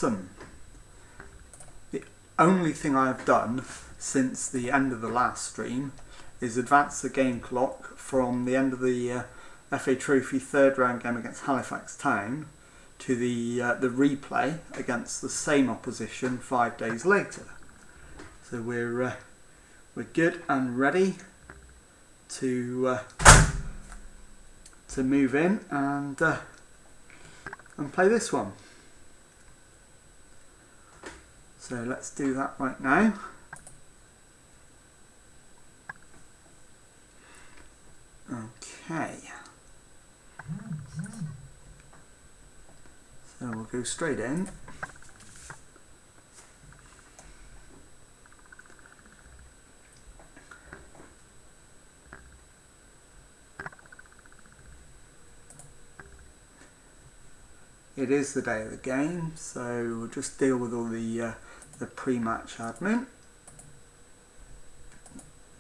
The only thing I've done since the end of the last stream is advance the game clock from the end of the FA Trophy third round game against Halifax Town to the replay against the same opposition 5 days later. So we're good and ready to move in and play this one. So let's do that right now. Okay. So we'll go straight in. It is the day of the game, so we'll just deal with all the pre-match admin.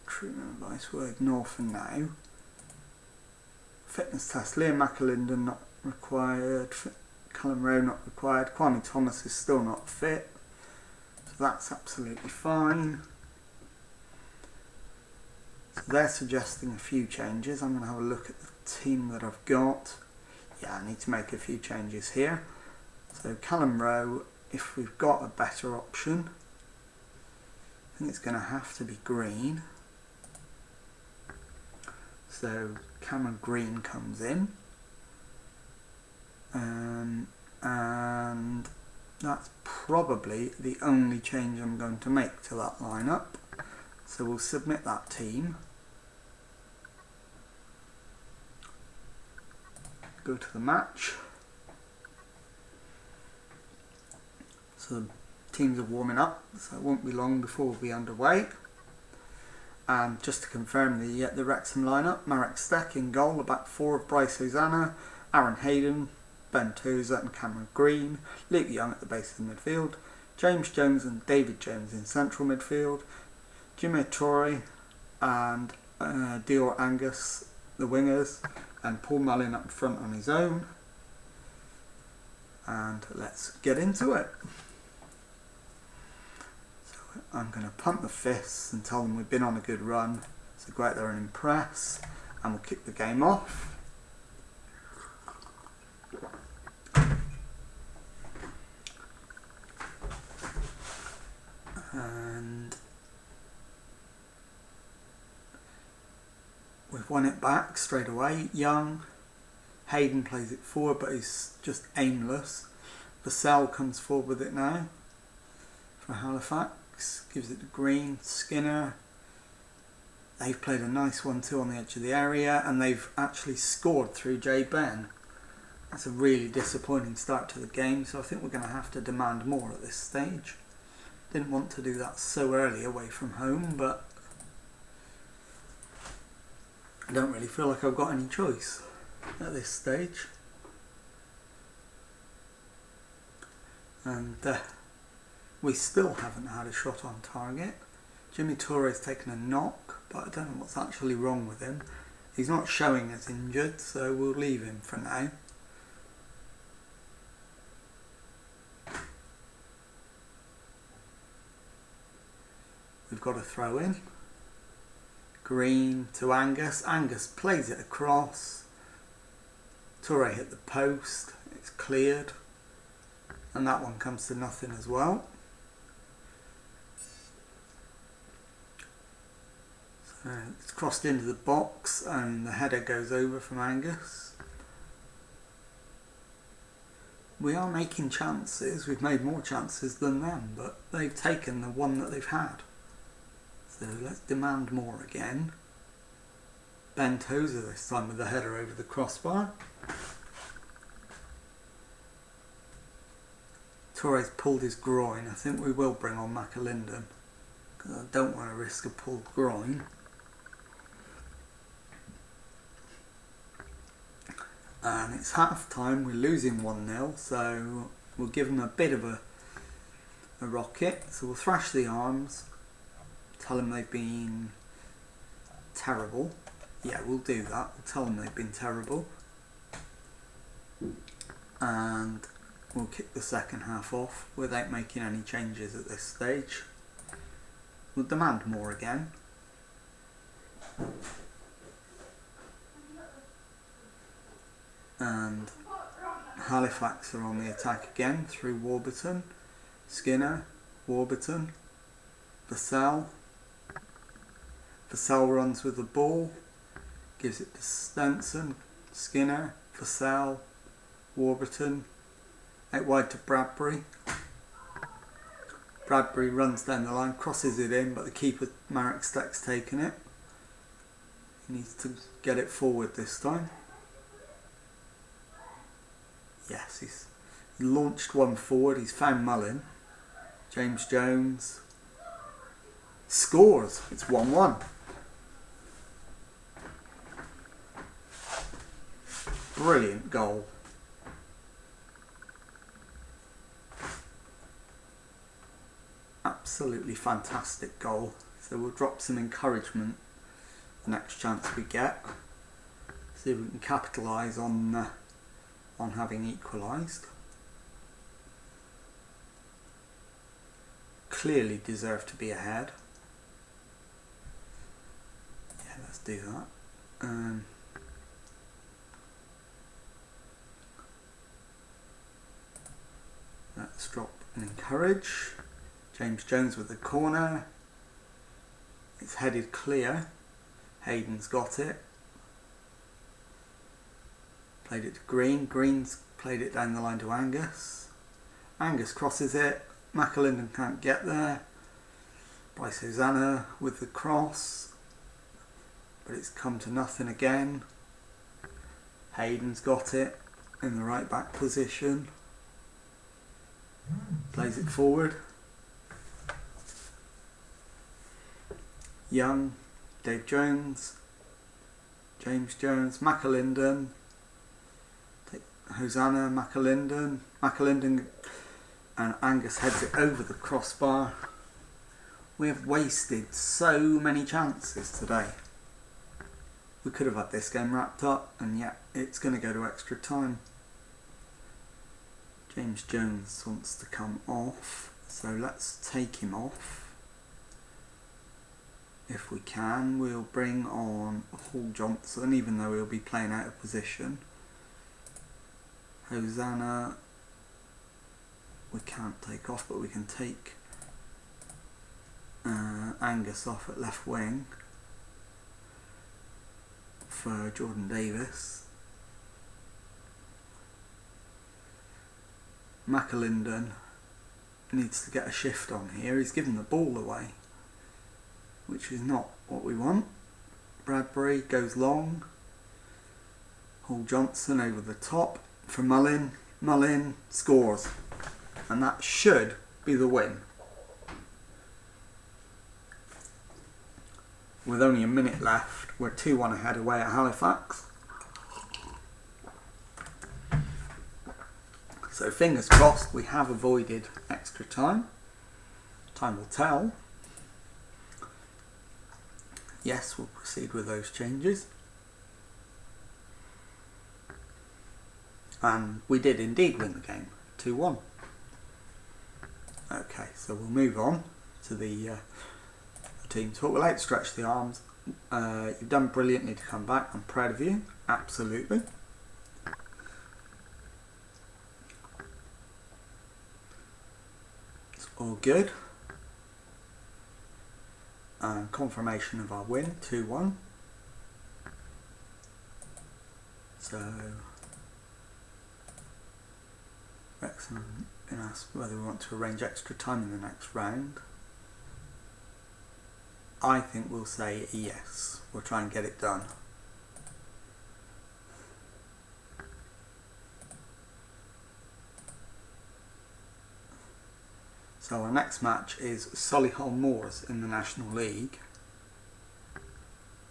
Treatment advice we'll ignore for now. Fitness test, Liam McAlinden not required, Callum Rowe not required, Kwame Thomas is still not fit, so that's absolutely fine. So they're suggesting a few changes. I'm going to have a look at the team that I've got. Yeah, I need to make a few changes here. So Callum Rowe, if we've got a better option, I think it's going to have to be Green. So Cameron Green comes in, and that's probably the only change I'm going to make to that lineup. So we'll submit that team. Go to the match. So the teams are warming up, so it won't be long before we'll be underway. And just to confirm the Wrexham lineup: Marek Steck in goal, the back four of Bryce Hosanna, Aaron Hayden, Ben Tozer and Cameron Green, Luke Young at the base of the midfield, James Jones and David Jones in central midfield, Jimmy Torre and Dior Angus the wingers, and Paul Mullin up front on his own. And let's get into it. So I'm going to pump the fists and tell them we've been on a good run. So go out there and impress, and we'll kick the game off. And we've won it back straight away. Young, Hayden plays it forward, but he's just aimless. Vassell comes forward with it now for Halifax, gives it to Green. Skinner, they've played a nice 1-2 on the edge of the area, and they've actually scored through Jay Ben. That's a really disappointing start to the game, so I think we're going to have to demand more at this stage. Didn't want to do that so early away from home, but I don't really feel like I've got any choice at this stage. And we still haven't had a shot on target. Jimmy Torre's taken a knock, but I don't know what's actually wrong with him. He's not showing as injured, so we'll leave him for now. We've got a throw in. Green to Angus. Angus plays it across. Torre hit the post. It's cleared. And that one comes to nothing as well. So it's crossed into the box and the header goes over from Angus. We are making chances. We've made more chances than them, but they've taken the one that they've had. So let's demand more again. Ben Tozer this time with the header over the crossbar. Torres pulled his groin. I think we will bring on McAlinden, because I don't want to risk a pulled groin. And it's half time, we're losing 1-0, so we'll give them a bit of a rocket. So we'll thrash the arms, tell them they've been terrible. Yeah, we'll do that. We'll tell them they've been terrible. And we'll kick the second half off without making any changes at this stage. We'll demand more again. And Halifax are on the attack again through Warburton, Skinner, Warburton, Vassell. Vassell runs with the ball, gives it to Stenson, Skinner, Vassell, Warburton, out wide to Bradbury. Bradbury runs down the line, crosses it in, but the keeper, Marek Stek's taken it. He needs to get it forward this time. Yes, he launched one forward, he's found Mullin. James Jones scores, it's 1-1. Brilliant goal. Absolutely fantastic goal. So we'll drop some encouragement the next chance we get. See if we can capitalise on having equalised. Clearly deserve to be ahead. Yeah, let's do that. Let's drop and encourage. James Jones with the corner. It's headed clear. Hayden's got it. Played it to Green. Green's played it down the line to Angus. Angus crosses it. McAlinden can't get there. Bryce Hosanna with the cross. But it's come to nothing again. Hayden's got it in the right back position. Plays it forward. Young, Dave Jones, James Jones, McAlinden, Hosanna, McAlinden and Angus heads it over the crossbar. We have wasted so many chances today. We could have had this game wrapped up, and yet it's going to go to extra time. James Jones wants to come off, so let's take him off. If we can, we'll bring on Hall Johnson, even though he'll be playing out of position. Hosanna, we can't take off, but we can take Angus off at left wing for Jordan Davis. McAlinden needs to get a shift on here. He's given the ball away, which is not what we want. Bradbury goes long. Hall Johnson over the top for Mullin. Mullin scores. And that should be the win. With only a minute left, we're 2-1 ahead away at Halifax. So fingers crossed we have avoided extra time. Time will tell. Yes, we'll proceed with those changes. And we did indeed win the game, 2-1. Okay, so we'll move on to the team talk. We'll outstretch the arms. You've done brilliantly to come back. I'm proud of you. Absolutely. It's all good. Confirmation of our win, 2-1. So Wrexham been asked whether we want to arrange extra time in the next round. I think we'll say yes. We'll try and get it done. So our next match is Solihull Moors in the National League.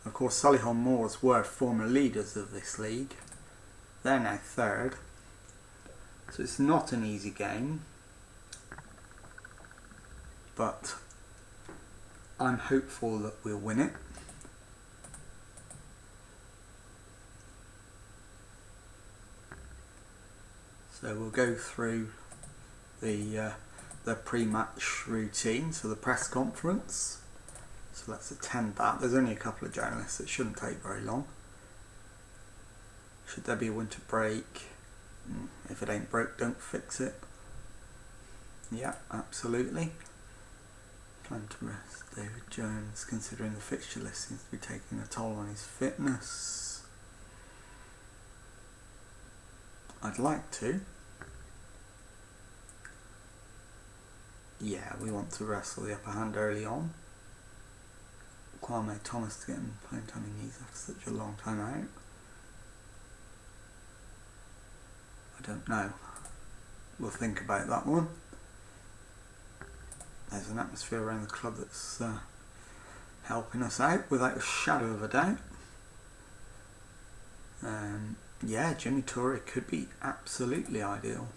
Of course, Solihull Moors were former leaders of this league. They're now third. So it's not an easy game. But I'm hopeful that we'll win it. So we'll go through the pre-match routine, so the press conference. So let's attend that. There's only a couple of journalists. It shouldn't take very long. Should there be a winter break? If it ain't broke, don't fix it. Yeah, absolutely. Plan to rest David Jones, considering the fixture list seems to be taking a toll on his fitness. I'd like to. Yeah, we want to wrestle the upper hand early on. Kwame Thomas to get him playing time he needs after such a long time out. I don't know. We'll think about that one. There's an atmosphere around the club that's helping us out without a shadow of a doubt. Yeah, Jimmy Torre could be absolutely ideal.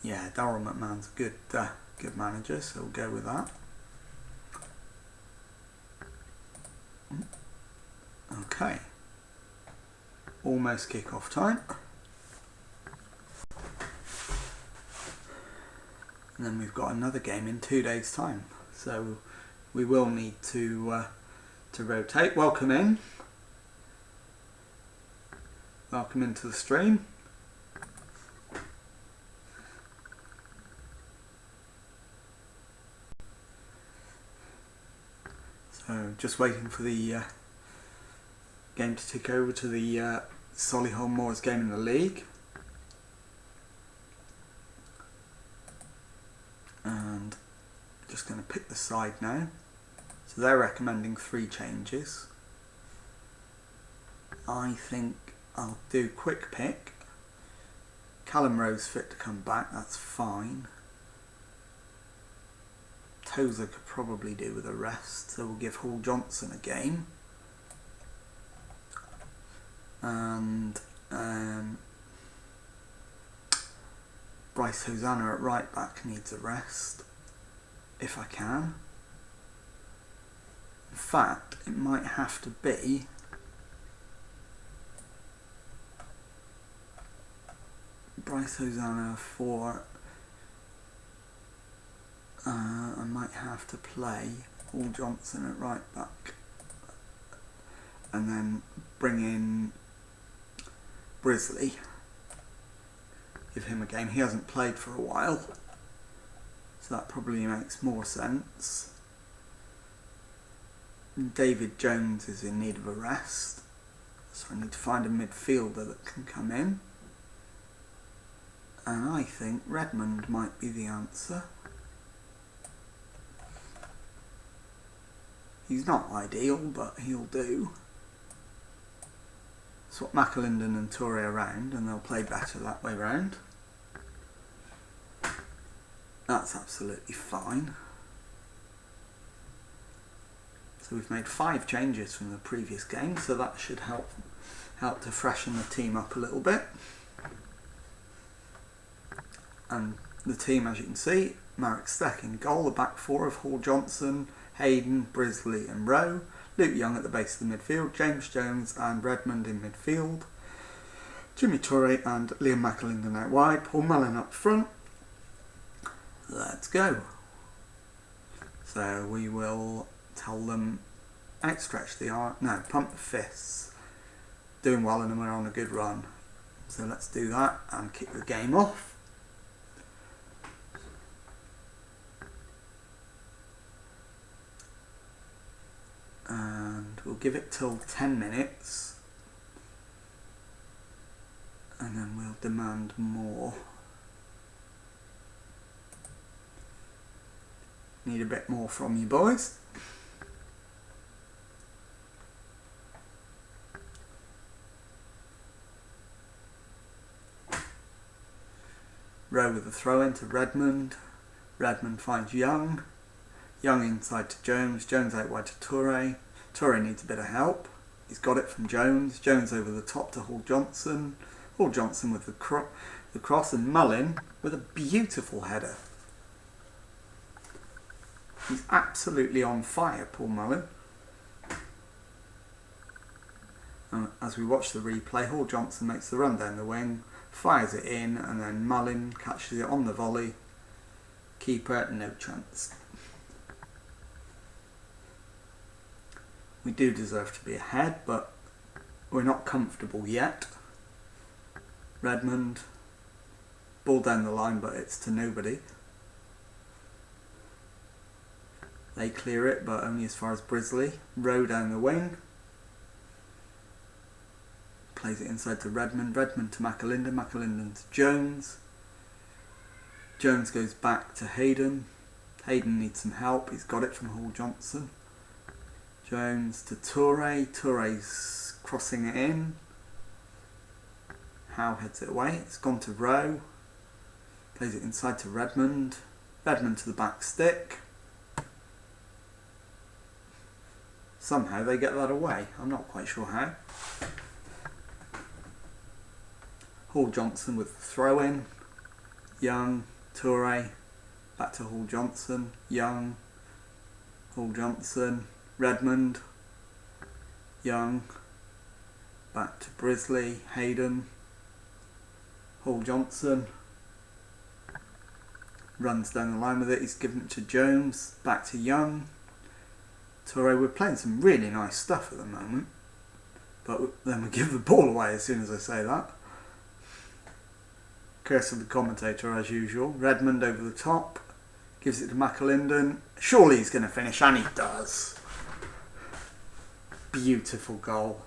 Yeah, Darryl McMahon's a good manager, so we'll go with that. Okay. Almost kick-off time. And then we've got another game in 2 days' time. So we will need to rotate. Welcome in. Welcome into the stream. So just waiting for the game to tick over to the Solihull Moors game in the league. And just going to pick the side now. So they're recommending 3 changes. I think I'll do quick pick. Callum Rose fit to come back, that's fine. Tozer could probably do with a rest, so we'll give Hall Johnson a game. And Bryce Hosanna at right back needs a rest, if I can. In fact, it might have to be Bryce Hosanna for... I might have to play Hall Johnson at right back and then bring in Brisley. Give him a game. He hasn't played for a while, so that probably makes more sense. David Jones is in need of a rest, so I need to find a midfielder that can come in. And I think Redmond might be the answer. He's not ideal, but he'll do. Swap McAlinden and Torre around and they'll play better that way round. That's absolutely fine. So we've made 5 changes from the previous game, so that should help to freshen the team up a little bit. And the team, as you can see, Marek Steck in goal, the back 4 of Hall Johnson, Hayden, Brisley and Rowe, Luke Young at the base of the midfield, James Jones and Redmond in midfield, Jimmy Torre and Liam McAlinden out wide, Paul Mullen up front. Let's go. So we will tell them outstretch the arm, no, pump the fists. Doing well and we're on a good run. So let's do that and kick the game off. And we'll give it till 10 minutes and then we'll demand more. Need a bit more from you boys. Rowe with a throw in to Redmond. Redmond finds Young. Young inside to Jones, Jones out wide to Torre. Torre needs a bit of help. He's got it from Jones. Jones over the top to Hall Johnson. Hall Johnson with the cross and Mullin with a beautiful header. He's absolutely on fire, Paul Mullin. As we watch the replay, Hall Johnson makes the run down the wing, fires it in, and then Mullin catches it on the volley. Keeper, no chance. We do deserve to be ahead, but we're not comfortable yet. Redmond, ball down the line, but it's to nobody. They clear it, but only as far as Brisley. Rowe down the wing. Plays it inside to Redmond. Redmond to McAlinden. McAlinden to Jones. Jones goes back to Hayden. Hayden needs some help. He's got it from Hall Johnson. Jones to Toure. Toure's crossing it in. Howe heads it away. It's gone to Rowe. Plays it inside to Redmond. Redmond to the back stick. Somehow they get that away. I'm not quite sure how. Hall Johnson with the throw in. Young, Toure, back to Hall Johnson. Young, Hall Johnson, Redmond, Young, back to Brisley, Hayden, Hall Johnson. Runs down the line with it. He's given it to Jones. Back to Young. Toure, we're playing some really nice stuff at the moment, but then we give the ball away as soon as I say that. Curse of the commentator as usual. Redmond over the top, gives it to McAlinden. Surely he's going to finish, and he does. Beautiful goal.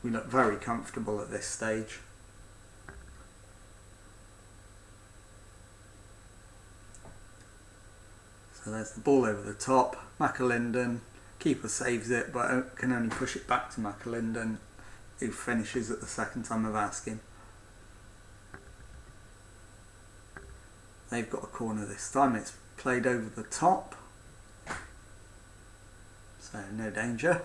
We look very comfortable at this stage. So there's the ball over the top. McAlinden, keeper saves it, but can only push it back to McAlinden, who finishes at the second time of asking. They've got a corner this time. It's played over the top, so no danger.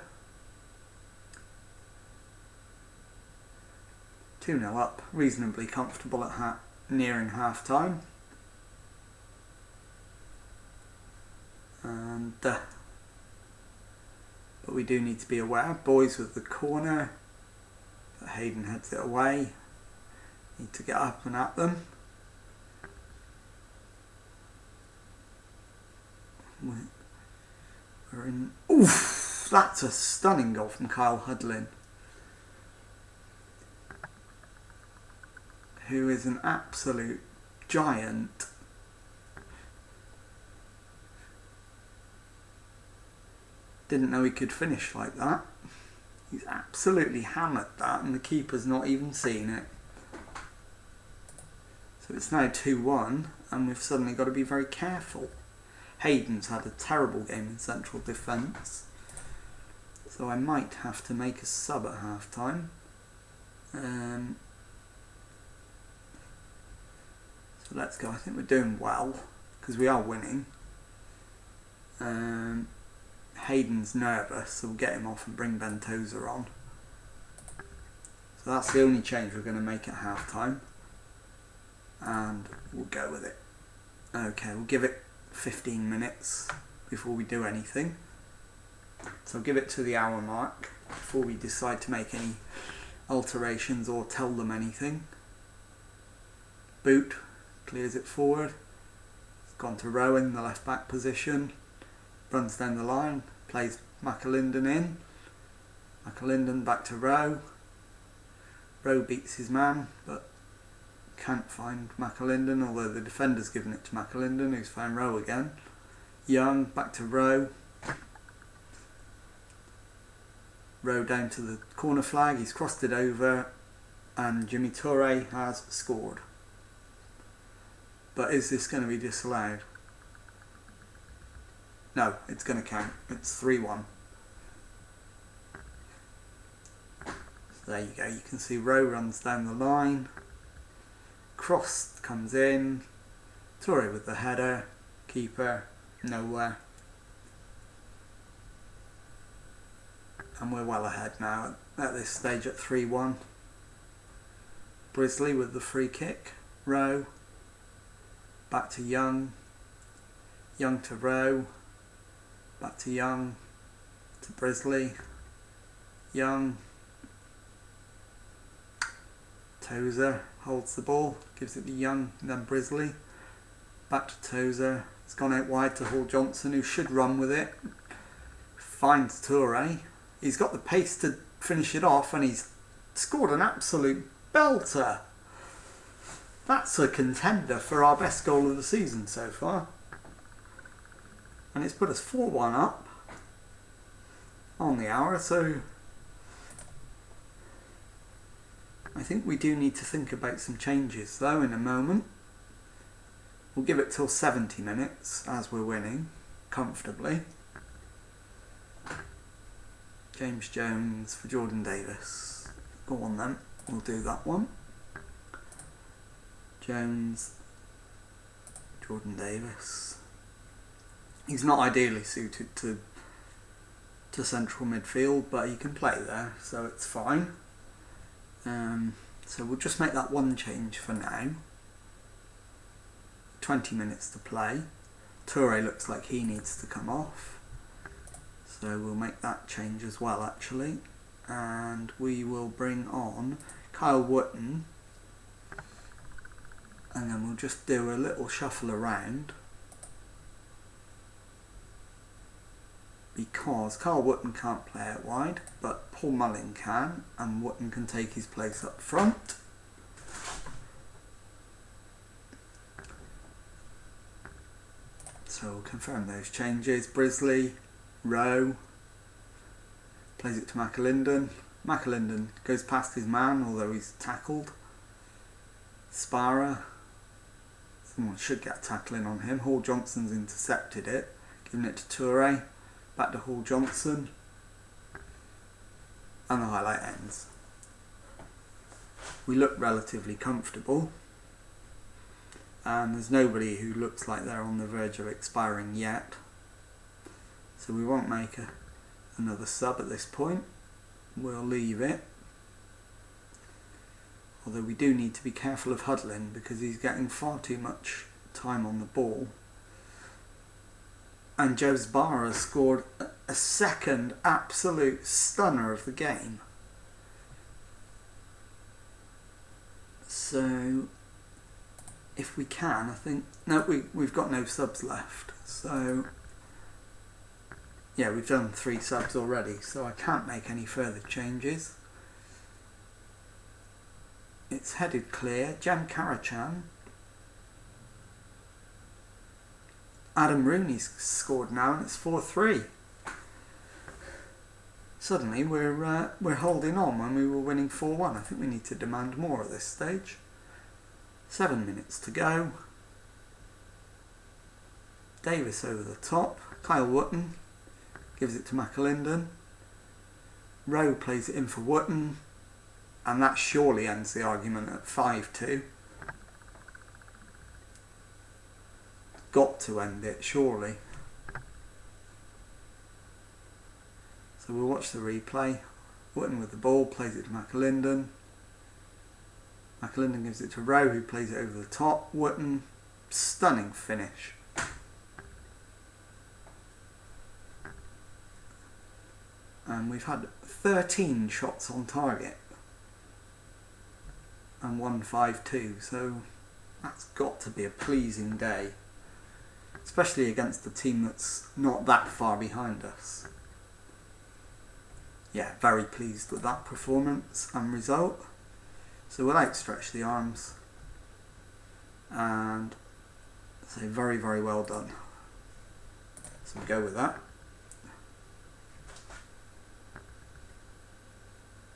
2-0 up, reasonably comfortable at nearing half time. And but we do need to be aware. Boys with the corner, but Hayden heads it away. Need to get up and at them. We're in. Oof! That's a stunning goal from Kyle Hudlin, who is an absolute giant. Didn't know he could finish like that. He's absolutely hammered that, and the keeper's not even seen it. So it's now 2-1, and we've suddenly got to be very careful. Hayden's had a terrible game in central defence, so I might have to make a sub at half time. So let's go. I think we're doing well because we are winning. Hayden's nervous, so we'll get him off and bring Ventosa on. So that's the only change we're going to make at half time, and we'll go with it. Okay, we'll give it 15 minutes before we do anything. So I'll give it to the hour mark before we decide to make any alterations or tell them anything. Boot clears it forward. It's gone to Rowan in the left back position. Runs down the line, plays McAlinden in. McAlinden back to Rowe. Rowe beats his man, but can't find McAlinden, although the defender's given it to McAlinden, who's found Rowe again. Young, back to Rowe. Rowe down to the corner flag, he's crossed it over, and Jimmy Toure has scored. But is this going to be disallowed? No, it's going to count. It's 3-1. So there you go. You can see Rowe runs down the line. Cross comes in. Toure with the header. Keeper nowhere. And we're well ahead now at this stage at 3-1. Brisley with the free kick. Rowe. Back to Young. Young to Rowe. Back to Young, to Brisley, Young, Tozer holds the ball, gives it to Young, then Brisley. Back to Tozer. It's gone out wide to Hall Johnson, who should run with it. Finds Toure. He's got the pace to finish it off, and he's scored an absolute belter. That's a contender for our best goal of the season so far. And it's put us 4-1 up on the hour, so I think we do need to think about some changes though in a moment. We'll give it till 70 minutes as we're winning comfortably. James Jones for Jordan Davis. Go on then, we'll do that one. Jones, Jordan Davis. He's not ideally suited to central midfield, but he can play there, so it's fine. So we'll just make that one change for now. 20 minutes to play. Toure looks like he needs to come off, so we'll make that change as well actually, and we will bring on Kyle Wootton, and then we'll just do a little shuffle around because Kyle Wootton can't play out wide, but Paul Mullin can, and Wootton can take his place up front. So we'll confirm those changes. Brisley, Rowe, plays it to McAlinden. McAlinden goes past his man, although he's tackled. Sparrow, someone should get tackling on him. Hall Johnson's intercepted it, giving it to Toure. Back to Hall Johnson. And the highlight ends. We look relatively comfortable. And there's nobody who looks like they're on the verge of expiring yet. So we won't make another sub at this point. We'll leave it. Although we do need to be careful of Hudlin because he's getting far too much time on the ball. And Joe Sbarra has scored a second absolute stunner of the game. So if we can, I think... No, we've got no subs left. So yeah, we've done 3 subs already, so I can't make any further changes. It's headed clear. Jem Karachan. Adam Rooney's scored now, and it's 4-3. Suddenly we're holding on when we were winning 4-1. I think we need to demand more at this stage. 7 minutes to go. Davis over the top. Kyle Wootton gives it to McAlinden. Rowe plays it in for Wootton, and that surely ends the argument at 5-2. Got to end it, surely. So we'll watch the replay. Wootton with the ball, plays it to McAlinden. McAlinden gives it to Rowe, who plays it over the top. Wootton, stunning finish. And we've had 13 shots on target. And won 5-2, so that's got to be a pleasing day. Especially against a team that's not that far behind us. Yeah, very pleased with that performance and result. So we'll outstretch the arms and say very, very well done. So we go with that.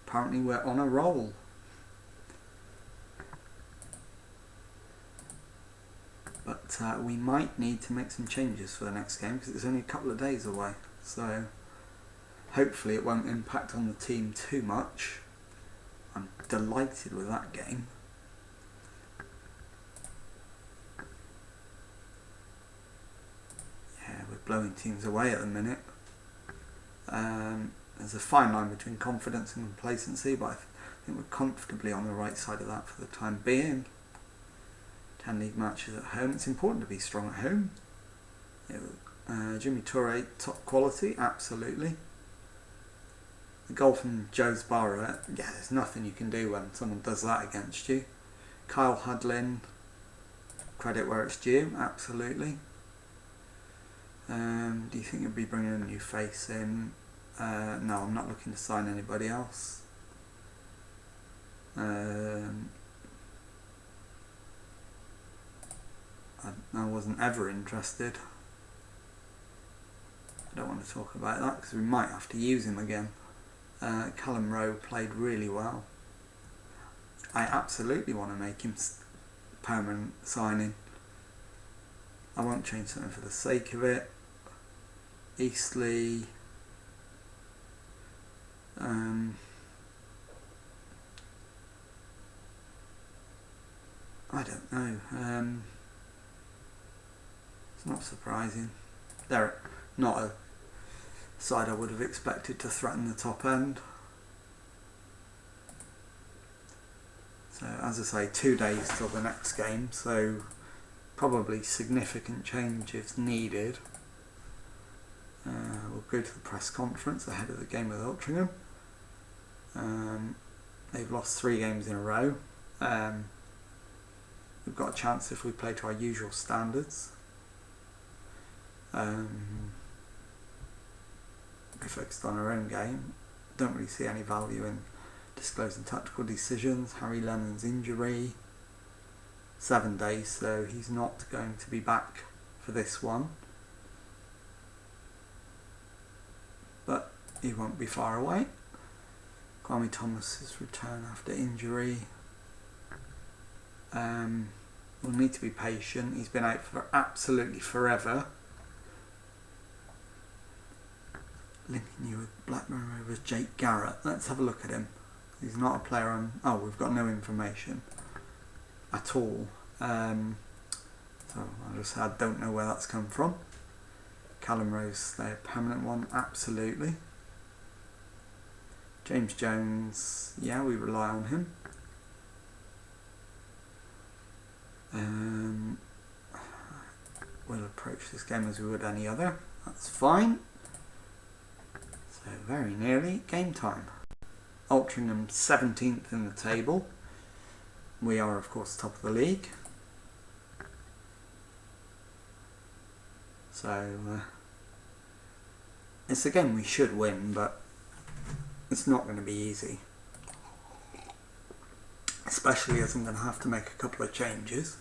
Apparently we're on a roll. But we might need to make some changes for the next game because it's only a couple of days away. So hopefully it won't impact on the team too much. I'm delighted with that game. Yeah, we're blowing teams away at the minute. There's a fine line between confidence and complacency, but I think we're comfortably on the right side of that for the time being. 10 league matches at home. It's important to be strong at home. Jimmy Toure, top quality, absolutely. The goal from Joe Barrett, yeah, there's nothing you can do when someone does that against you. Kyle Hudlin, credit where it's due, absolutely. Do you think you'll be bringing a new face in? No, I'm not looking to sign anybody else. I wasn't ever interested. I don't want to talk about that because we might have to use him again. Callum Rowe played really well. I absolutely want to make him permanent signing. I won't change something for the sake of it. Eastleigh. I don't know. It's not surprising. They're not a side I would have expected to threaten the top end. So as I say, 2 days till the next game, so probably significant changes needed. We'll go to the press conference ahead of the game with Altrincham. They've lost 3 games in a row. We've got a chance if we play to our usual standards. We focused on our own game. Don't really see any value in disclosing tactical decisions. Harry Lennon's injury, 7 days, so he's not going to be back for this one. But he won't be far away. Kwame Thomas's return after injury. We'll need to be patient. He's been out for absolutely forever. Linking you with Blackburn Rovers Jake Garrett. Let's have a look at him. He's not a player on... Oh, we've got no information at all. So I just said I don't know where that's come from. Callum Rose, their permanent one, absolutely. James Jones, yeah, we rely on him. We'll approach this game as we would any other. That's fine. So very nearly game time. Altrincham 17th in the table. We are of course top of the league. So it's a game we should win, but it's not going to be easy. Especially as I'm going to have to make a couple of changes.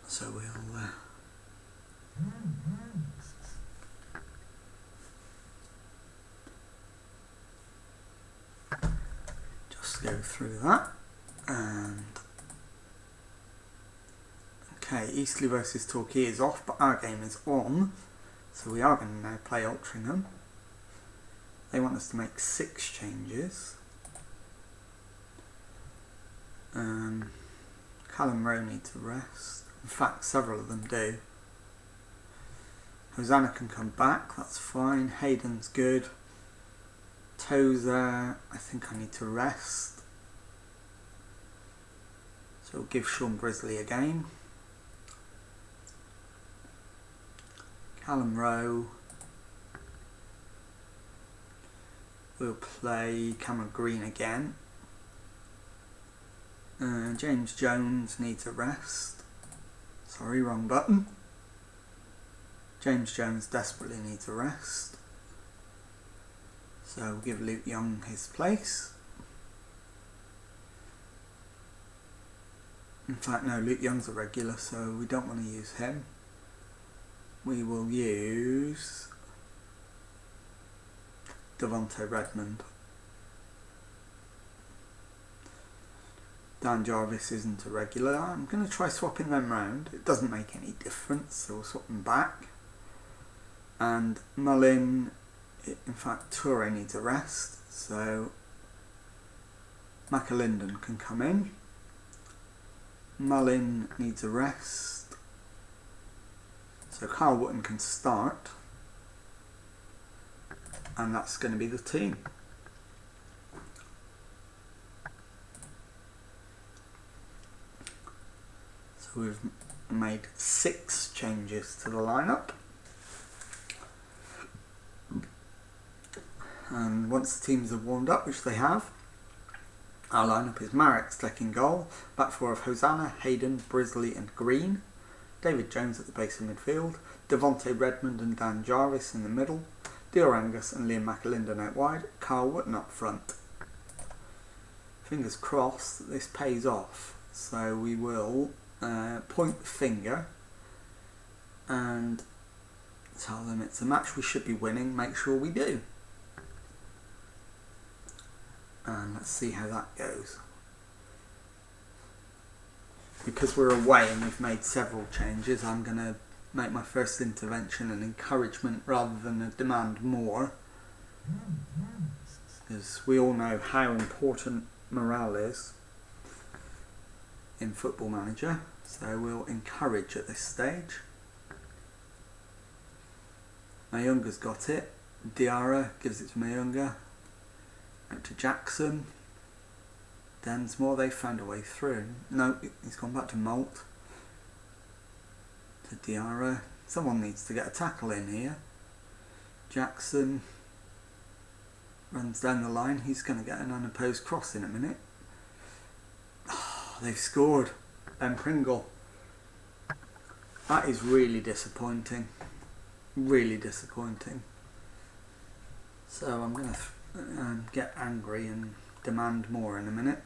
So we'll just go through that. And okay, Eastleigh versus Torquay is off, but our game is on. So we are going to now play Altrincham. They want us to make 6 changes. Callum Rowe needs a rest. In fact, several of them do. Hosanna can come back, that's fine. Hayden's good. Tozer, I think I need to rest. So we'll give Sean Brisley a game. Callum Rowe. We'll play Cameron Green again. James Jones needs a rest. Sorry, wrong button. James Jones desperately needs a rest. So we'll give Luke Young his place. In fact, no, Luke Young's a regular, so we don't want to use him. We will use Devonte Redmond. Dan Jarvis isn't a regular. I'm going to try swapping them round. It doesn't make any difference, so we'll swap them back. And Mullin, in fact, Toure needs a rest, so McAlinden can come in. Mullin needs a rest, so Kyle Wootton can start. And that's going to be the team. So we've and made 6 changes to the lineup. And once the teams have warmed up, which they have, our lineup is Marek Steck in goal, back 4 of Hosanna, Hayden, Brisley and Green, David Jones at the base of midfield, Devonte Redmond and Dan Jarvis in the middle, Dior Angus and Liam McAlinden out wide, Carl Wotton up front. Fingers crossed that this pays off, so we will point the finger and tell them it's a match we should be winning, make sure we do. And let's see how that goes. Because we're away and we've made several changes, I'm going to make my first intervention an encouragement rather than a demand more. Because we all know how important morale is in Football Manager, so we'll encourage at this stage. Mayunga's got it. Diarra gives it to Mayunga. Out to Jackson. Densmore, they found a way through. No, he's gone back to Malt. To Diarra. Someone needs to get a tackle in here. Jackson runs down the line. He's going to get an unopposed cross in a minute. Oh, they've scored. Ben Pringle. That is really disappointing. Really disappointing. So I'm going to get angry and demand more in a minute.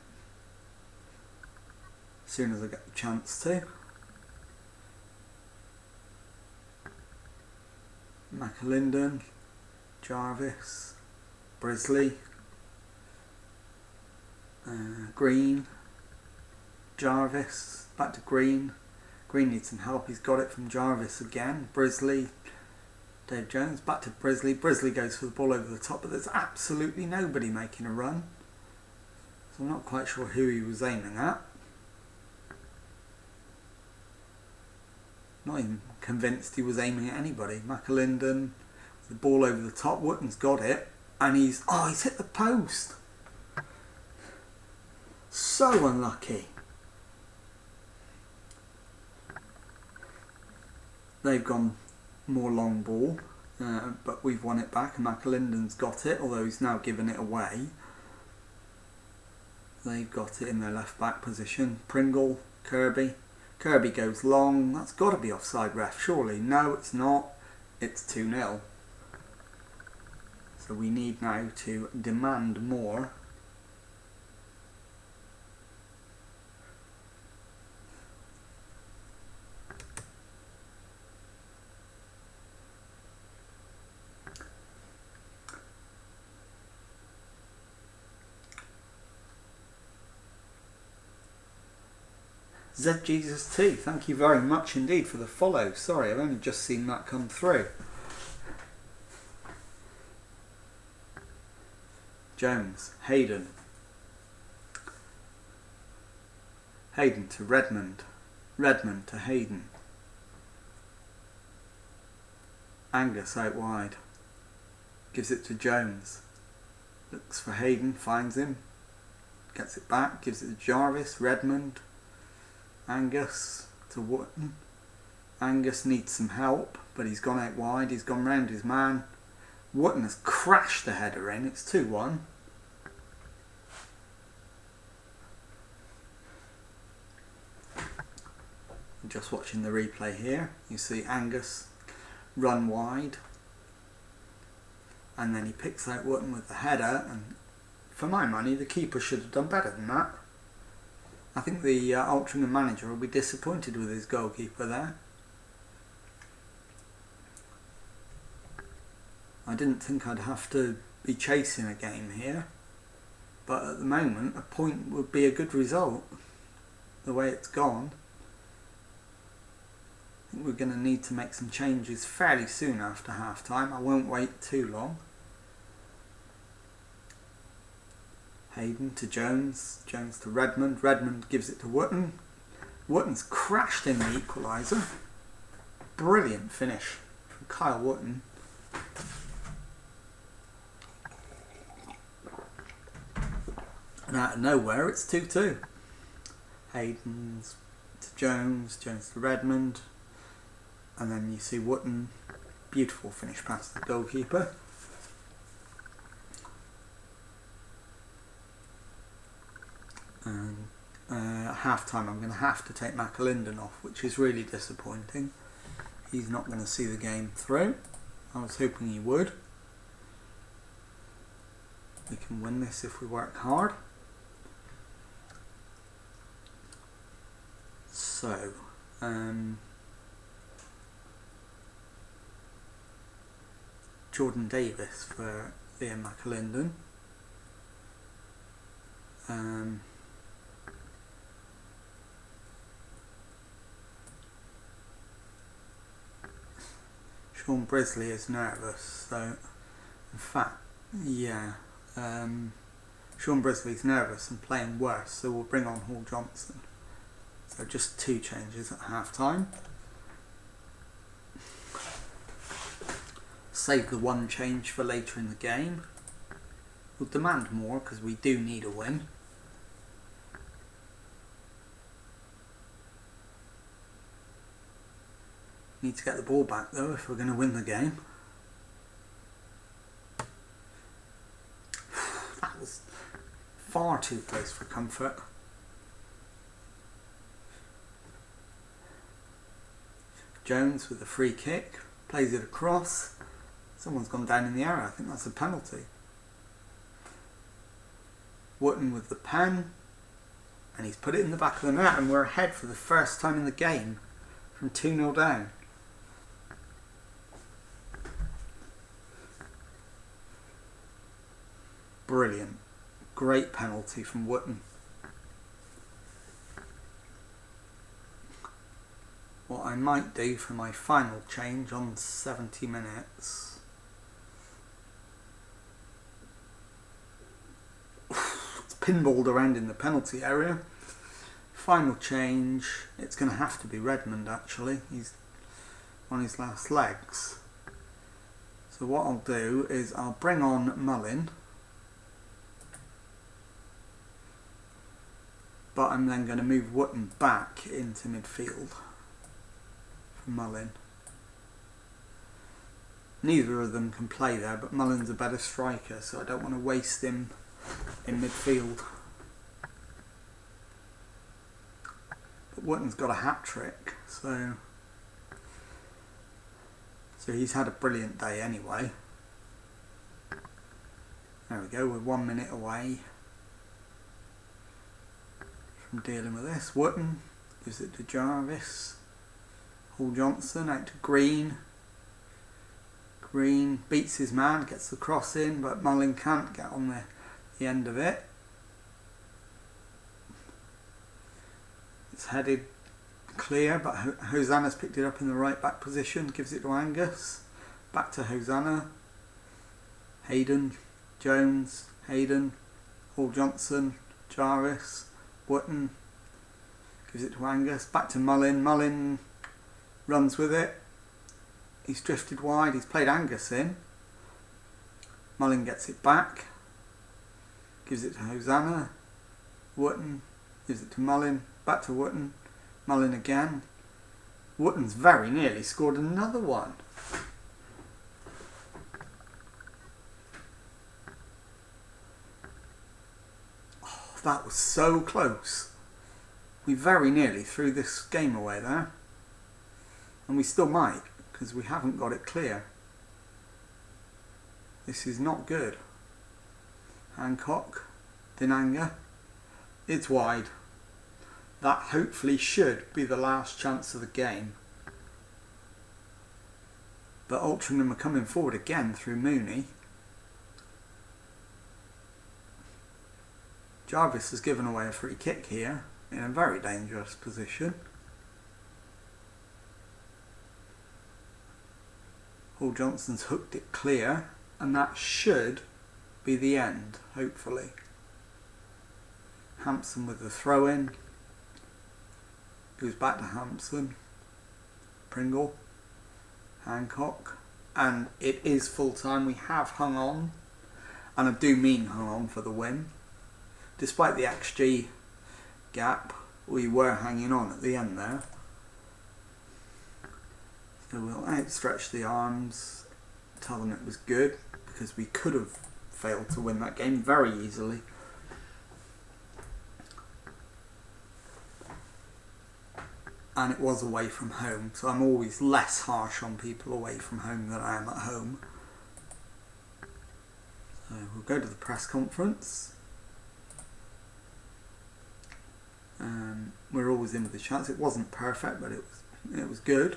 As soon as I get the chance to. McAlinden, Jarvis, Brisley, Green, Jarvis, back to Green. Green needs some help, he's got it from Jarvis again. Brisley, Dave Jones, back to Brisley. Brisley goes for the ball over the top, but there's absolutely nobody making a run. So I'm not quite sure who he was aiming at. Not even convinced he was aiming at anybody. McAlinden, the ball over the top. Wotton's got it, and he's hit the post. So unlucky. They've gone more long ball, but we've won it back, and McAlinden's got it, although he's now given it away. They've got it in their left back position. Pringle, Kirby. Kirby goes long. That's got to be offside, ref, surely. No, it's not. It's 2-0. So we need now to demand more. ZJesus2, thank you very much indeed for the follow. Sorry, I've only just seen that come through. Jones, Hayden. Hayden to Redmond. Redmond to Hayden. Angus out wide. Gives it to Jones. Looks for Hayden, finds him. Gets it back, gives it to Jarvis, Redmond. Angus to Wotton. Angus needs some help, but he's gone out wide, he's gone round his man. Wotton has crashed the header in, it's 2-1. Just watching the replay here, you see Angus run wide, and then he picks out Wotton with the header, and for my money the keeper should have done better than that. I think the Altrincham manager will be disappointed with his goalkeeper there. I didn't think I'd have to be chasing a game here, but at the moment a point would be a good result, the way it's gone. I think we're going to need to make some changes fairly soon after half time. I won't wait too long. Hayden to Jones, Jones to Redmond, Redmond gives it to Wotton. Wotton's crashed in the equaliser. Brilliant finish from Kyle Wotton. And out of nowhere it's 2-2. Hayden's to to Jones, Jones to Redmond, and then you see Wootton, beautiful finish past the goalkeeper. And at half time I'm going to have to take McAlinden off, which is really disappointing. He's not going to see the game through. I was hoping he would. We can win this if we work hard. So, Jordan Davis for Liam McAlinden. Sean Brisley is nervous, so in fact, yeah, Sean Brisley's nervous and playing worse, so we'll bring on Hall Johnson. So just 2 changes at half time. Save the 1 change for later in the game. We'll demand more because we do need a win. Need to get the ball back though if we're going to win the game. That was far too close for comfort. Jones with the free kick, plays it across. Someone's gone down in the area, I think that's a penalty. Wootton with the pen, and he's put it in the back of the net, and we're ahead for the first time in the game from 2-0 down. Brilliant. Great penalty from Wootton. What I might do for my final change on 70 minutes. It's pinballed around in the penalty area. Final change, it's going to have to be Redmond actually. He's on his last legs. So what I'll do is I'll bring on Mullin. But I'm then going to move Wootton back into midfield for Mullin. Neither of them can play there, but Mullin's a better striker, so I don't want to waste him in midfield. But Wootton's got a hat-trick, so he's had a brilliant day anyway. There we go, we're 1 minute away from dealing with this. Wootton gives it to Jarvis. Hall Johnson out to Green. Green beats his man, gets the cross in, but Mullin can't get on the end of it. It's headed clear, but Hosanna's picked it up in the right back position, gives it to Angus. Back to Hosanna. Hayden, Jones, Hayden, Hall Johnson, Jarvis, Wootton. Gives it to Angus. Back to Mullin. Mullin runs with it. He's drifted wide. He's played Angus in. Mullin gets it back. Gives it to Hosanna. Wootton gives it to Mullin. Back to Wootton. Mullin again. Wootton's very nearly scored another one. Oh, that was so close. We very nearly threw this game away there. And we still might, because we haven't got it clear. This is not good. Hancock, Dinanga. It's wide. That hopefully should be the last chance of the game. But Altrincham are coming forward again through Mooney. Jarvis has given away a free kick here in a very dangerous position. Hall Johnson's hooked it clear, and that should be the end, hopefully. Hampson with the throw in. Goes back to Hampson. Pringle. Hancock. And it is full time. We have hung on. And I do mean hung on for the win. Despite the XG gap, we were hanging on at the end there. So we'll outstretch the arms, tell them it was good, because we could have failed to win that game very easily. And it was away from home, so I'm always less harsh on people away from home than I am at home. So we'll go to the press conference. We're always in with a chance. It wasn't perfect, but it was good.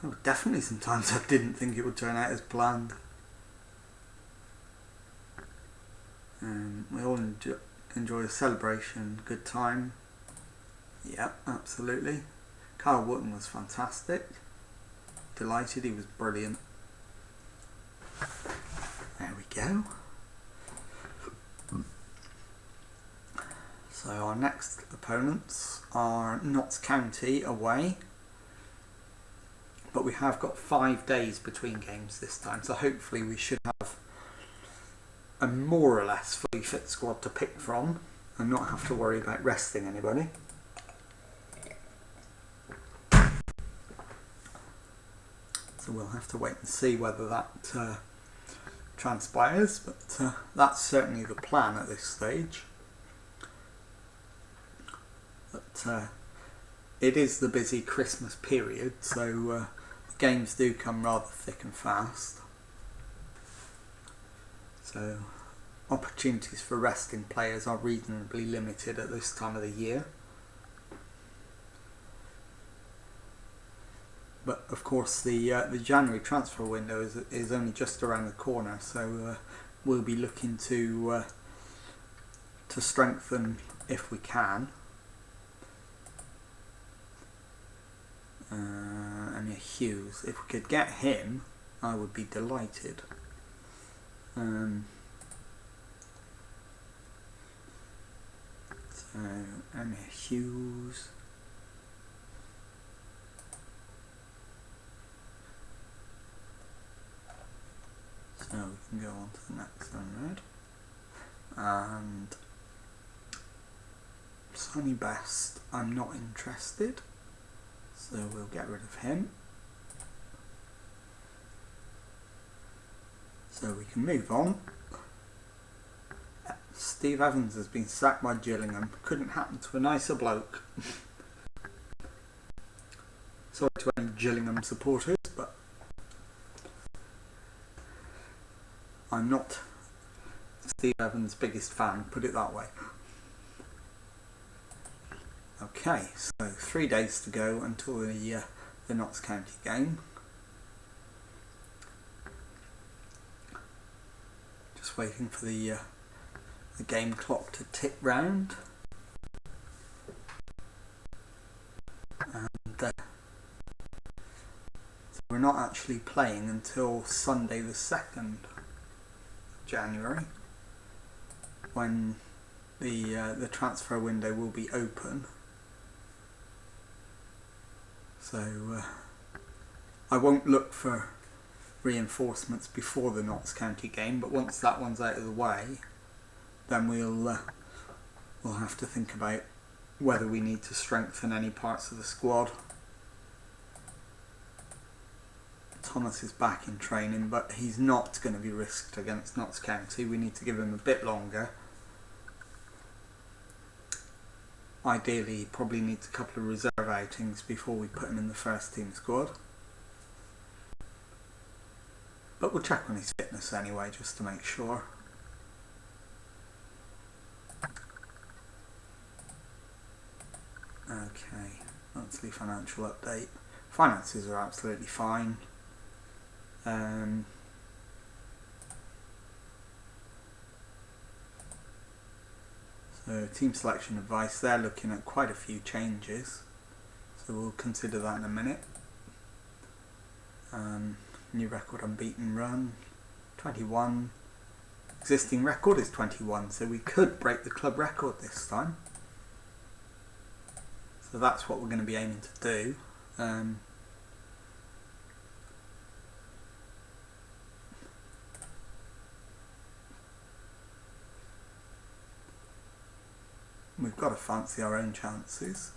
There were definitely some times I didn't think it would turn out as planned. We all enjoy a celebration, good time. Yep, absolutely. Kyle Wootton was fantastic. Delighted, he was brilliant. There we go. So our next opponents are Notts County away. But we have got 5 days between games this time, so hopefully we should have a more or less fully fit squad to pick from and not have to worry about resting anybody. So we'll have to wait and see whether that transpires, but that's certainly the plan at this stage. But it is the busy Christmas period, so games do come rather thick and fast. So opportunities for resting players are reasonably limited at this time of the year. But of course the January transfer window is only just around the corner, so we'll be looking to strengthen if we can. Emir Hughes, if we could get him, I would be delighted. So Emir Hughes. So we can go on to the next one, right? And Sonny Best, I'm not interested, so we'll get rid of him. So we can move on. Steve Evans has been sacked by Gillingham. Couldn't happen to a nicer bloke. Sorry to any Gillingham supporters, but I'm not Steve Evans' biggest fan, put it that way. Okay, so 3 days to go until the Notts County game. Just waiting for the game clock to tick round. And so we're not actually playing until Sunday the 2nd January, when the transfer window will be open. So I won't look for reinforcements before the Notts County game, but once that one's out of the way, then we'll have to think about whether we need to strengthen any parts of the squad. Thomas is back in training, but he's not going to be risked against Notts County. We need to give him a bit longer. Ideally, he probably needs a couple of reserve outings before we put him in the first team squad. But we'll check on his fitness anyway, just to make sure. Okay, monthly financial update. Finances are absolutely fine. So team selection advice, they're looking at quite a few changes, so we'll consider that in a minute. New record unbeaten run, 21. Existing record is 21, so we could break the club record this time. So that's what we're going to be aiming to do. We've got to fancy our own chances.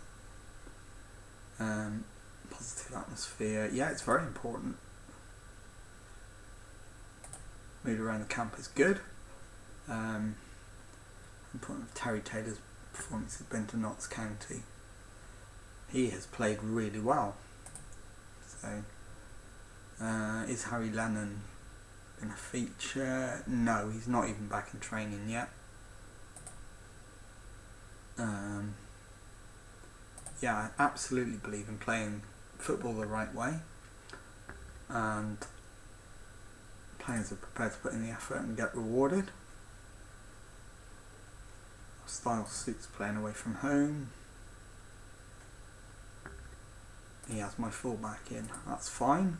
Positive atmosphere. Yeah, it's very important. Mood around the camp is good. Important of Terry Taylor's performance has been to Notts County. He has played really well. So, is Harry Lennon going to feature? No, he's not even back in training yet. Yeah, I absolutely believe in playing football the right way, and players are prepared to put in the effort and get rewarded. Our style suits playing away from home. He has my fullback in, that's fine.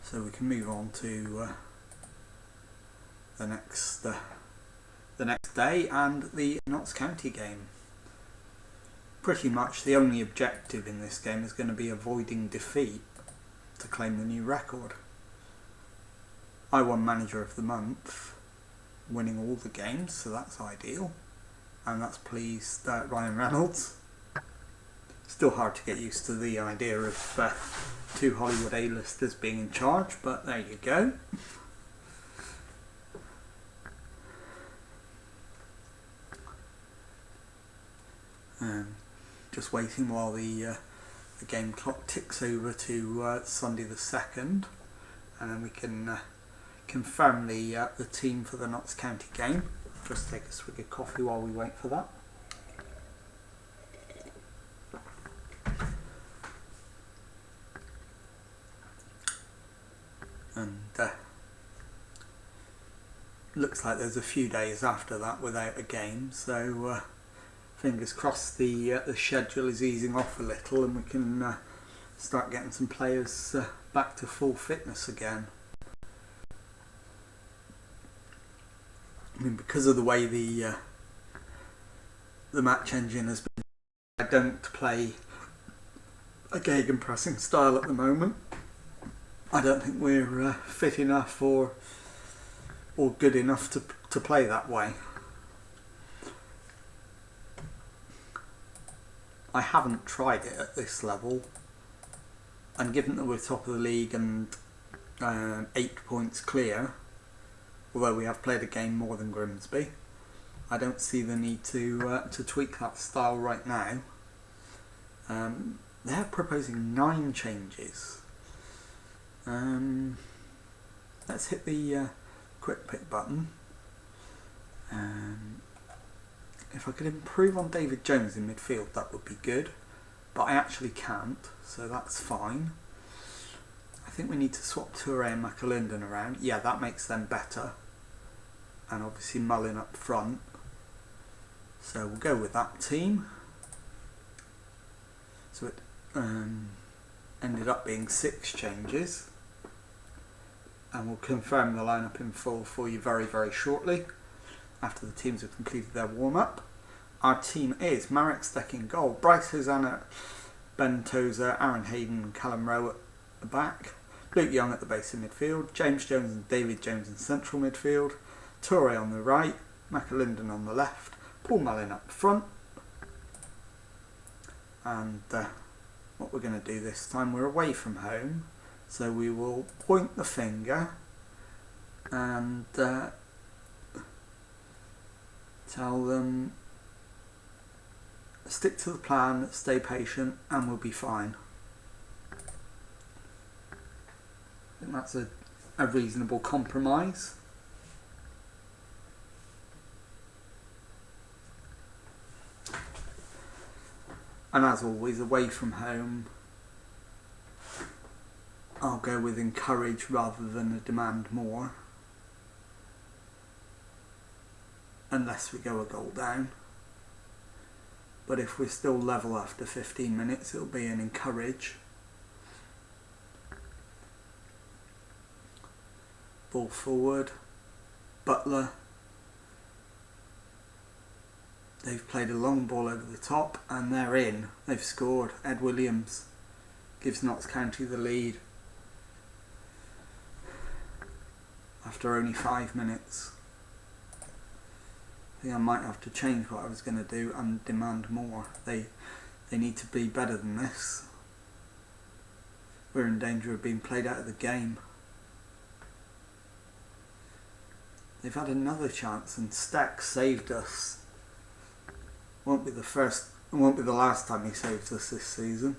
So we can move on to the next day and the Notts County game. Pretty much the only objective in this game is going to be avoiding defeat to claim the new record. I won Manager of the Month, winning all the games, so that's ideal, and that's pleased Ryan Reynolds. Still hard to get used to the idea of 2 Hollywood A-listers being in charge, but there you go. Just waiting while the game clock ticks over to Sunday the 2nd, and then we can confirm the team for the Notts County game. Just take a swig of coffee while we wait for that. And looks like there's a few days after that without a game, so fingers crossed the schedule is easing off a little and we can start getting some players back to full fitness again. I mean, because of the way the match engine has been, I don't play a gegenpressing style at the moment. I don't think we're fit enough or good enough to play that way. I haven't tried it at this level, and given that we're top of the league and 8 points clear, although we have played a game more than Grimsby, I don't see the need to tweak that style right now. They're proposing 9 changes. Let's hit the quick pick button. If I could improve on David Jones in midfield, that would be good, but I actually can't, so that's fine. I think we need to swap Toure and McAlinden around. Yeah, that makes them better, and obviously Mullin up front, so we'll go with that team. So it ended up being 6 changes, and we'll confirm the lineup in full for you very, very shortly after the teams have completed their warm-up. Our team is Marek Steck in goal, Bryce Hosanna, Ben Tozer, Aaron Hayden and Callum Rowe at the back, Luke Young at the base of midfield, James Jones and David Jones in central midfield, Toure on the right, McAlinden on the left, Paul Mullin up front. And what we're going to do this time, we're away from home, so we will point the finger and tell them stick to the plan, stay patient, and we'll be fine. I think that's a reasonable compromise. And as always, away from home, I'll go with encourage rather than a demand more, unless we go a goal down. But if we're still level after 15 minutes, it'll be an encourage. Ball forward, Butler. They've played a long ball over the top and they're in. They've scored. Ed Williams gives Notts County the lead after only 5 minutes. I think I might have to change what I was going to do and demand more. They need to be better than this. We're in danger of being played out of the game. They've had another chance and Stack saved us. Won't be the last time he saves us this season.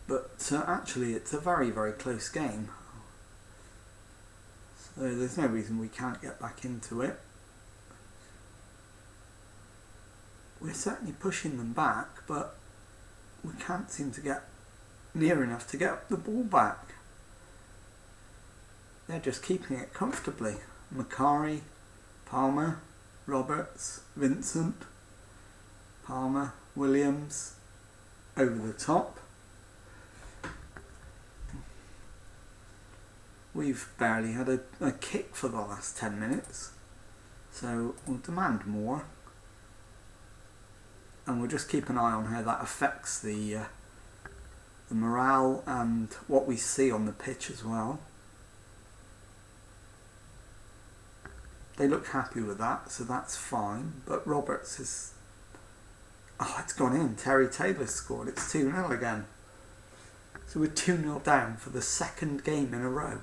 But actually it's a very, very close game. So there's no reason we can't get back into it. We're certainly pushing them back, but we can't seem to get near enough to get the ball back. They're just keeping it comfortably. Macari, Palmer, Roberts, Vincent, Palmer, Williams, over the top. We've barely had a kick for the last 10 minutes, so we'll demand more. And we'll just keep an eye on how that affects the morale and what we see on the pitch as well. They look happy with that, so that's fine. But Roberts is... Oh, it's gone in. Terry Taylor scored. It's 2-0 again. So we're 2-0 down for the second game in a row.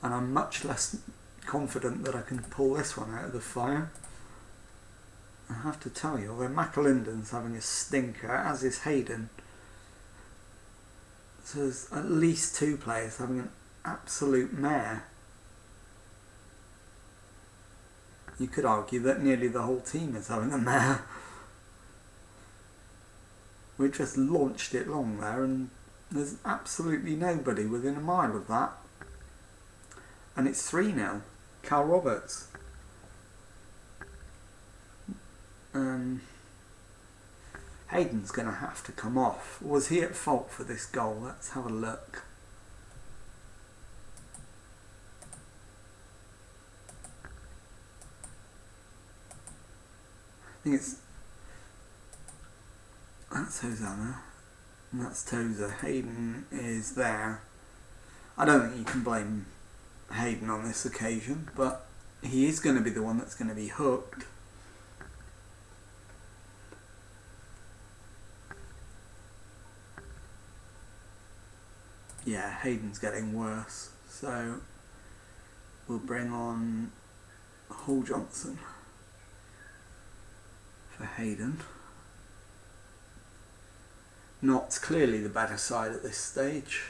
And I'm much less confident that I can pull this one out of the fire. I have to tell you, although McAlinden's having a stinker, as is Hayden. So there's at least two players having an absolute mare. You could argue that nearly the whole team is having a mare. We just launched it long there and there's absolutely nobody within a mile of that. And it's 3-0. Cal Roberts. Hayden's going to have to come off. Was he at fault for this goal? Let's have a look. I think that's Hosanna and that's Tozer. Hayden is there. I don't think you can blame Hayden on this occasion, but he is going to be the one that's going to be hooked. Yeah, Hayden's getting worse, so we'll bring on Hall Johnson for Hayden. Nott's clearly the better side at this stage.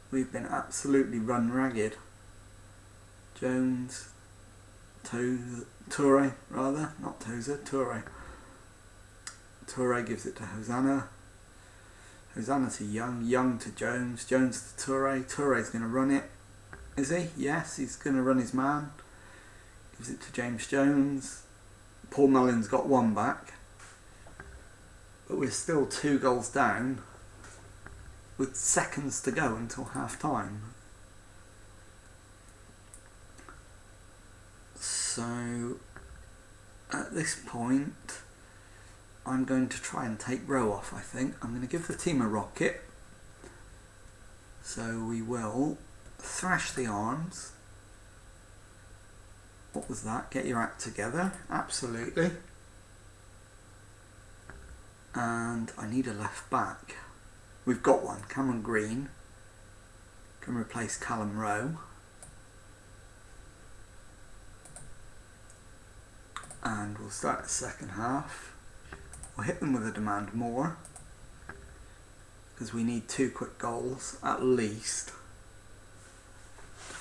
We've been absolutely run ragged. Jones, Toure rather, not Tozer, Toure. Toure gives it to Hosanna. Hosanna to Young, Young to Jones, Jones to Toure. Toure's going to run it. Is he? Yes, he's going to run his man. Gives it to James Jones. Paul Mullen's got one back. But we're still 2 goals down with seconds to go until half time. So at this point I'm going to try and take Rowe off, I think. I'm going to give the team a rocket. So we will thrash the arms. What was that? Get your act together. Absolutely. And I need a left back. We've got one. Cameron Green can replace Callum Rowe. And we'll start the second half. We'll hit them with a demand more, because we need 2 quick goals at least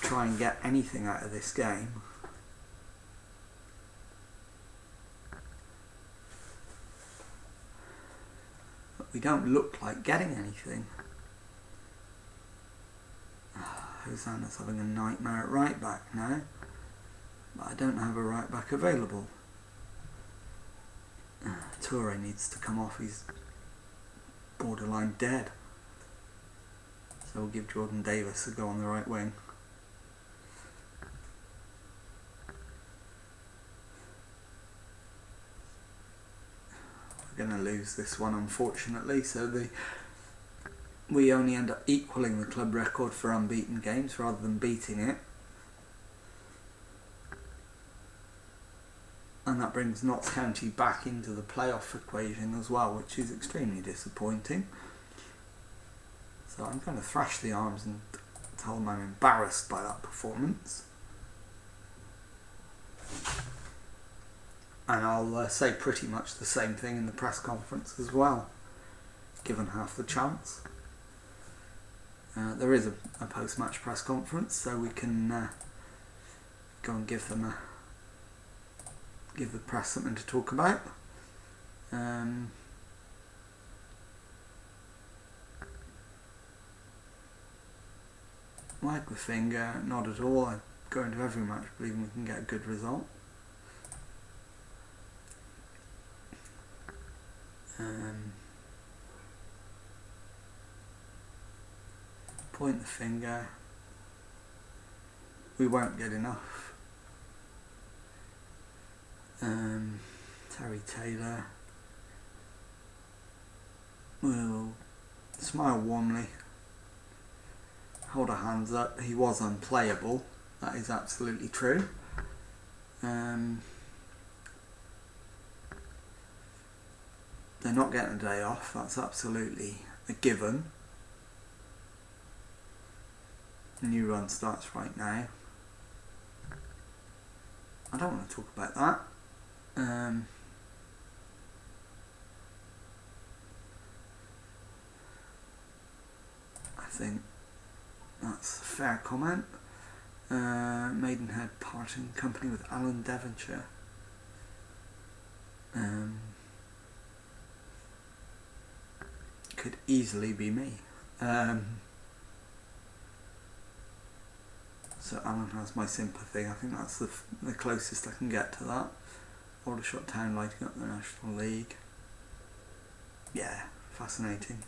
to try and get anything out of this game. But we don't look like getting anything. Hosanna's having a nightmare at right back now, but I don't have a right back available. Toure needs to come off, he's borderline dead. So we'll give Jordan Davis a go on the right wing. We're going to lose this one, unfortunately, so the we only end up equaling the club record for unbeaten games rather than beating it. And that brings Notts County back into the playoff equation as well, which is extremely disappointing. So I'm going to thrash the arms and tell them I'm embarrassed by that performance. And I'll say pretty much the same thing in the press conference as well, given half the chance. There is a post-match press conference, so we can go and give the press something to talk about. Wag the finger, not at all. I go into every match believing we can get a good result. Point the finger. We won't get enough. Terry Taylor will smile warmly, hold our hands up. He was unplayable, that is absolutely true. They're not getting a day off, that's absolutely a given. New run starts right now. I don't want to talk about that. I think that's a fair comment. Maidenhead parting company with Alan Devonshire. Could easily be me. So Alan has my sympathy. I think that's the closest I can get to that. Aldershot Town lighting up the National League. Yeah, fascinating.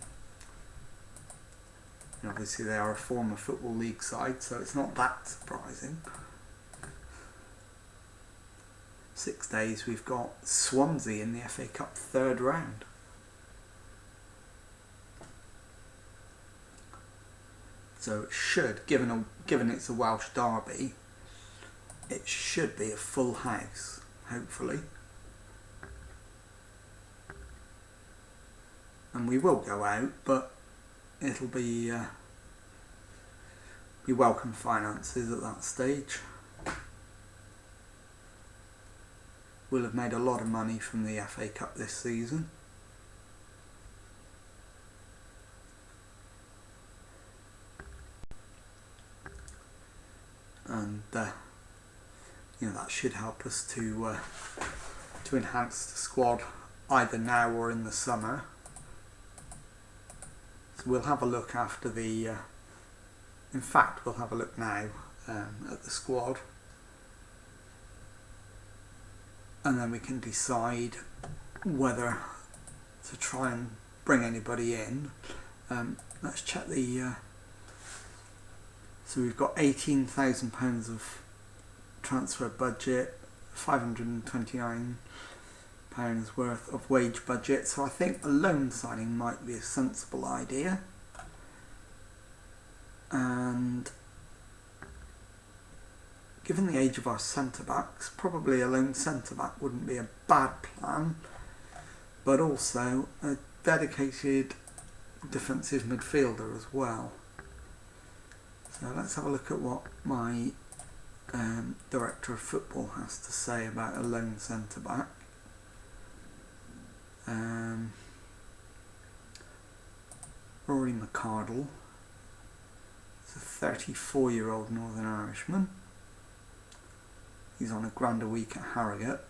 And obviously they are a former Football League side, so it's not that surprising. 6 days we've got Swansea in the FA Cup third round. So it should, given it's a Welsh derby, it should be a full house, hopefully. And we will go out, but it'll be welcome finances at that stage. We'll have made a lot of money from the FA Cup this season. And that should help us to enhance the squad either now or in the summer. So we'll have a look after the. In fact, we'll have a look now at the squad, and then we can decide whether to try and bring anybody in. Let's check the. So we've got £18,000 of transfer budget, £529 worth of wage budget. So I think a loan signing might be a sensible idea. And given the age of our centre-backs, probably a lone centre-back wouldn't be a bad plan. But also a dedicated defensive midfielder as well. So let's have a look at what my director of football has to say about a lone centre-back. Rory McCardle is a 34-year-old Northern Irishman. He's on a grand a week at Harrogate.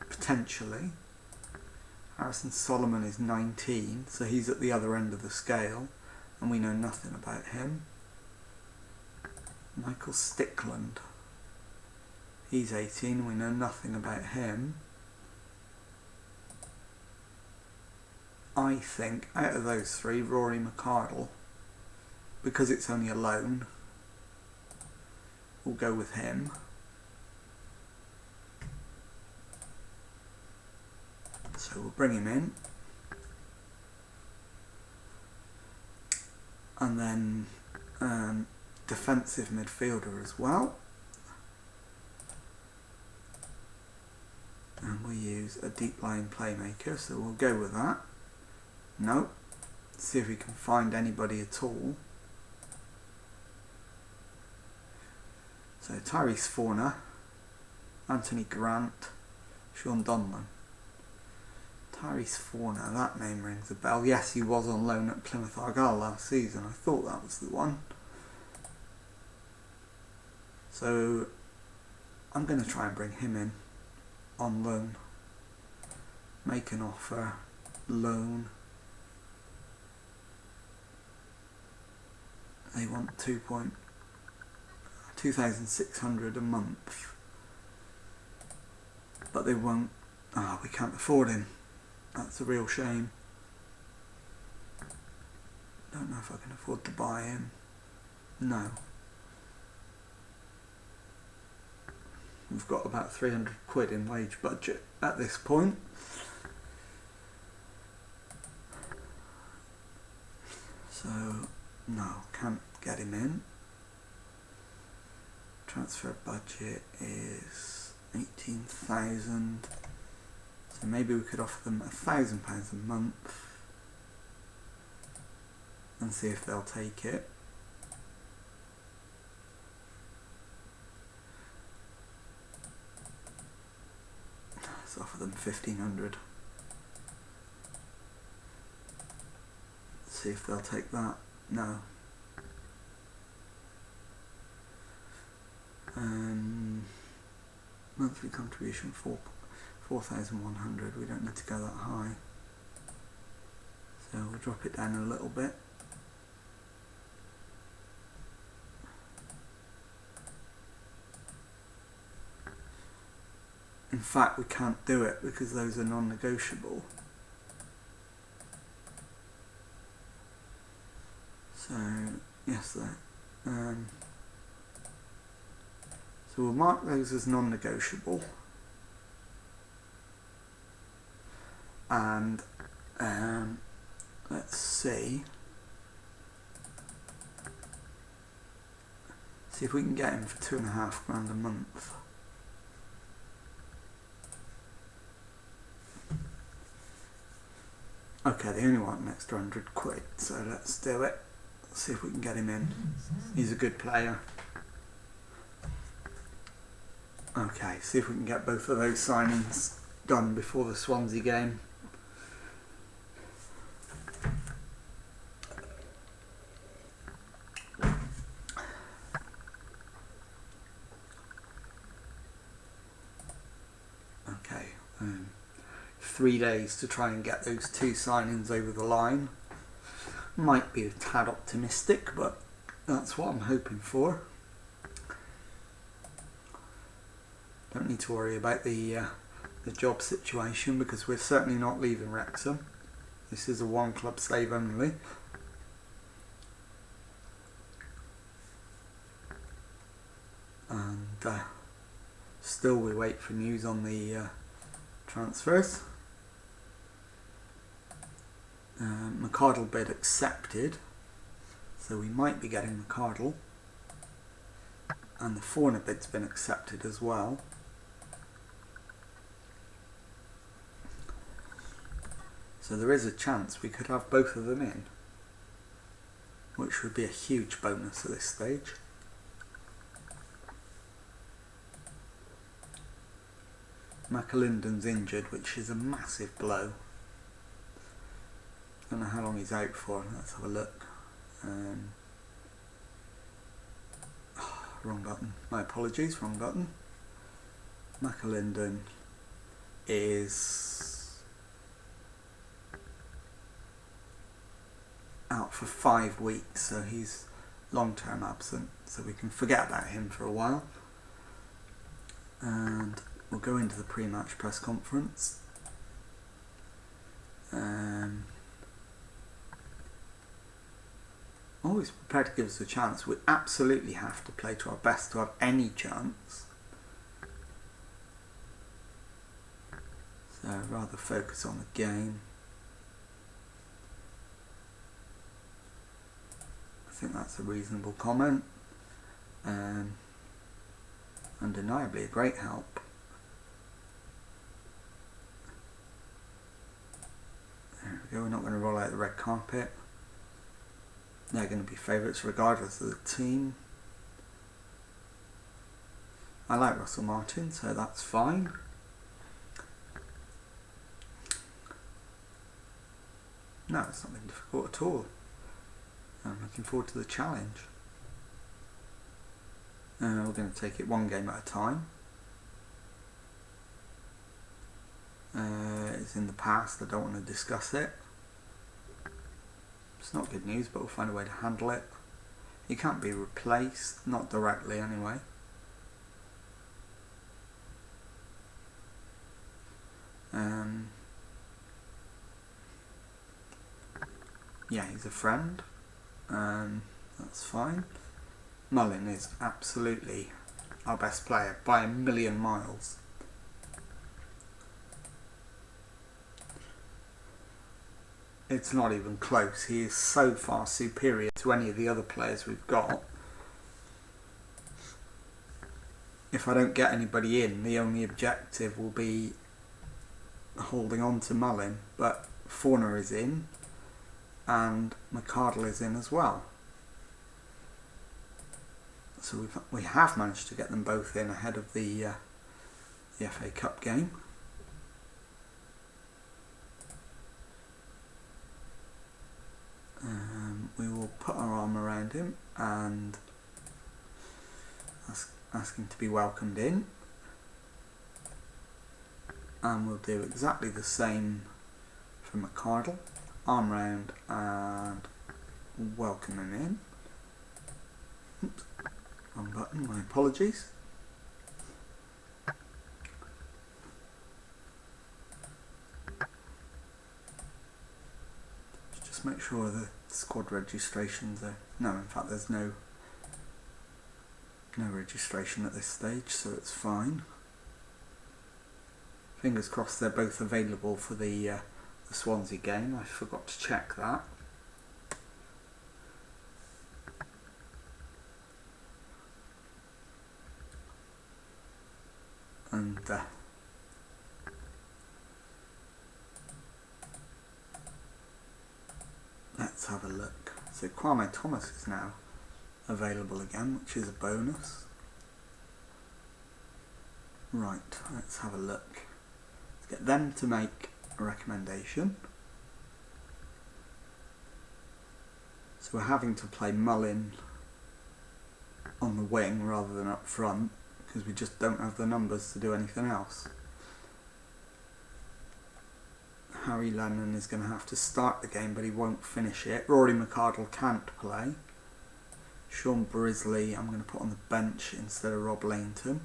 Potentially. Harrison Solomon is 19, so he's at the other end of the scale, and we know nothing about him. Michael Stickland, he's 18, we know nothing about him. I think out of those three, Rory McCardle, because it's only a loan, we'll go with him. So we'll bring him in. and then defensive midfielder as well. And we use a deep line playmaker, so we'll go with that. Nope. See if we can find anybody at all. So Tyrese Forner, Anthony Grant, Sean Donlan. Tyrese Forner, that name rings a bell. Yes, he was on loan at Plymouth Argyle last season. I thought that was the one. So I'm going to try and bring him in on loan. Make an offer, loan. They want 2,600 a month, but they won't. We can't afford him. That's a real shame. Don't know if I can afford to buy him. No. We've got about 300 quid in wage budget at this point. So, no, can't get him in. Transfer budget is 18,000. So maybe we could offer them £1,000 a month and see if they'll take it. Let's offer them 1,500. See if they'll take that. No. Monthly contribution 4,100. We don't need to go that high, so we'll drop it down a little bit. In fact, we can't do it because those are non-negotiable. So yes, so we'll mark those as non-negotiable, and let's see if we can get him for £2,500 a month. Okay, they only want an extra 100 quid, so let's do it. See if we can get him in. He's a good player. Okay, see if we can get both of those signings done before the Swansea game. Okay, 3 days to try and get those two signings over the line. Might be a tad optimistic, but that's what I'm hoping for. Don't need to worry about the job situation because we're certainly not leaving Wrexham. This is a one club save only. And still we wait for news on the transfers. McCardle bid accepted, so we might be getting McCardle, and the Forner bid's been accepted as well. So there is a chance we could have both of them in, which would be a huge bonus at this stage. McAlinden's injured, which is a massive blow. Don't know how long he's out for. Let's have a look. Wrong button. My apologies, wrong button. McAlinden is out for 5 weeks, so he's long-term absent, so we can forget about him for a while. And we'll go into the pre-match press conference. Always prepared to give us a chance. We absolutely have to play to our best to have any chance. So I'd rather focus on the game. think that's a reasonable comment. Undeniably a great help. There we go, we're not going to roll out the red carpet. They're going to be favourites regardless of the team. I like Russell Martin, so that's fine. No, it's not been difficult at all. I'm looking forward to the challenge. We're going to take it one game at a time. It's in the past, I don't want to discuss it. It's not good news, but we'll find a way to handle it. He can't be replaced, not directly anyway. Yeah, he's a friend. That's fine. Mullin is absolutely our best player by a million miles. It's not even close. He is so far superior to any of the other players we've got. If I don't get anybody in, the only objective will be holding on to Mullin, but Fauna is in and McCardle is in as well. So we have managed to get them both in ahead of the FA Cup game. We will put our arm around him and ask him to be welcomed in. And we'll do exactly the same for McCardle. Arm round and welcome him in. Oops, wrong button, my apologies. Just make sure the squad registrations are... No, in fact there's no registration at this stage, so it's fine. Fingers crossed they're both available for the Swansea game. I forgot to check that. And let's have a look. So Kwame Thomas is now available again, which is a bonus. Right, let's have a look. Let's get them to make a recommendation. So we're having to play Mullin on the wing rather than up front because we just don't have the numbers to do anything else. Harry Lennon is going to have to start the game, but he won't finish it. Rory McCardle can't play. Sean Brisley I'm going to put on the bench instead of Rob Lainton,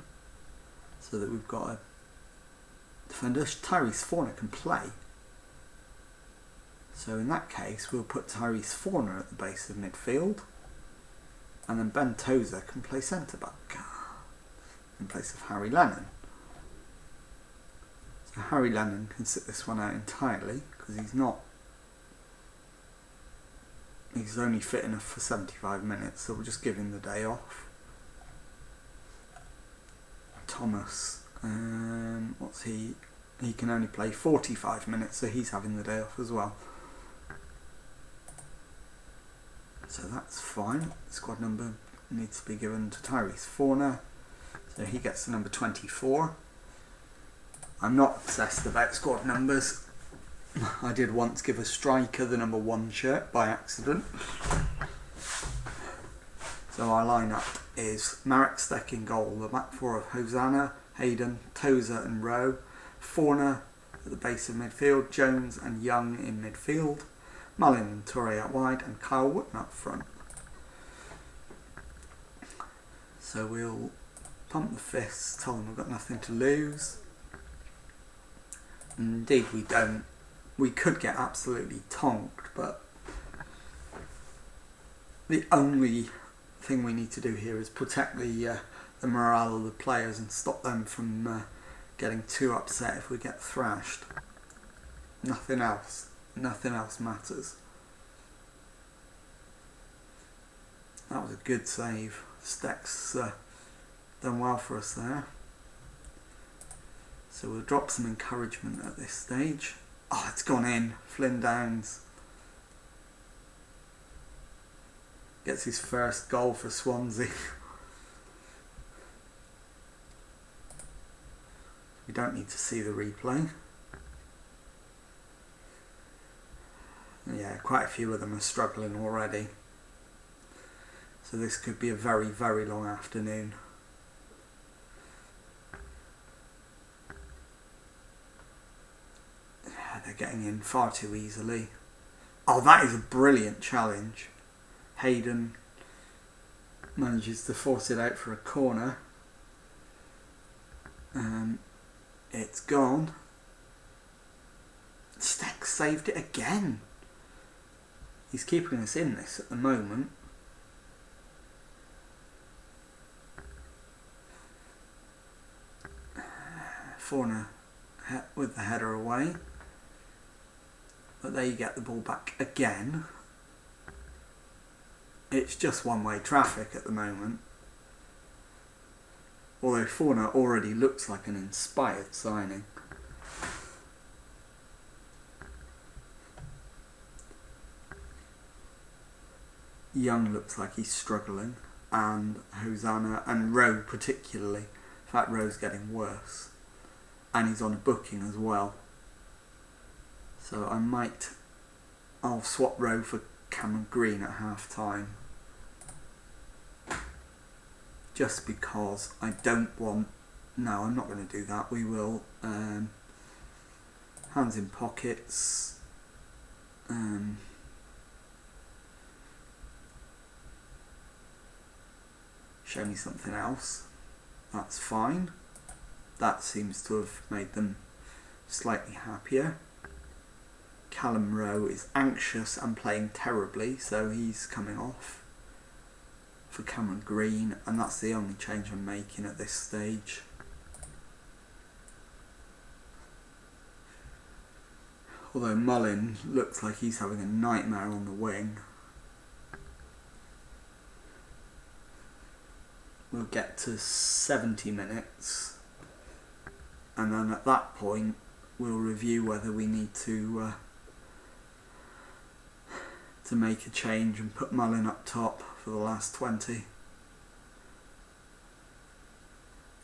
so that we've got a defender. Tyrese Forner can play. So in that case we'll put Tyrese Forner at the base of midfield, and then Ben Tozer can play centre back in place of Harry Lennon. So Harry Lennon can sit this one out entirely because he's only fit enough for 75 minutes, so we'll just give him the day off. Thomas, what's he? He can only play 45 minutes, so he's having the day off as well. So that's fine. Squad number needs to be given to Tyrese Forner, so he gets the number 24. I'm not obsessed about squad numbers. I did once give a striker the number 1 shirt by accident. So our lineup is Marek Steck in goal, the back four of Hosanna, Hayden, Tozer and Rowe, Forner at the base of midfield, Jones and Young in midfield, Mullin and Torre out wide, and Kyle Wootton up front. So we'll pump the fists, tell them we've got nothing to lose. Indeed we don't. We could get absolutely tonked, but the only thing we need to do here is protect the morale of the players and stop them from getting too upset if we get thrashed. Nothing else matters. That was a good save. Steck's done well for us there. So we'll drop some encouragement at this stage. Oh, it's gone in. Flynn Downs gets his first goal for Swansea. We don't need to see the replay. Yeah, quite a few of them are struggling already. So this could be a very, very long afternoon. Yeah, they're getting in far too easily. Oh, that is a brilliant challenge. Hayden manages to force it out for a corner. It's gone. Steck saved it again. He's keeping us in this at the moment. Forner with the header away. But there you get the ball back again. It's just one-way traffic at the moment. Although Forner already looks like an inspired signing. Young looks like he's struggling, and Hosanna and Rowe particularly. In fact, Rowe's getting worse, and he's on a booking as well. So I'll swap Rowe for Cameron Green at half time, just because I don't want. No, I'm not going to do that. We will hands in pockets. Show me something else. That's fine. That seems to have made them slightly happier. Callum Rowe is anxious and playing terribly, so he's coming off for Cameron Green, and that's the only change I'm making at this stage. Although Mullin looks like he's having a nightmare on the wing. We'll get to 70 minutes, and then at that point we'll review whether we need to make a change and put Mullin up top for the last 20,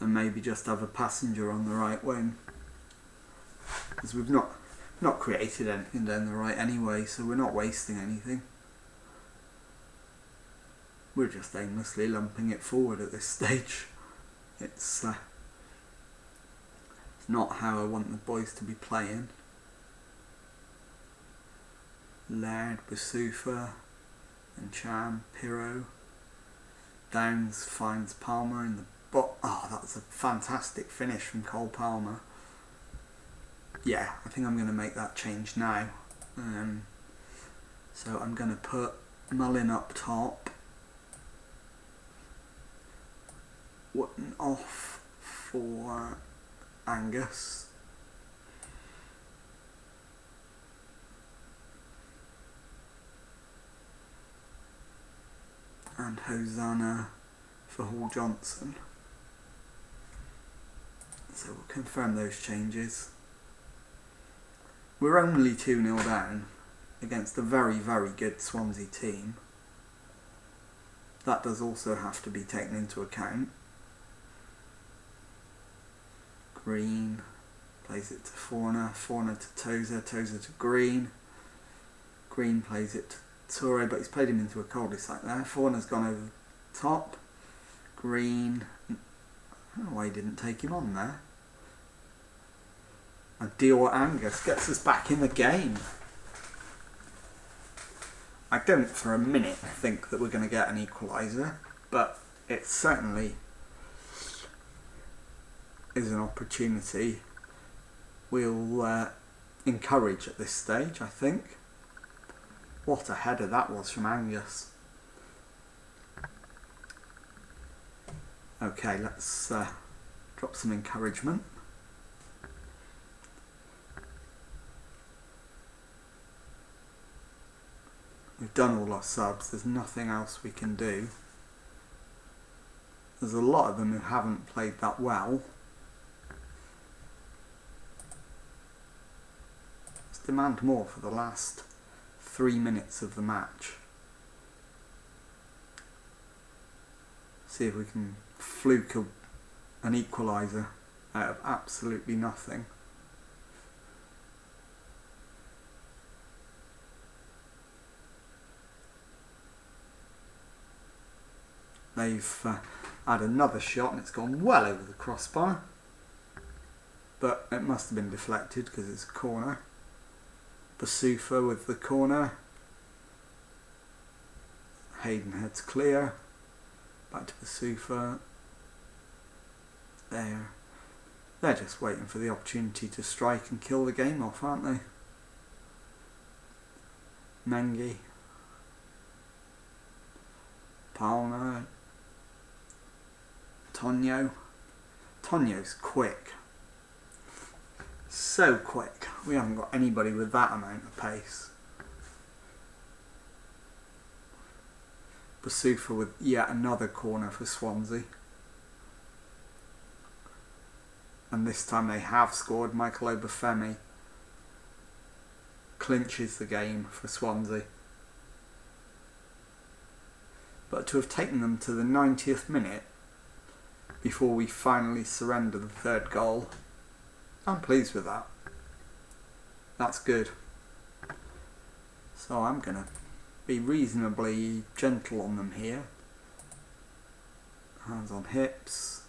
and maybe just have a passenger on the right wing, because we've not created anything down the right anyway, so we're not wasting anything. We're just aimlessly lumping it forward at this stage. It's not how I want the boys to be playing. Laird, Basufa, and Cham, Pirro. Downs finds Palmer in the bot. Oh, that's a fantastic finish from Cole Palmer. Yeah, I think I'm going to make that change now. So I'm going to put Mullin up top. Wotton off for Angus. And Hosanna for Hall Johnson. So we'll confirm those changes. We're only 2-0 down against a very, very good Swansea team. That does also have to be taken into account. Green plays it to Forner, Forner to Tozer, Tozer to Green. Green plays it to Toure, but he's played him into a cul-de-sac there. Forner's gone over the top. Green, I don't know why he didn't take him on there. And Dior Angus gets us back in the game. I don't for a minute think that we're going to get an equaliser, but it certainly is an opportunity we'll encourage at this stage, I think. What a header that was from Angus. Okay, let's drop some encouragement. We've done all our subs, there's nothing else we can do. There's a lot of them who haven't played that well. Let's demand more for the last 3 minutes of the match. See if we can fluke an equaliser out of absolutely nothing. They've had another shot and it's gone well over the crossbar, but it must have been deflected because it's a corner. Basufa with the corner. Hayden heads clear. Back to Basufa. They're just waiting for the opportunity to strike and kill the game off, aren't they? Mengi. Palmer. Tonyo. Tonyo's quick. So quick. We haven't got anybody with that amount of pace. Basufa with yet another corner for Swansea. And this time they have scored. Michael Obafemi clinches the game for Swansea. But to have taken them to the 90th minute before we finally surrender the third goal, I'm pleased with that. That's good. So I'm going to be reasonably gentle on them here. Hands on hips.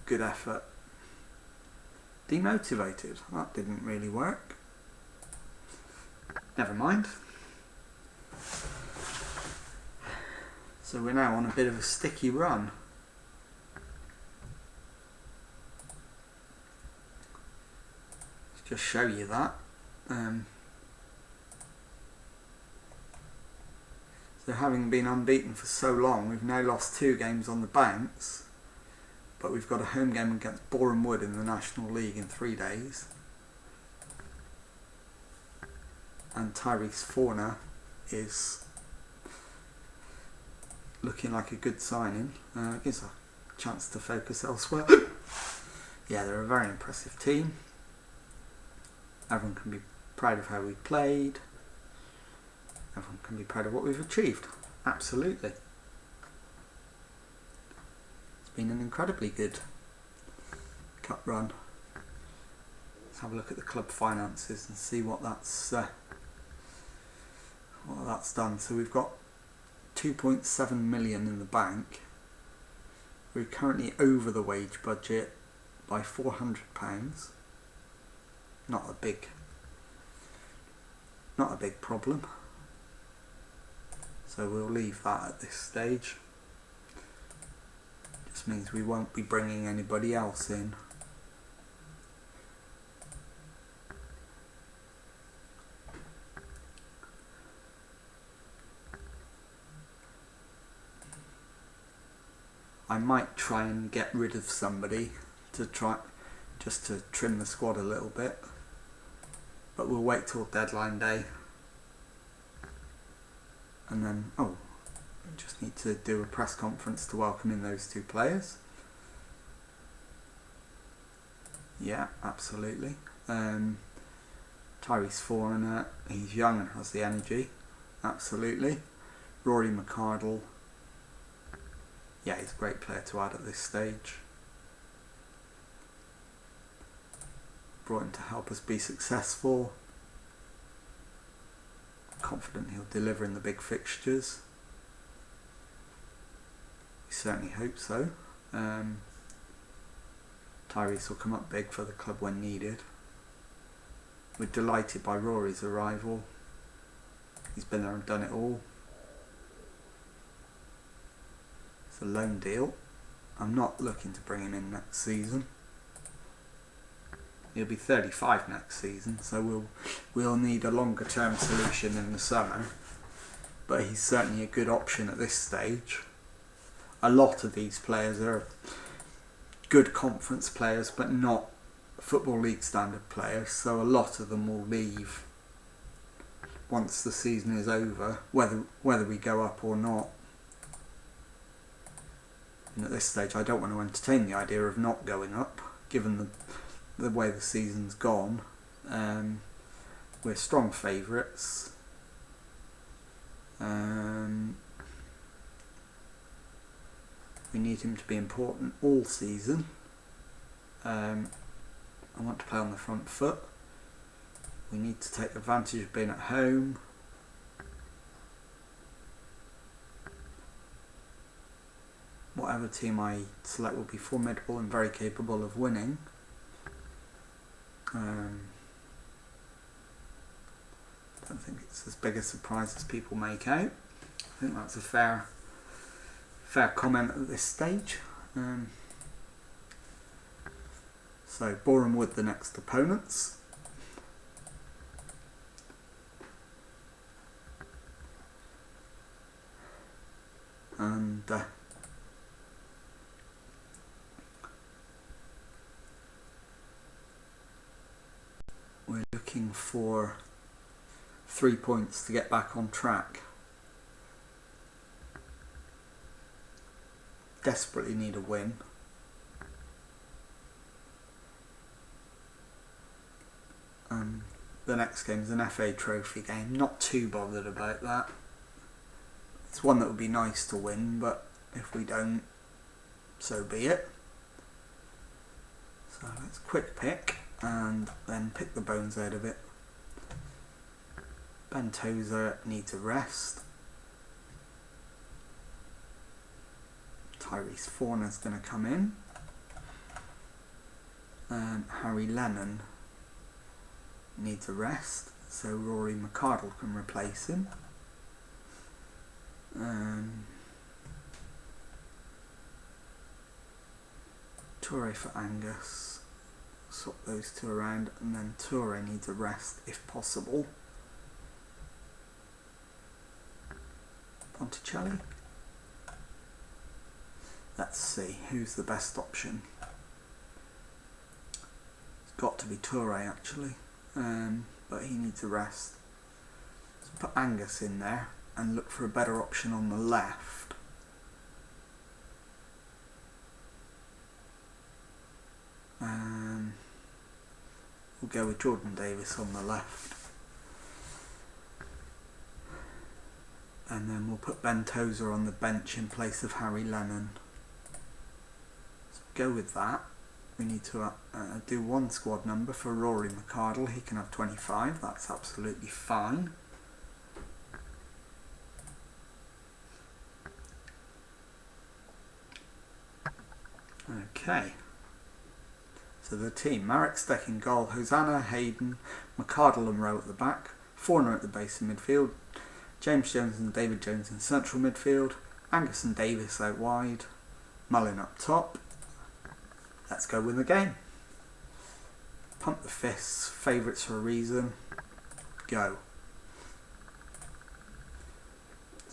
Good effort. Demotivated. That didn't really work. Never mind. So we're now on a bit of a sticky run. Let's just show you that. So having been unbeaten for so long, we've now lost 2 games on the bounce, but we've got a home game against Boreham Wood in the National League in 3 days. And Tyrese Forner is looking like a good signing. Gives a chance to focus elsewhere. Yeah, they're a very impressive team. Everyone can be proud of how we played. Everyone can be proud of what we've achieved. Absolutely. It's been an incredibly good cup run. Let's have a look at the club finances and see what that's done. So we've got 2.7 million in the bank. We're currently over the wage budget by £400. Not a big problem. So we'll leave that at this stage. Just means we won't be bringing anybody else in. I might try and get rid of somebody just to trim the squad a little bit, but we'll wait till deadline day. And then, we just need to do a press conference to welcome in those 2 players. Yeah, absolutely. Tyrese Forner, he's young and has the energy. Absolutely. Rory McCardle. Yeah, he's a great player to add at this stage. Brought him to help us be successful. Confident he'll deliver in the big fixtures. We certainly hope so. Tyrese will come up big for the club when needed. We're delighted by Rory's arrival. He's been there and done it all. It's a loan deal. I'm not looking to bring him in next season. He'll be 35 next season, so we'll need a longer term solution in the summer. But he's certainly a good option at this stage. A lot of these players are good conference players, but not Football League standard players, so a lot of them will leave once the season is over, whether we go up or not. And at this stage I don't want to entertain the idea of not going up, given the way the season's gone. We're strong favourites. We need him to be important all season. I want to play on the front foot. We need to take advantage of being at home. Whatever team I select will be formidable and very capable of winning. I don't think it's as big a surprise as people make out. I think that's a fair comment at this stage. So Boreham Wood the next opponents. And we're looking for 3 points to get back on track. Desperately need a win. The next game is an FA Trophy game. Not too bothered about that. It's one that would be nice to win, but if we don't, so be it. So let's quick pick and then pick the bones out of it. Ben Tozer needs a rest. Tyrese Fauna's going to come in. Harry Lennon needs a rest, so Rory McArdle can replace him. Toure for Angus. Swap those two around, and then Toure needs a rest if possible. Ponticelli. Let's see who's the best option. It's got to be Toure actually, but he needs a rest. Let's put Angus in there and look for a better option on the left. We'll go with Jordan Davis on the left. And then we'll put Ben Tozer on the bench in place of Harry Lennon. So go with that. We need to do one squad number for Rory McArdle. He can have 25, that's absolutely fine. Okay. So the team: Marek Steck in goal, Hosanna, Hayden, McArdle and Rowe at the back, Forner at the base of midfield, James Jones and David Jones in central midfield, Angus and Davis out wide, Mullin up top. Let's go win the game. Pump the fists, favourites for a reason. Go.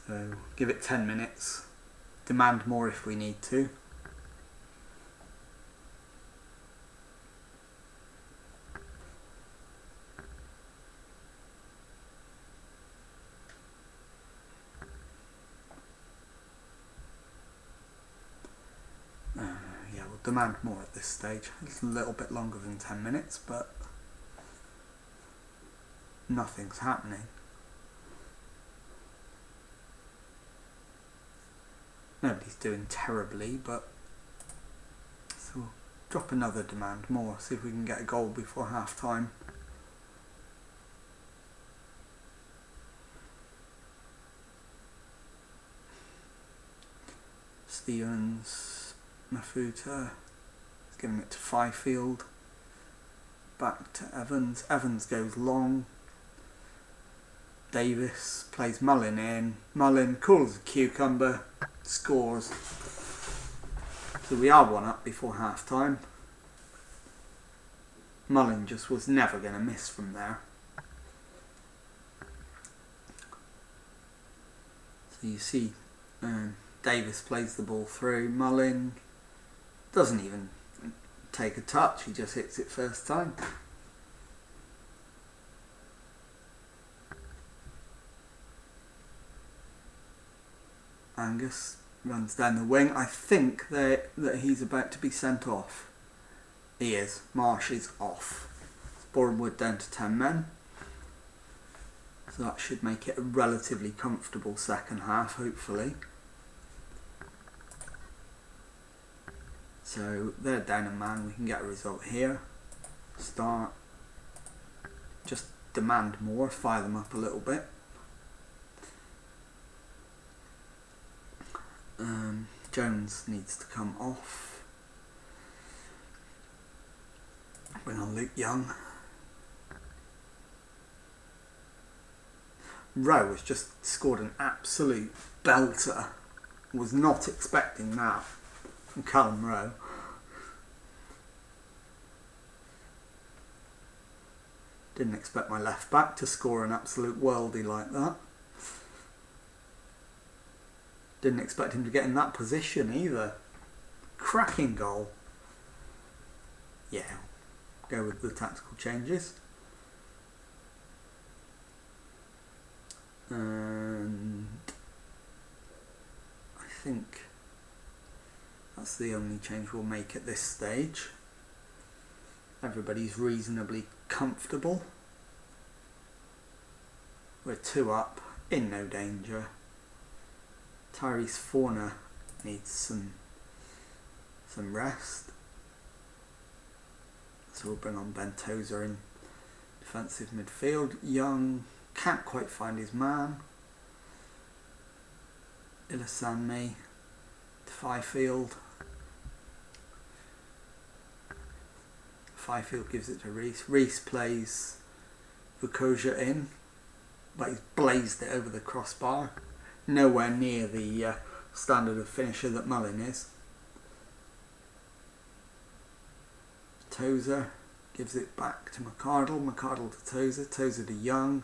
So give it 10 minutes. Demand more if we need to. Demand more at this stage. It's a little bit longer than 10 minutes, but nothing's happening. Nobody's doing terribly, but so we'll drop another demand more, see if we can get a goal before half time. Stevens, Mafuta, he's giving it to Fifield, back to Evans. Evans goes long. Davis plays Mullin in. Mullin, cool as a cucumber, scores. So we are 1 up before half time. Mullin just was never going to miss from there. So you see Davis plays the ball through. Mullin doesn't even take a touch, he just hits it first time. Angus runs down the wing. I think that he's about to be sent off. He is. Marsh is off. Bournemouth down to 10 men. So that should make it a relatively comfortable second half, hopefully. So they're down a man. We can get a result here. Start. Just demand more. Fire them up a little bit. Jones needs to come off. Bring on Luke Young. Rowe has just scored an absolute belter. Was not expecting that from Callum Rowe. Didn't expect my left back to score an absolute worldie like that. Didn't expect him to get in that position either. Cracking goal. Yeah, go with the tactical changes. And I think that's the only change we'll make at this stage. Everybody's reasonably comfortable. We're 2 up, in no danger. Tyrese Forner needs some rest. So we'll bring on Ben Tozer in defensive midfield. Young can't quite find his man. Ilasanme to Fifield. Fifield gives it to Reese. Reese plays Vukoja in, but he's blazed it over the crossbar. Nowhere near the standard of finisher that Mullin is. Tozer gives it back to McArdle. McArdle to Tozer. Tozer to Young.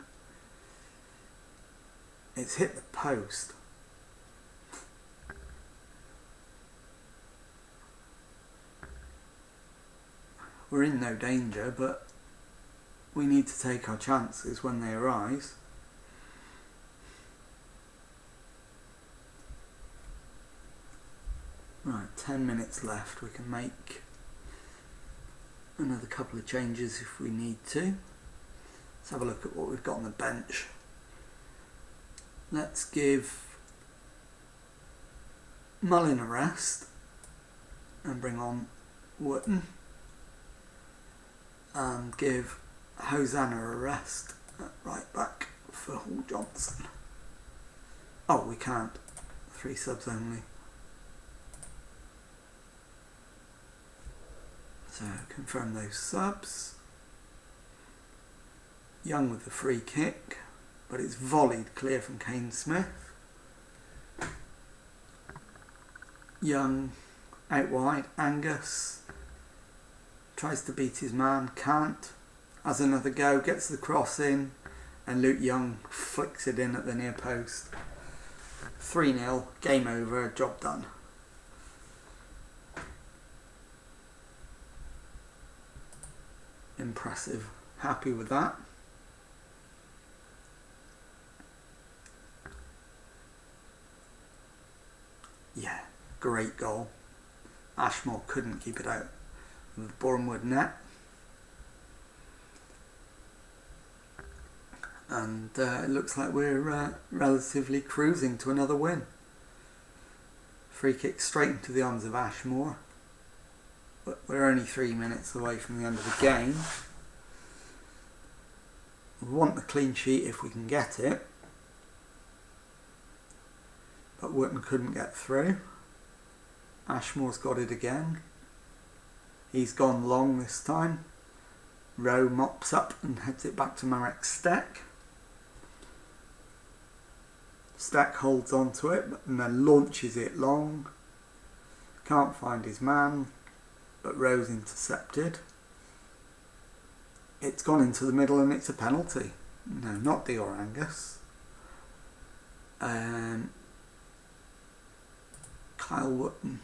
It's hit the post. We're in no danger, but we need to take our chances when they arise. Right, 10 minutes left. We can make another couple of changes if we need to. Let's have a look at what we've got on the bench. Let's give Mullin a rest and bring on Wotton, and give Hosanna a rest at right back for Hall Johnson. Oh, we can't. 3 subs only. So confirm those subs. Young with the free kick, but it's volleyed clear from Kane Smith. Young out wide. Angus tries to beat his man, can't. Has another go, gets the cross in, and Luke Young flicks it in at the near post. 3-0, game over, job done. Impressive. Happy with that. Yeah, great goal. Ashmore couldn't keep it out of the Bournemouth net. And it looks like we're relatively cruising to another win. Free kick straight into the arms of Ashmore. But we're only 3 minutes away from the end of the game. We want the clean sheet if we can get it. But Wotton couldn't get through. Ashmore's got it again. He's gone long this time. Rowe mops up and heads it back to Marek Steck. Steck holds on to it and then launches it long. Can't find his man, but Rowe's intercepted. It's gone into the middle and it's a penalty. No, not Dior Angus. Kyle Wotton.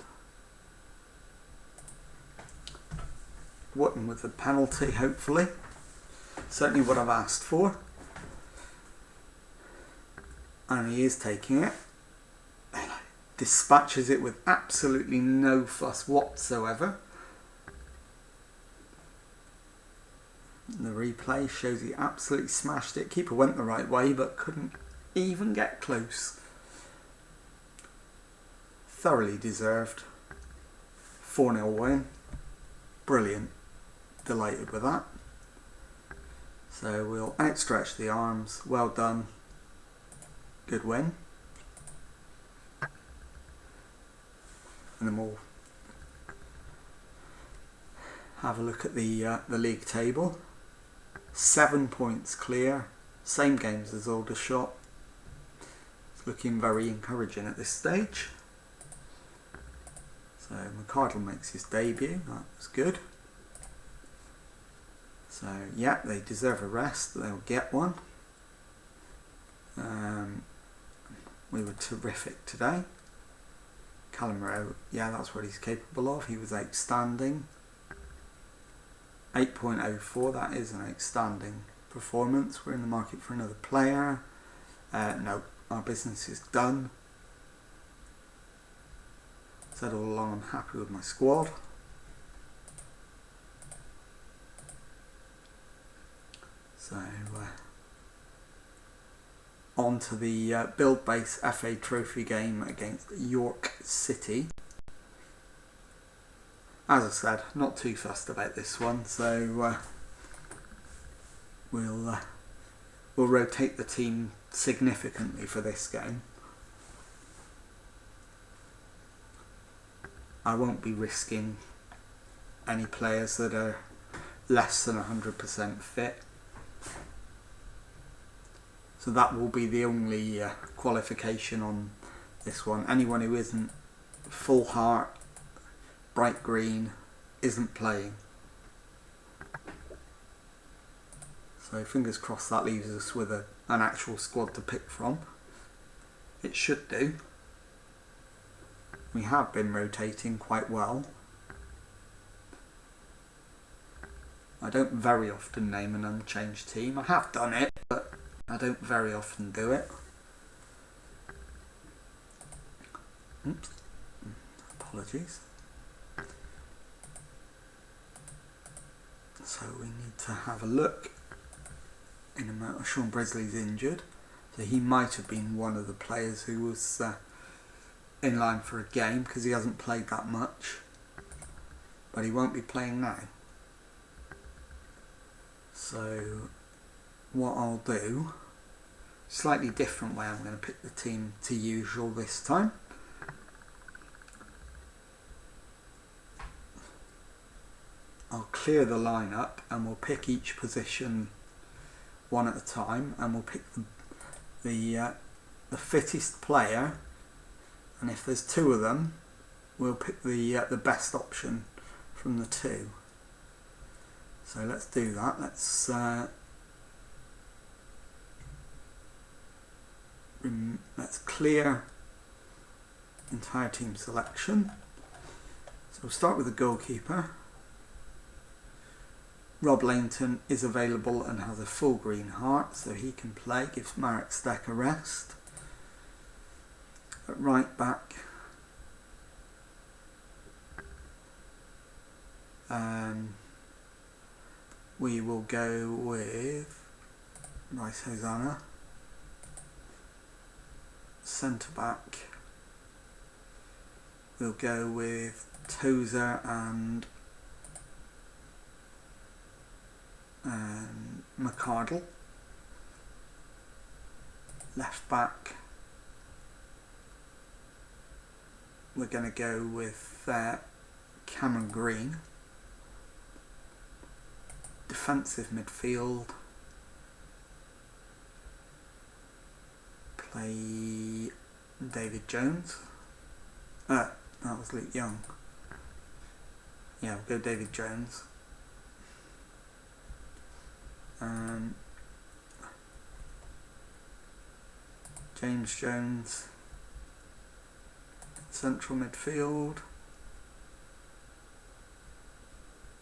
Wotton with the penalty, hopefully. Certainly what I've asked for. And he is taking it. dispatches it with absolutely no fuss whatsoever. The replay shows he absolutely smashed it. Keeper went the right way but couldn't even get close. Thoroughly deserved 4-0 win. Brilliant. Delighted with that. So we'll outstretch the arms. Well done. Good win. And then we'll have a look at the league table. 7 points clear. Same games as Aldershot. It's looking very encouraging at this stage. So McCardle makes his debut. That was good. So yeah, they deserve a rest. They'll get one. We were terrific today. Callum Rowe, yeah, that's what he's capable of. He was outstanding. 8.04, that is an outstanding performance. We're in the market for another player. No, our business is done. Said all along I'm happy with my squad. So on to the Build Base FA Trophy game against York City. As I said, not too fussed about this one, so we'll rotate the team significantly for this game. I won't be risking any players that are less than 100% fit. So that will be the only qualification on this one. Anyone who isn't full heart, bright green, isn't playing. So fingers crossed that leaves us with an actual squad to pick from. It should do. We have been rotating quite well. I don't very often name an unchanged team. I have done it, but I don't very often do it. Oops. Apologies. So we need to have a look in a moment. Sean Bresley's injured, so he might have been one of the players who was in line for a game because he hasn't played that much, but he won't be playing now. So what I'll do, slightly different way, I'm going to pick the team to usual this time. I'll clear the lineup and we'll pick each position one at a time, and we'll pick the fittest player, and if there's two of them we'll pick the best option from the two. So let's do that. Let's clear entire team selection. So we'll start with the goalkeeper. Rob Langton is available and has a full green heart, so he can play, gives Marek Steck a rest. At right back, we will go with Rice Hosanna. Centre back, we'll go with Tozer and McCardle. Left back, we're going to go with Cameron Green. Defensive midfield, play David Jones. That was Luke Young. Yeah, we'll go David Jones. James Jones, central midfield,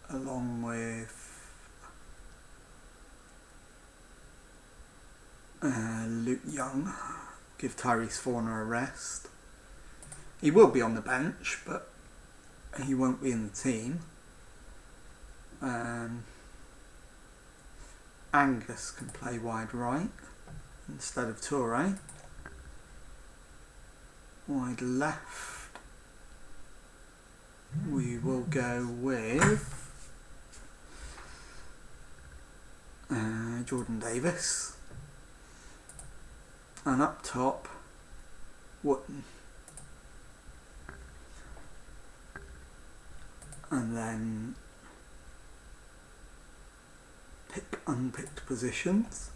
along with Luke Young. Give Tyrese Forner a rest. He will be on the bench, but he won't be in the team. Angus can play wide right instead of Toure. Wide left, we will go with Jordan Davis. And up top, Wootton. And then pick unpicked positions.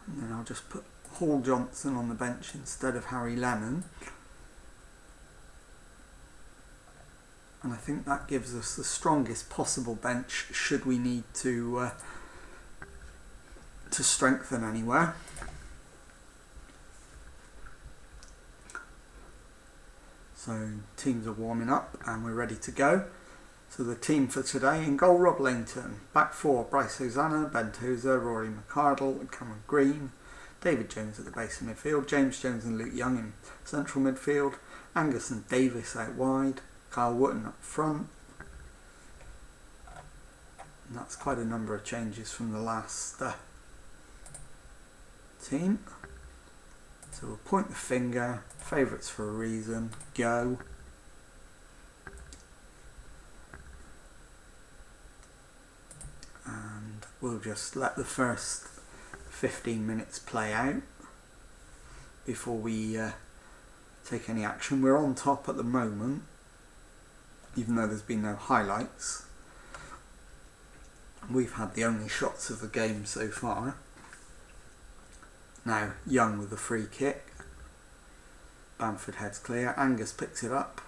And then I'll just put Hall Johnson on the bench instead of Harry Lennon. And I think that gives us the strongest possible bench should we need to strengthen anywhere. So teams are warming up and we're ready to go. So the team for today: in goal, Rob Langton. Back four: Bryce Hosanna, Ben Tozer, Rory McArdle and Cameron Green. David Jones at the base of midfield. James Jones and Luke Young in central midfield. Angus and Davis out wide. Kyle Wootton up front. And that's quite a number of changes from the last team. So we'll point the finger. Favourites for a reason. Go. And we'll just let the first 15 minutes play out before we take any action. We're on top at the moment, even though there's been no highlights. We've had the only shots of the game so far. Now Young with a free kick. Bamford heads clear. Angus picks it up.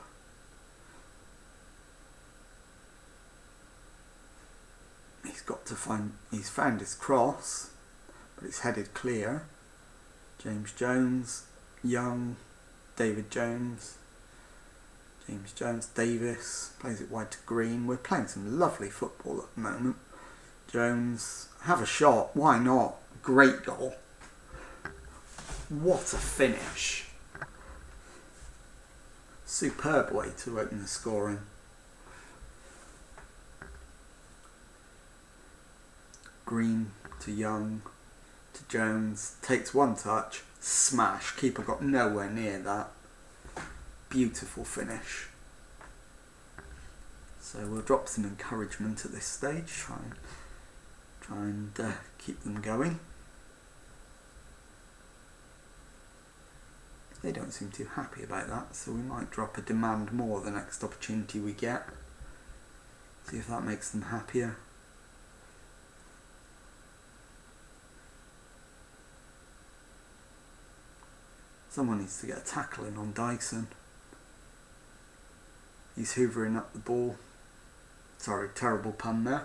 He's found his cross, but it's headed clear. James Jones, Young, David Jones, James Jones, Davis plays it wide to Green. We're playing some lovely football at the moment. Jones, have a shot, why not? Great goal. What a finish. Superb way to open the scoring. Green to Young to Jones, takes one touch, smash. Keeper got nowhere near that. Beautiful finish. So we'll drop some encouragement at this stage, try and keep them going. They don't seem too happy about that, so we might drop a demand more the next opportunity we get. See if that makes them happier. Someone needs to get a tackle in on Dyson. He's hoovering up the ball. Sorry, terrible pun there.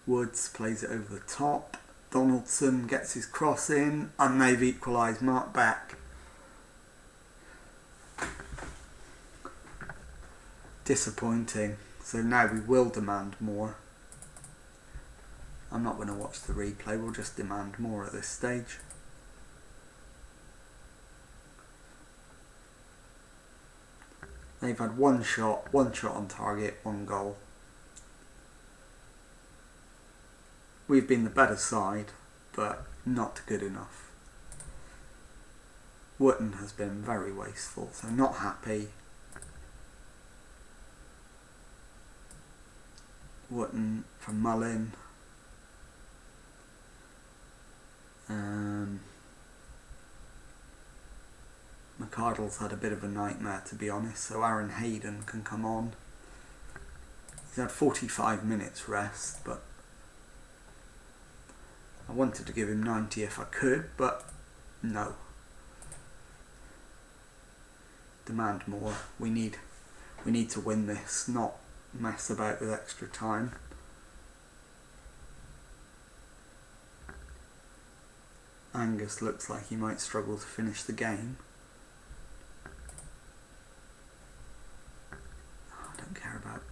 Woods plays it over the top. Donaldson gets his cross in, and they've equalised. Mark Beck. Disappointing. So now we will demand more. I'm not going to watch the replay, we'll just demand more at this stage. They've had one shot on target, one goal. We've been the better side, but not good enough. Wootton has been very wasteful, so not happy. Wootton from Mullin. McArdle's had a bit of a nightmare, to be honest, so Aaron Hayden can come on. He's had 45 minutes rest, but I wanted to give him 90 if I could, but no. Demand more. We need to win this, not mess about with extra time. Angus looks like he might struggle to finish the game. I don't care about...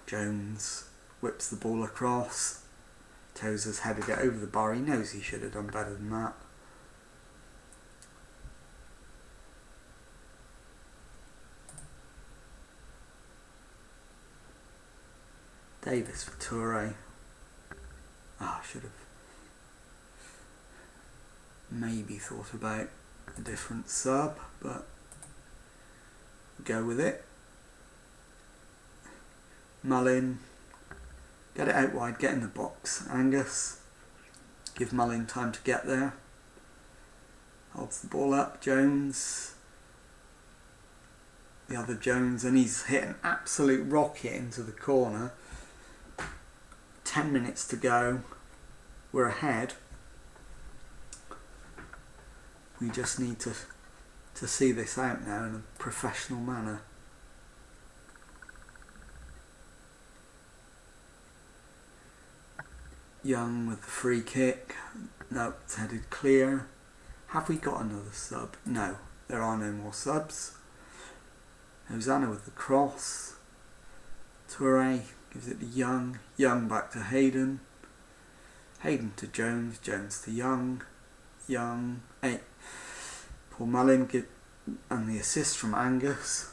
Jones whips the ball across. Tozer's headed it over the bar. He knows he should have done better than that. Davis for Toure. I should have maybe thought about a different sub, but go with it. Mullin, get it out wide, get in the box. Angus, give Mullin time to get there. Holds the ball up. Jones, the other Jones, and he's hit an absolute rocket into the corner. 10 minutes to go. We're ahead. We just need to see this out now in a professional manner. Young with the free kick. No, it's headed clear. Have we got another sub? No, there are no more subs. Hosanna with the cross. Toure gives it to Young. Young back to Hayden. Hayden to Jones. Jones to Young. Young. Hey. Paul Mullin and the assist from Angus.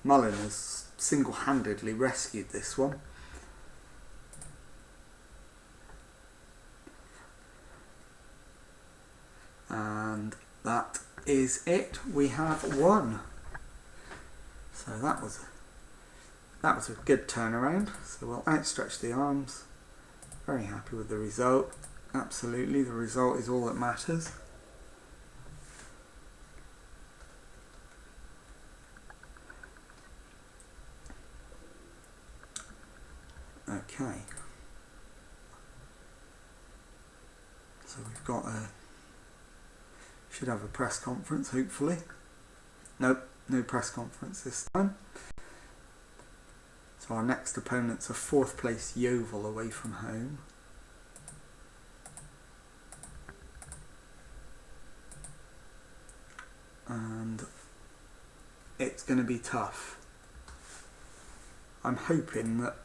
Mullin has single-handedly rescued this one. And that is it. We have won. So that was a good turnaround. So we'll outstretch the arms. Very happy with the result. Absolutely, the result is all that matters. Okay. So we've got should have a press conference, hopefully. Nope, no press conference this time. So our next opponent's a 4th place Yeovil away from home. And it's going to be tough. I'm hoping that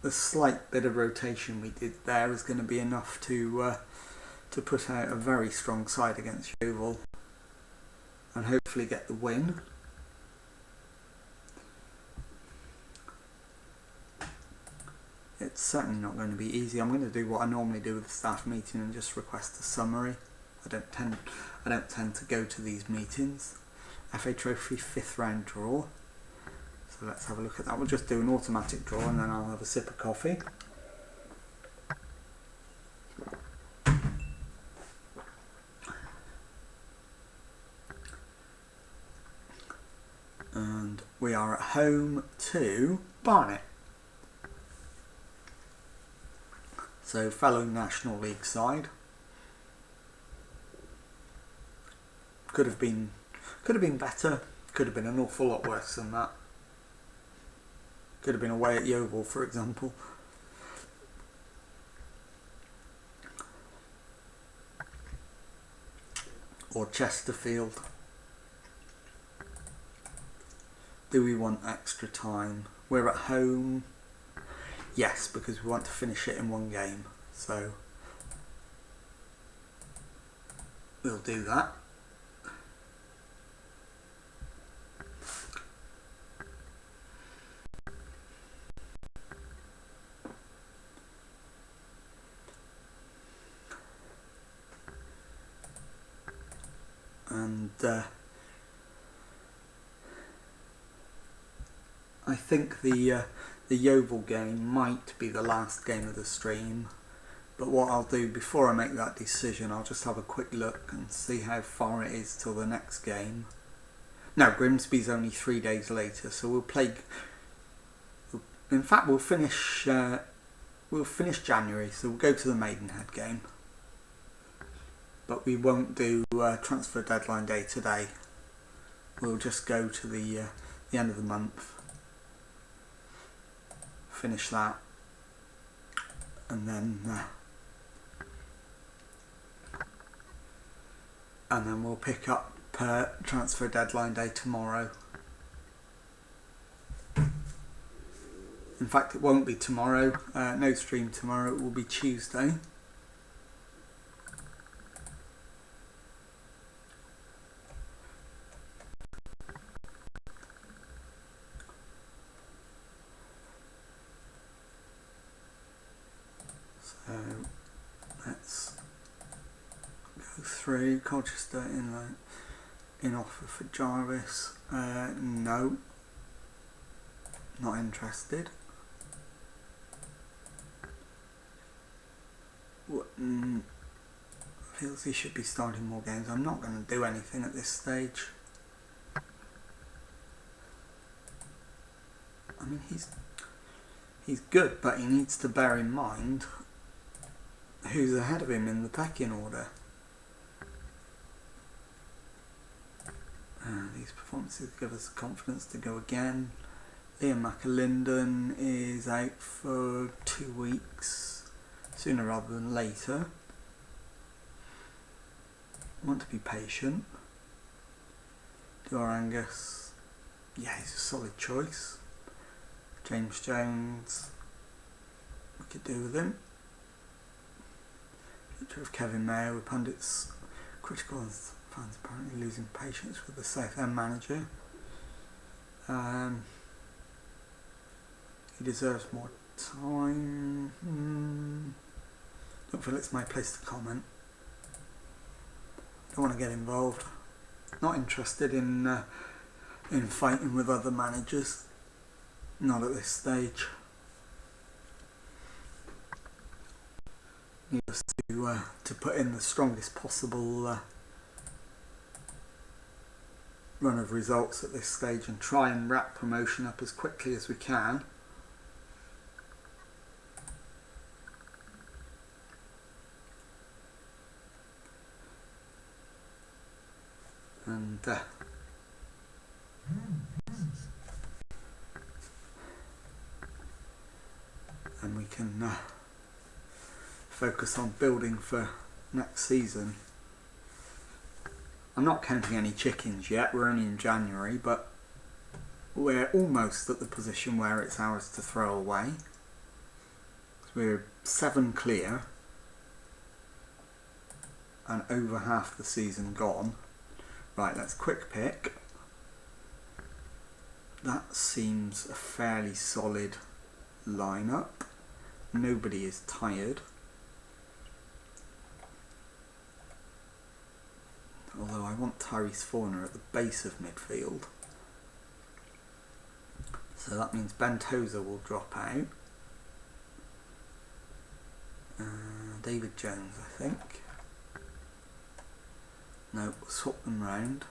the slight bit of rotation we did there is going to be enough to put out a very strong side against Yeovil and hopefully get the win. It's certainly not going to be easy. I'm going to do what I normally do with the staff meeting and just request a summary. I don't tend to go to these meetings. FA Trophy 5th round draw. So let's have a look at that. We'll just do an automatic draw and then I'll have a sip of coffee. And we are at home to Barnet. So fellow National League side. Could have been better. Could have been an awful lot worse than that. Could have been away at Yeovil, for example. Or Chesterfield. Do we want extra time? We're at home. Yes, because we want to finish it in one game. So we'll do that. And I think the Yeovil game might be the last game of the stream, but what I'll do before I make that decision, I'll just have a quick look and see how far it is till the next game. No, Grimsby's only 3 days later, so we'll play. In fact, we'll finish January, so we'll go to the Maidenhead game. But we won't do transfer deadline day today. We'll just go to the end of the month, finish that, and then we'll pick up transfer deadline day tomorrow. In fact, it won't be tomorrow. No stream tomorrow. It will be Tuesday. So let's go through. Colchester in offer for Jarvis. No, not interested. Feels he should be starting more games. I'm not going to do anything at this stage. I mean, he's good, but he needs to bear in mind who's ahead of him in the pecking order. These performances give us the confidence to go again. Liam McAlinden is out for 2 weeks, sooner rather than later. Want to be patient. Durangus, yeah, he's a solid choice. James Jones, we could do with him. Future of Kevin Mayer, with pundits critical and fans apparently losing patience with the Southend manager. He deserves more time. Don't feel it's my place to comment. Don't want to get involved. Not interested in fighting with other managers. Not at this stage. Need us to put in the strongest possible run of results at this stage and try and wrap promotion up as quickly as we can. And we can focus on building for next season. I'm not counting any chickens yet, we're only in January, but we're almost at the position where it's ours to throw away. We're 7 clear and over half the season gone. Right, let's quick pick. That seems a fairly solid lineup. Nobody is tired. Although I want Tyrese Forner at the base of midfield. So that means Ben Tozer will drop out. David Jones, I think. No, we'll swap them round.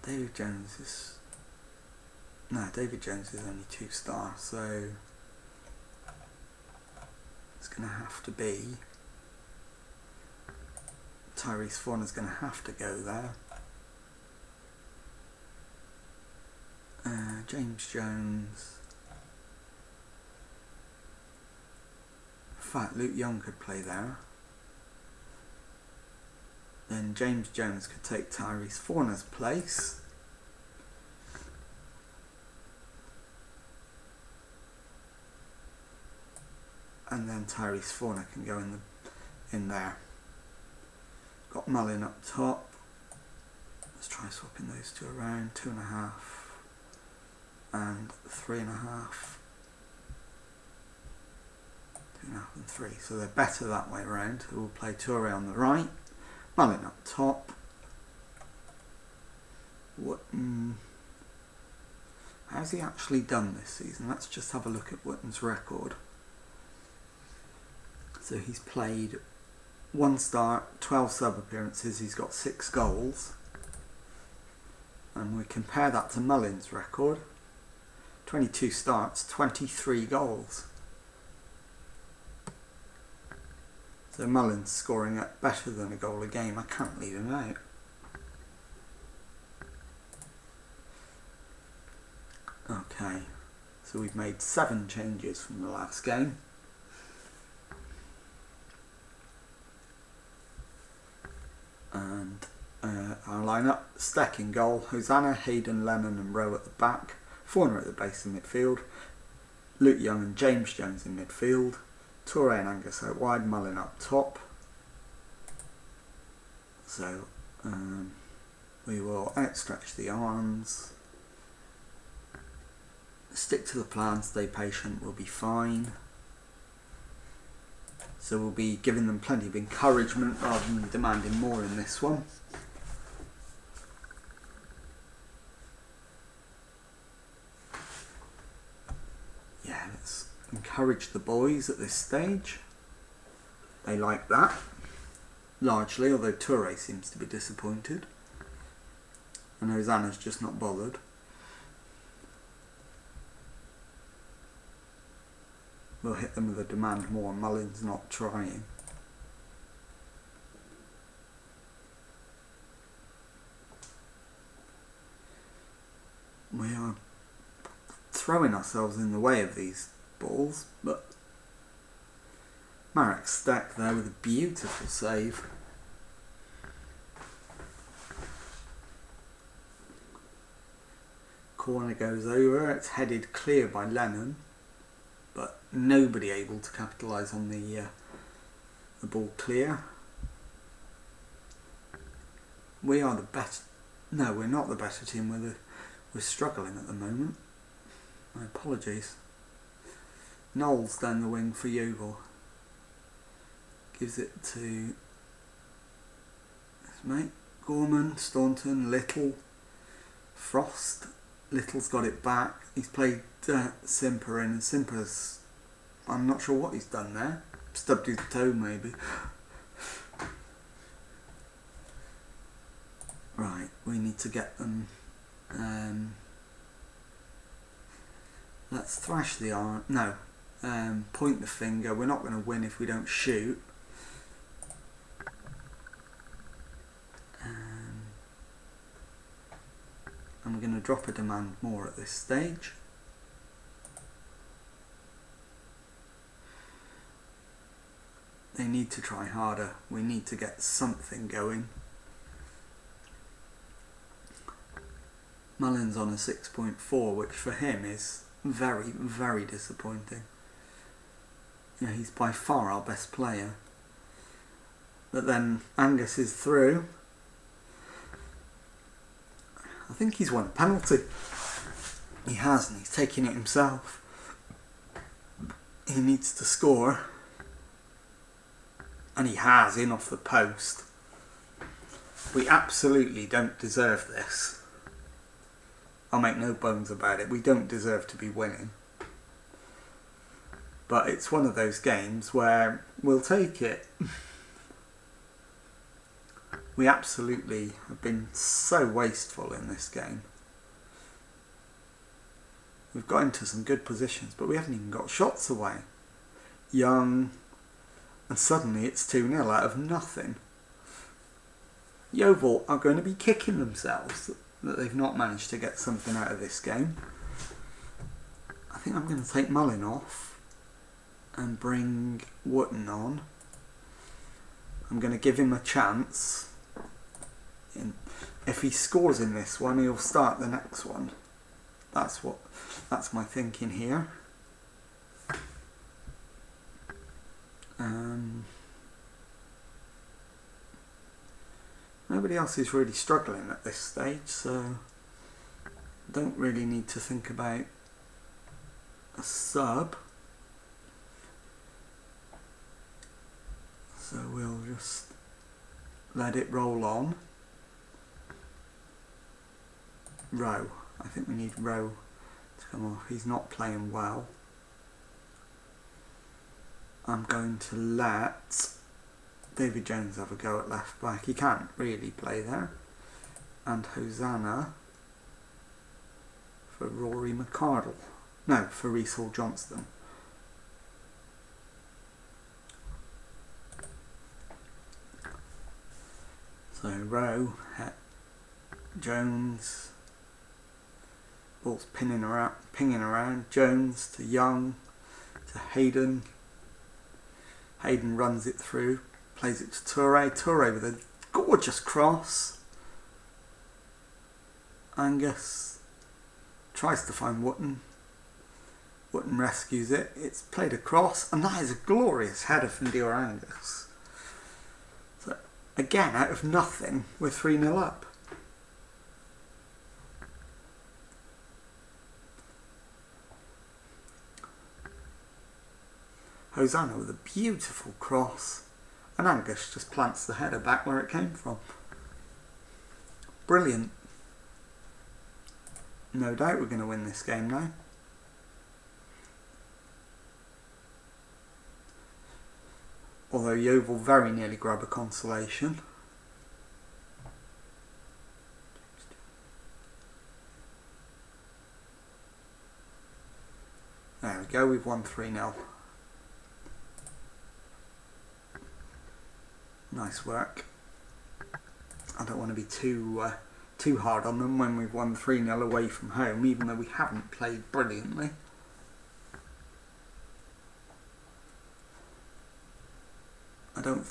David Jones is only 2 star, so it's going to have to be Tyrese Forner's going to have to go there. James Jones. In fact, Luke Young could play there. Then James Jones could take Tyrese Forner's place. And then Tyrese Forner can go in there. Got Mullin up top. Let's try swapping those two around. 2.5 and 3.5. 2.5 and 3. So they're better that way around. We'll play Toure on the right. Mullin up top. How's he actually done this season? Let's just have a look at Wotton's record. So he's played 1 start, 12 sub appearances, he's got 6 goals. And we compare that to Mullin's record. 22 starts, 23 goals. So Mullin's scoring at better than a goal a game. I can't leave him out. Okay, so we've made 7 changes from the last game. And our lineup: Steck in goal, Hosanna, Hayden, Lennon and Rowe at the back, Forner at the base of midfield, Luke Young and James Jones in midfield, Toure and Angus out wide, Mullin up top. So we will outstretch the arms, stick to the plan, stay patient, we'll be fine. So we'll be giving them plenty of encouragement rather than demanding more in this one. Yeah, let's encourage the boys at this stage. They like that, largely, although Toure seems to be disappointed. And Hosanna's just not bothered. We'll hit them with a demand more. Mullin's not trying. We are throwing ourselves in the way of these balls, but Marek Steck there with a beautiful save. Corner goes over, it's headed clear by Lennon, but nobody able to capitalise on the ball clear. We are the better. No, we're not the better team. We're struggling at the moment. My apologies. Knowles down the wing for Yeovil. Gives it to his mate Gorman, Staunton, Little, Frost. Little's got it back. He's played Simper in, and Simper's, I'm not sure what he's done there. Stubbed his toe maybe. Right, we need to get them. Let's thrash the arm. No, point the finger. We're not going to win if we don't shoot. I'm going to drop a demand more at this stage. They need to try harder. We need to get something going. Mullin's on a 6.4, which for him is very, very disappointing. You know, he's by far our best player. But then Angus is through. I think he's won a penalty. He has, and he's taking it himself. He needs to score. And he has, in off the post. We absolutely don't deserve this. I'll make no bones about it. We don't deserve to be winning. But it's one of those games where we'll take it. We absolutely have been so wasteful in this game. We've got into some good positions, but we haven't even got shots away. Young, and suddenly it's 2-0 out of nothing. Yeovil are going to be kicking themselves that they've not managed to get something out of this game. I think I'm going to take Mullin off and bring Wootton on. I'm going to give him a chance. If he scores in this one, he'll start the next one. That's my thinking here. Nobody else is really struggling at this stage, so don't really need to think about a sub. So we'll just let it roll on. Rowe. I think we need Rowe to come off. He's not playing well. I'm going to let David Jones have a go at left back. He can't really play there. And Hosanna for Rory McCardle. No, for Reece Hall-Johnston. So Rowe, Jones, ball's pinging around. Jones to Young, to Hayden. Hayden runs it through, plays it to Toure. Toure with a gorgeous cross. Angus tries to find Wootton. Wootton rescues it. It's played across, and that is a glorious header from Diorangus. So again, out of nothing, we're 3-0 up. Hosanna with a beautiful cross, and Angus just plants the header back where it came from. Brilliant. No doubt we're going to win this game now. Although Yeovil very nearly grab a consolation. There we go, we've won 3-0. Nice work. I don't want to be too hard on them when we've won 3-0 away from home, even though we haven't played brilliantly. I don't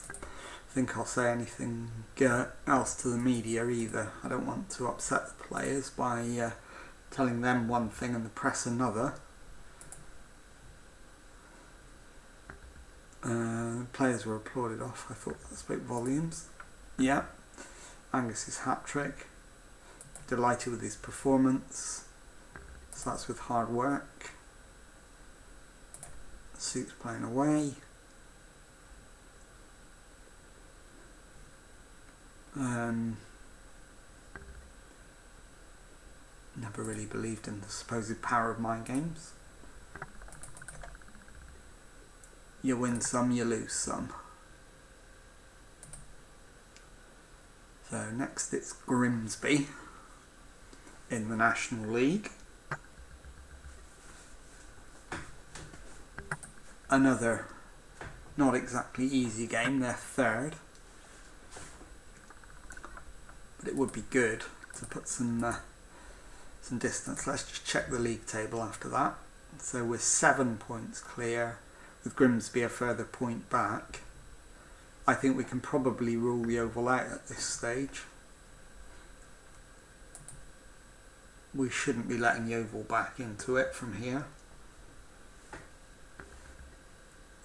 think I'll say anything else to the media either. I don't want to upset the players by telling them one thing and the press another. Players were applauded off. I thought that spoke volumes. Yeah, Angus's hat-trick. Delighted with his performance. Starts with hard work. Suits playing away. Never really believed in the supposed power of mind games. You win some, you lose some. So next it's Grimsby in the National League. Another not exactly easy game, they're third. But it would be good to put some distance. Let's just check the league table after that. So we're 7 points clear, with Grimsby a further point back. I think we can probably rule the Oval out at this stage. We shouldn't be letting Yeovil back into it from here.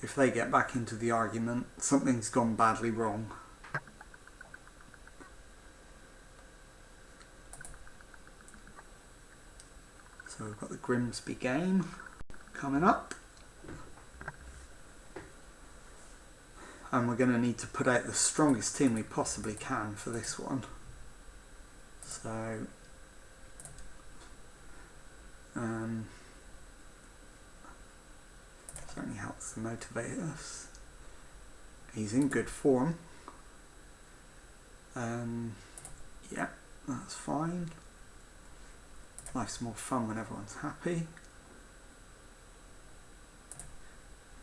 If they get back into the argument, something's gone badly wrong. So we've got the Grimsby game coming up. And we're going to need to put out the strongest team we possibly can for this one. So certainly helps to motivate us. He's in good form. Yeah, that's fine. Life's more fun when everyone's happy.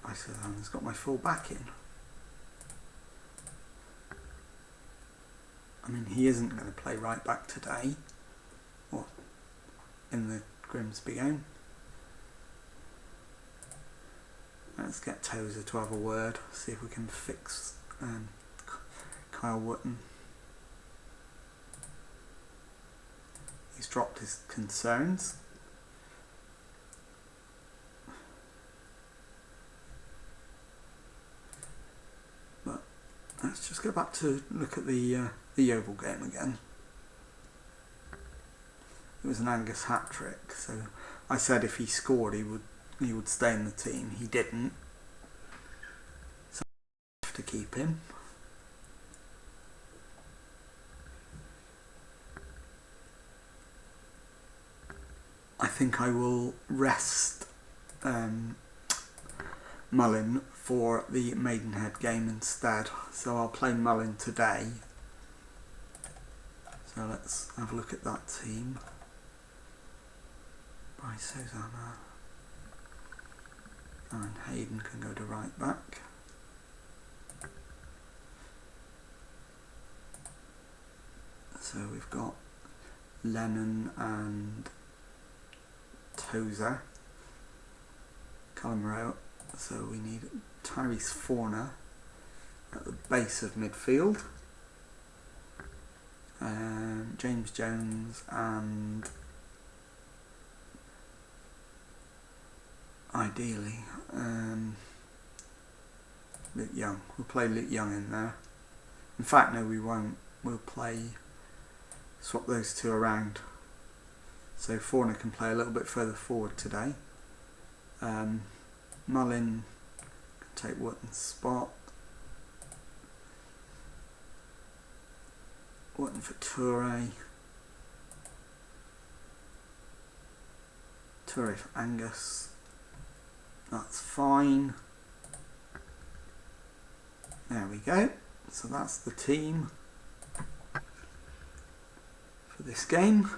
Iceland's got my full back in. I mean, he isn't going to play right back today, or in the Grimsby game. Let's get Tozer to have a word, see if we can fix Kyle Wootton. He's dropped his concerns. But let's just go back to look at the Yeovil game again. It was an Angus hat-trick, so I said if he scored he would stay in the team. He didn't, so I have to keep him. I think I will rest Mullin for the Maidenhead game instead, so I'll play Mullin today. So let's have a look at that team. Bryce Hosanna and Hayden can go to right back. So we've got Lennon and Tozer, Callum Rowe, so we need Tyrese Forner at the base of midfield, James Jones and ideally. Luke Young. We'll play Luke Young in there. In fact, no, we won't. We'll swap those two around. So Forner can play a little bit further forward today. Mullin can take Wotton's spot. Wotton for Toure. Toure for Angus. That's fine. There we go. So that's the team for this game.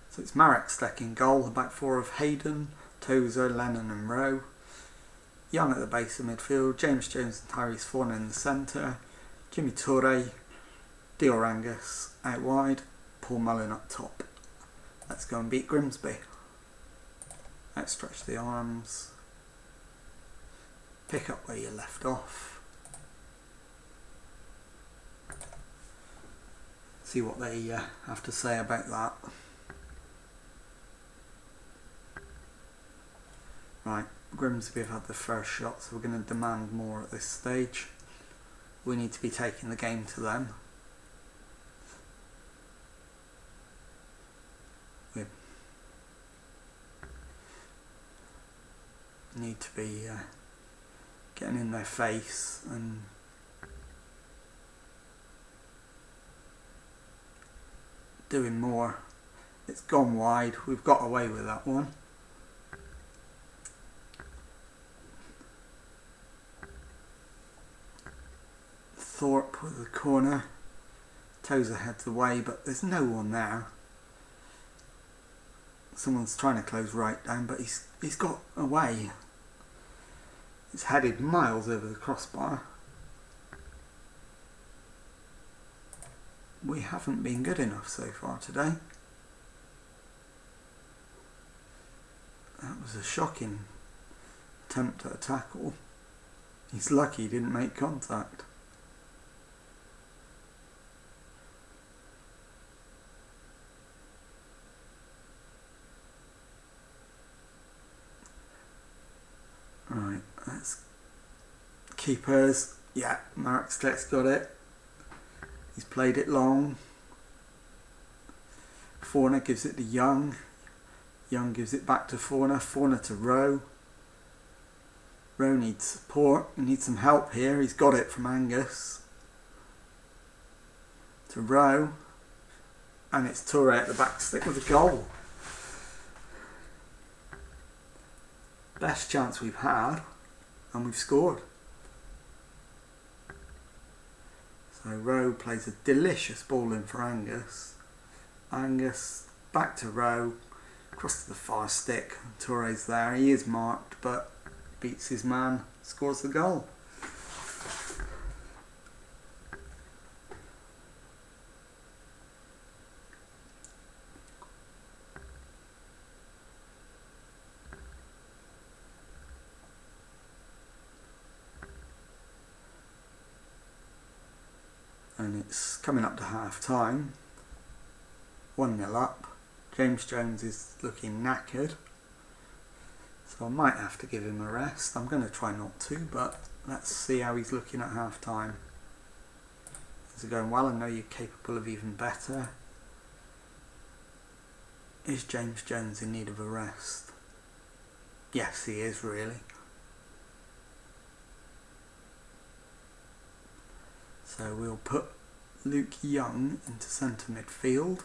So it's Marek Steck in goal, the back four of Hayden, Tozer, Lennon and Rowe. Young at the base of midfield, James Jones and Tyrese Forner in the centre, Jimmy Toure, Dior Angus out wide, Paul Mullin up top. Let's go and beat Grimsby. Outstretch the arms. Pick up where you left off. See what they have to say about that. Right, Grimsby have had the first shot, so we're going to demand more at this stage. We need to be taking the game to them. We need to be getting in their face and doing more. It's gone wide. We've got away with that one. Thorpe with the corner. Tozer heads away, but there's no one there. Someone's trying to close right down, but he's got away. It's headed miles over the crossbar. We haven't been good enough so far today. That was a shocking attempt at a tackle. He's lucky he didn't make contact. Right, that's keepers. Yeah, Marek Steck's got it. He's played it long. Forner gives it to Young. Young gives it back to Forner. Forner to Rowe. Rowe needs support. He needs some help here. He's got it from Angus. To Rowe. And it's Toure at the back stick with a goal. Best chance we've had, and we've scored. So Rowe plays a delicious ball in for Angus. Angus back to Rowe, across to the far stick. Toure's there. He is marked, but beats his man, scores the goal. And it's coming up to half time. 1-0 up. James Jones is looking knackered, so I might have to give him a rest. I'm going to try not to, but let's see how he's looking at half time. Is it going well? I know you're capable of even better. Is James Jones in need of a rest? Yes, he is, really. So we'll put Luke Young into centre midfield,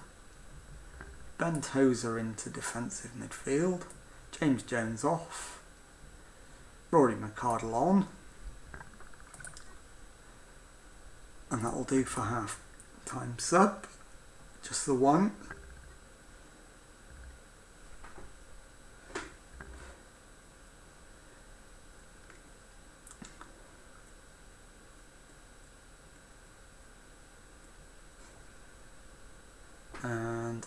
Ben Tozer into defensive midfield, James Jones off, Rory McArdle on, and that'll do for half time sub, just the one. And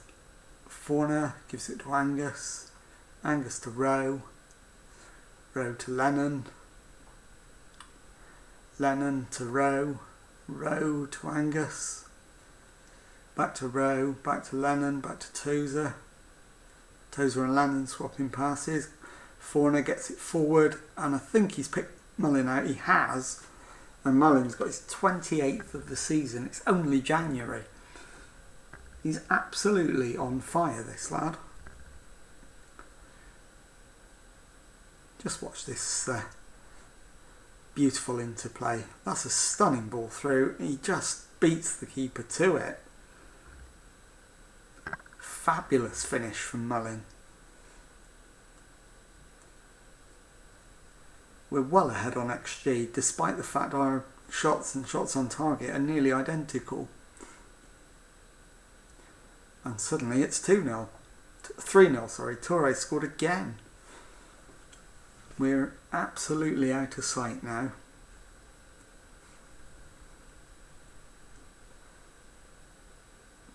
Forner gives it to Angus, Angus to Rowe, Rowe to Lennon, Lennon to Rowe, Rowe to Angus, back to Rowe, back to Lennon, back to Tozer. Tozer and Lennon swapping passes. Forner gets it forward, and I think he's picked Mullin out. He has, and Mullin's got his 28th of the season. It's only January. He's absolutely on fire, this lad. Just watch this beautiful interplay. That's a stunning ball through. He just beats the keeper to it. Fabulous finish from Mullin. We're well ahead on XG, despite the fact our shots and shots on target are nearly identical. And suddenly it's 2-0. 3-0, sorry. Toure scored again. We're absolutely out of sight now.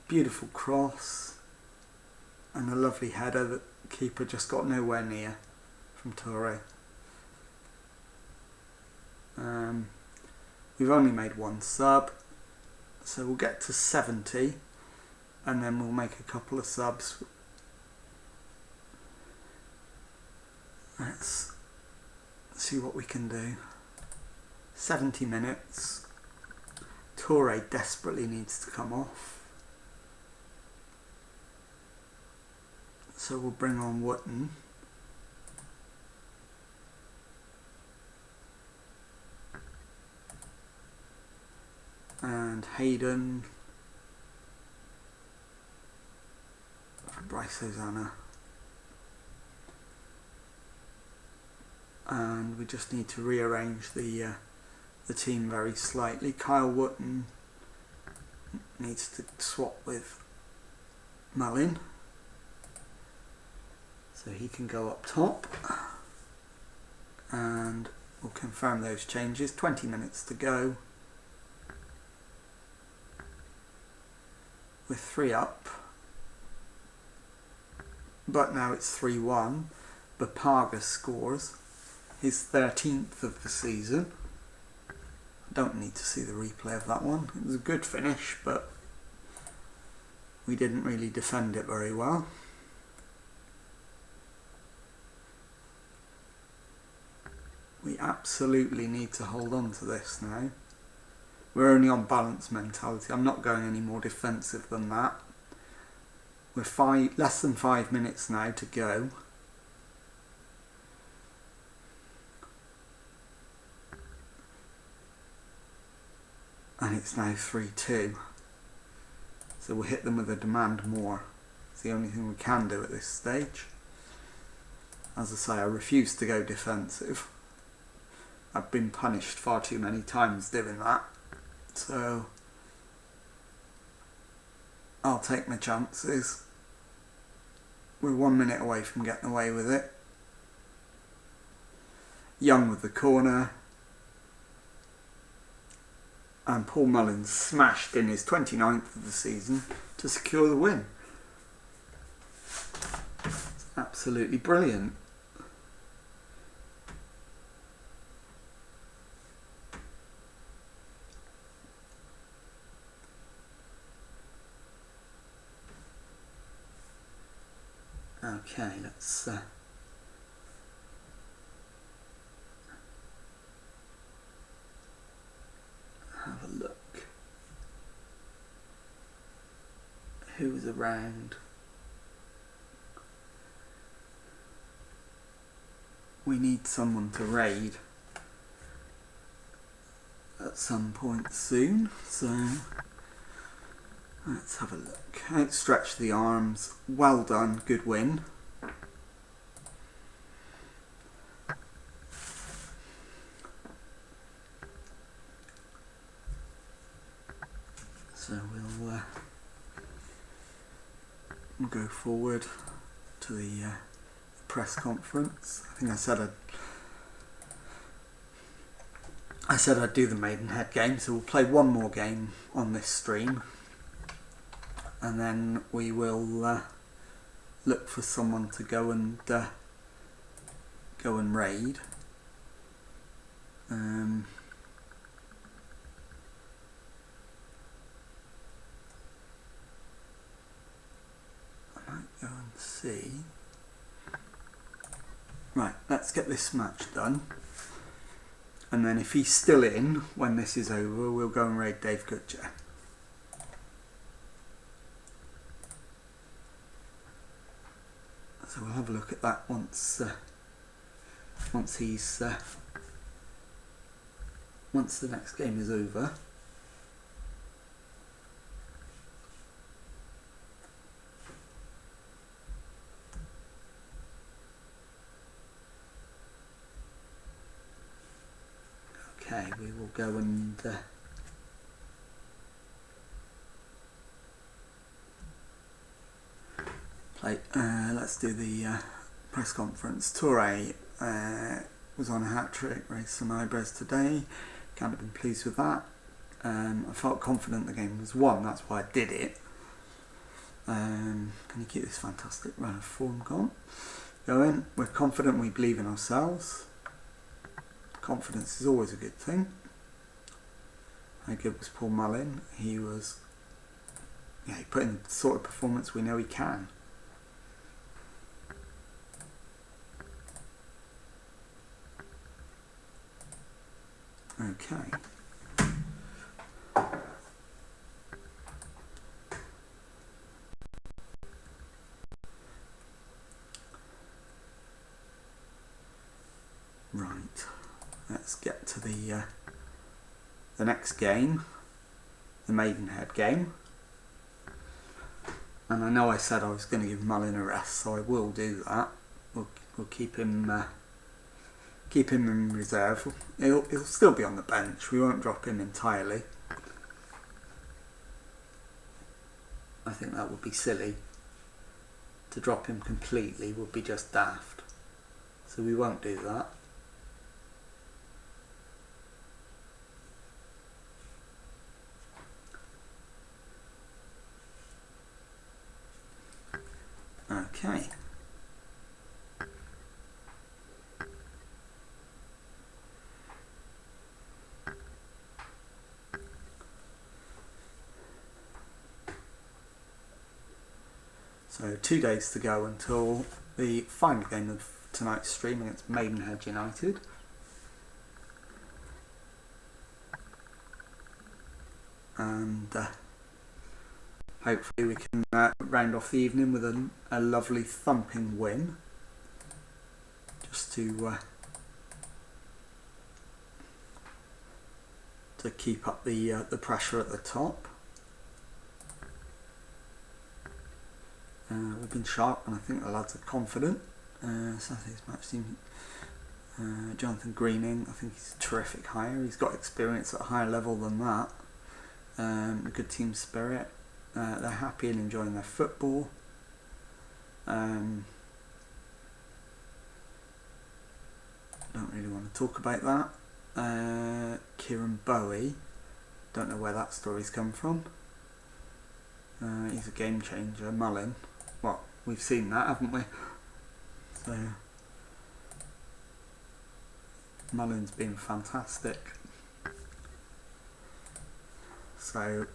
Beautiful cross. And a lovely header that the keeper just got nowhere near from Toure. We've only made one sub, so we'll get to 70 and then we'll make a couple of subs. Let's see what we can do. 70 minutes. Toure desperately needs to come off, so we'll bring on Wootton. And Hayden for Bryce Hosanna. And we just need to rearrange the team very slightly. Kyle Wootton needs to swap with Mullin, so he can go up top. And we'll confirm those changes. 20 minutes to go. We're 3 up, but now it's 3-1. Bapaga scores his 13th of the season. I don't need to see the replay of that one. It was a good finish, but we didn't really defend it very well. We absolutely need to hold on to this now. We're only on balance mentality. I'm not going any more defensive than that. We're less than 5 minutes now to go. And it's now 3-2. So we'll hit them with a demand more. It's the only thing we can do at this stage. As I say, I refuse to go defensive. I've been punished far too many times doing that. So I'll take my chances. We're 1 minute away from getting away with it. Young with the corner. And Paul Mullin smashed in his 29th of the season to secure the win. It's absolutely brilliant. Okay, let's have a look. Who's around? We need someone to raid at some point soon, so let's have a look. Outstretch the arms. Well done. Good win. So we'll go forward to the press conference. I think I said I'd do the Maidenhead game, so we'll play one more game on this stream. And then we will look for someone to go and raid. see. Right, let's get this match done. And then if he's still in when this is over, we'll go and raid Dave Goodger. So we'll have a look at that once the next game is over. Okay, we will go and play. Let's do the press conference. Toure was on a hat-trick, raised some eyebrows today. Can't have been pleased with that. I felt confident the game was won, that's why I did it. Can you keep this fantastic run of form going? We're confident, we believe in ourselves. Confidence is always a good thing. How good was Paul Mullin? He put in the sort of performance we know he can. Okay. Right. Let's get to the next game, the Maidenhead game. And I know I said I was going to give Mullin a rest, so I will do that. We'll keep him in reserve. He'll still be on the bench. We won't drop him entirely. I think that would be silly. To drop him completely would be just daft. So we won't do that. Okay. So 2 days to go until the final game of tonight's stream against Maidenhead United. And hopefully we can round off the evening with a lovely thumping win. Just to keep up the pressure at the top. We've been sharp and I think the lads are confident. Saturday's match team, Jonathan Greening, I think he's a terrific hire. He's got experience at a higher level than that. A good team spirit. They're happy and enjoying their football. Don't really want to talk about that. Kieran Bowie, don't know where that story's come from. He's a game changer. Mullin, well, we've seen that, haven't we? So Mullin's been fantastic. So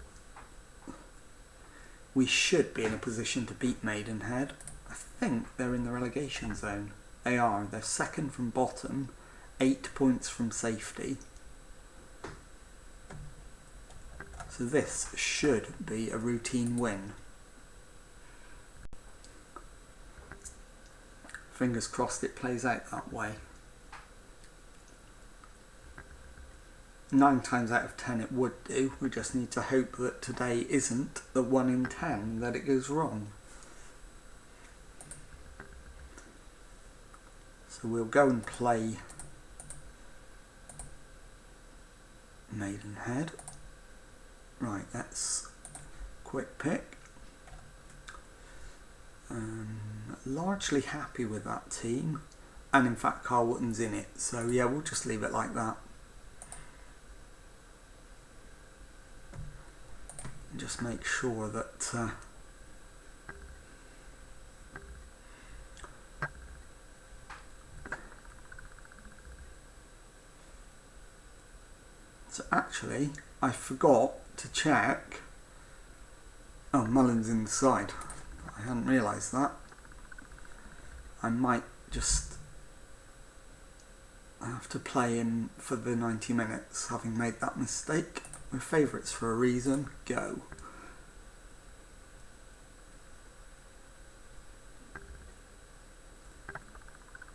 we should be in a position to beat Maidenhead. I think they're in the relegation zone. They are. They're second from bottom, 8 points from safety. So this should be a routine win. Fingers crossed it plays out that way. 9 times out of 10 it would do. We just need to hope that today isn't the 1 in 10 that it goes wrong. So we'll go and play Maidenhead. Right, that's quick pick. Largely happy with that team, and in fact Carl Wotton's in it, so yeah, we'll just leave it like that. And just make sure that so actually I forgot to check. Oh, Mullin's inside. I hadn't realised that. I might just have to play him for the 90 minutes, having made that mistake. We're favourites for a reason. Go.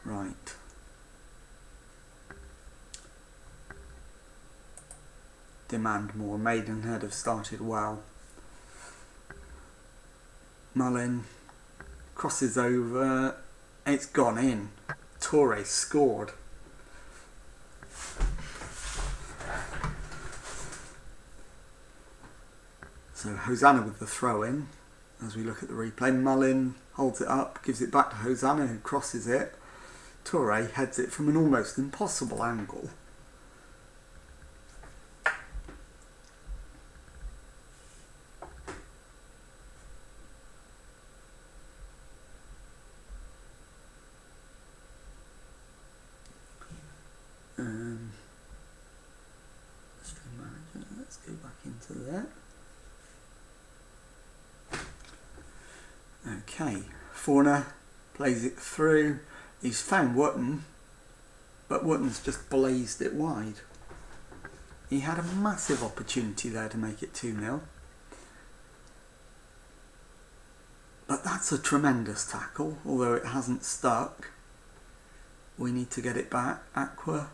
Right. Demand more. Maidenhead have started well. Mullin crosses over. It's gone in. Torre scored. So Hosanna with the throw in. As we look at the replay, Mullin holds it up, gives it back to Hosanna, who crosses it. Torre heads it from an almost impossible angle. Stream manager, let's go back into there. Okay, Forner plays it through. He's found Wootton, but Wootton's just blazed it wide. He had a massive opportunity there to make it 2-0. But that's a tremendous tackle, although it hasn't stuck. We need to get it back. Aqua.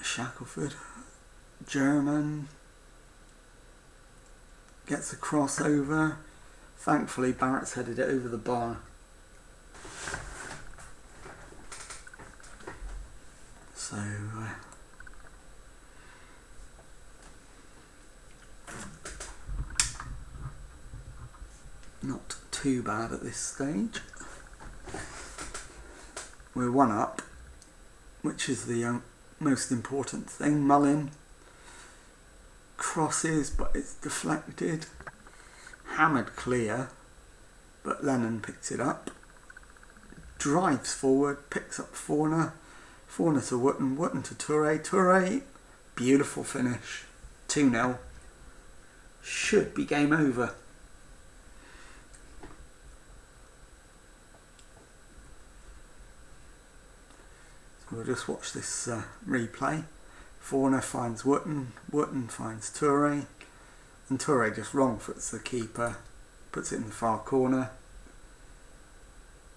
Shackelford. German. Gets a crossover. Thankfully, Barrett's headed it over the bar. So, not too bad at this stage. We're 1 up, which is the most important thing. Mullin crosses, but it's deflected. Hammered clear, but Lennon picks it up. Drives forward, picks up Forner. Forner to Wootton, Wootton to Toure. Toure, beautiful finish. 2-0. Should be game over. So we'll just watch this replay. Forner finds Wootton, Wootton finds Toure, and Toure just wrong foots the keeper, puts it in the far corner.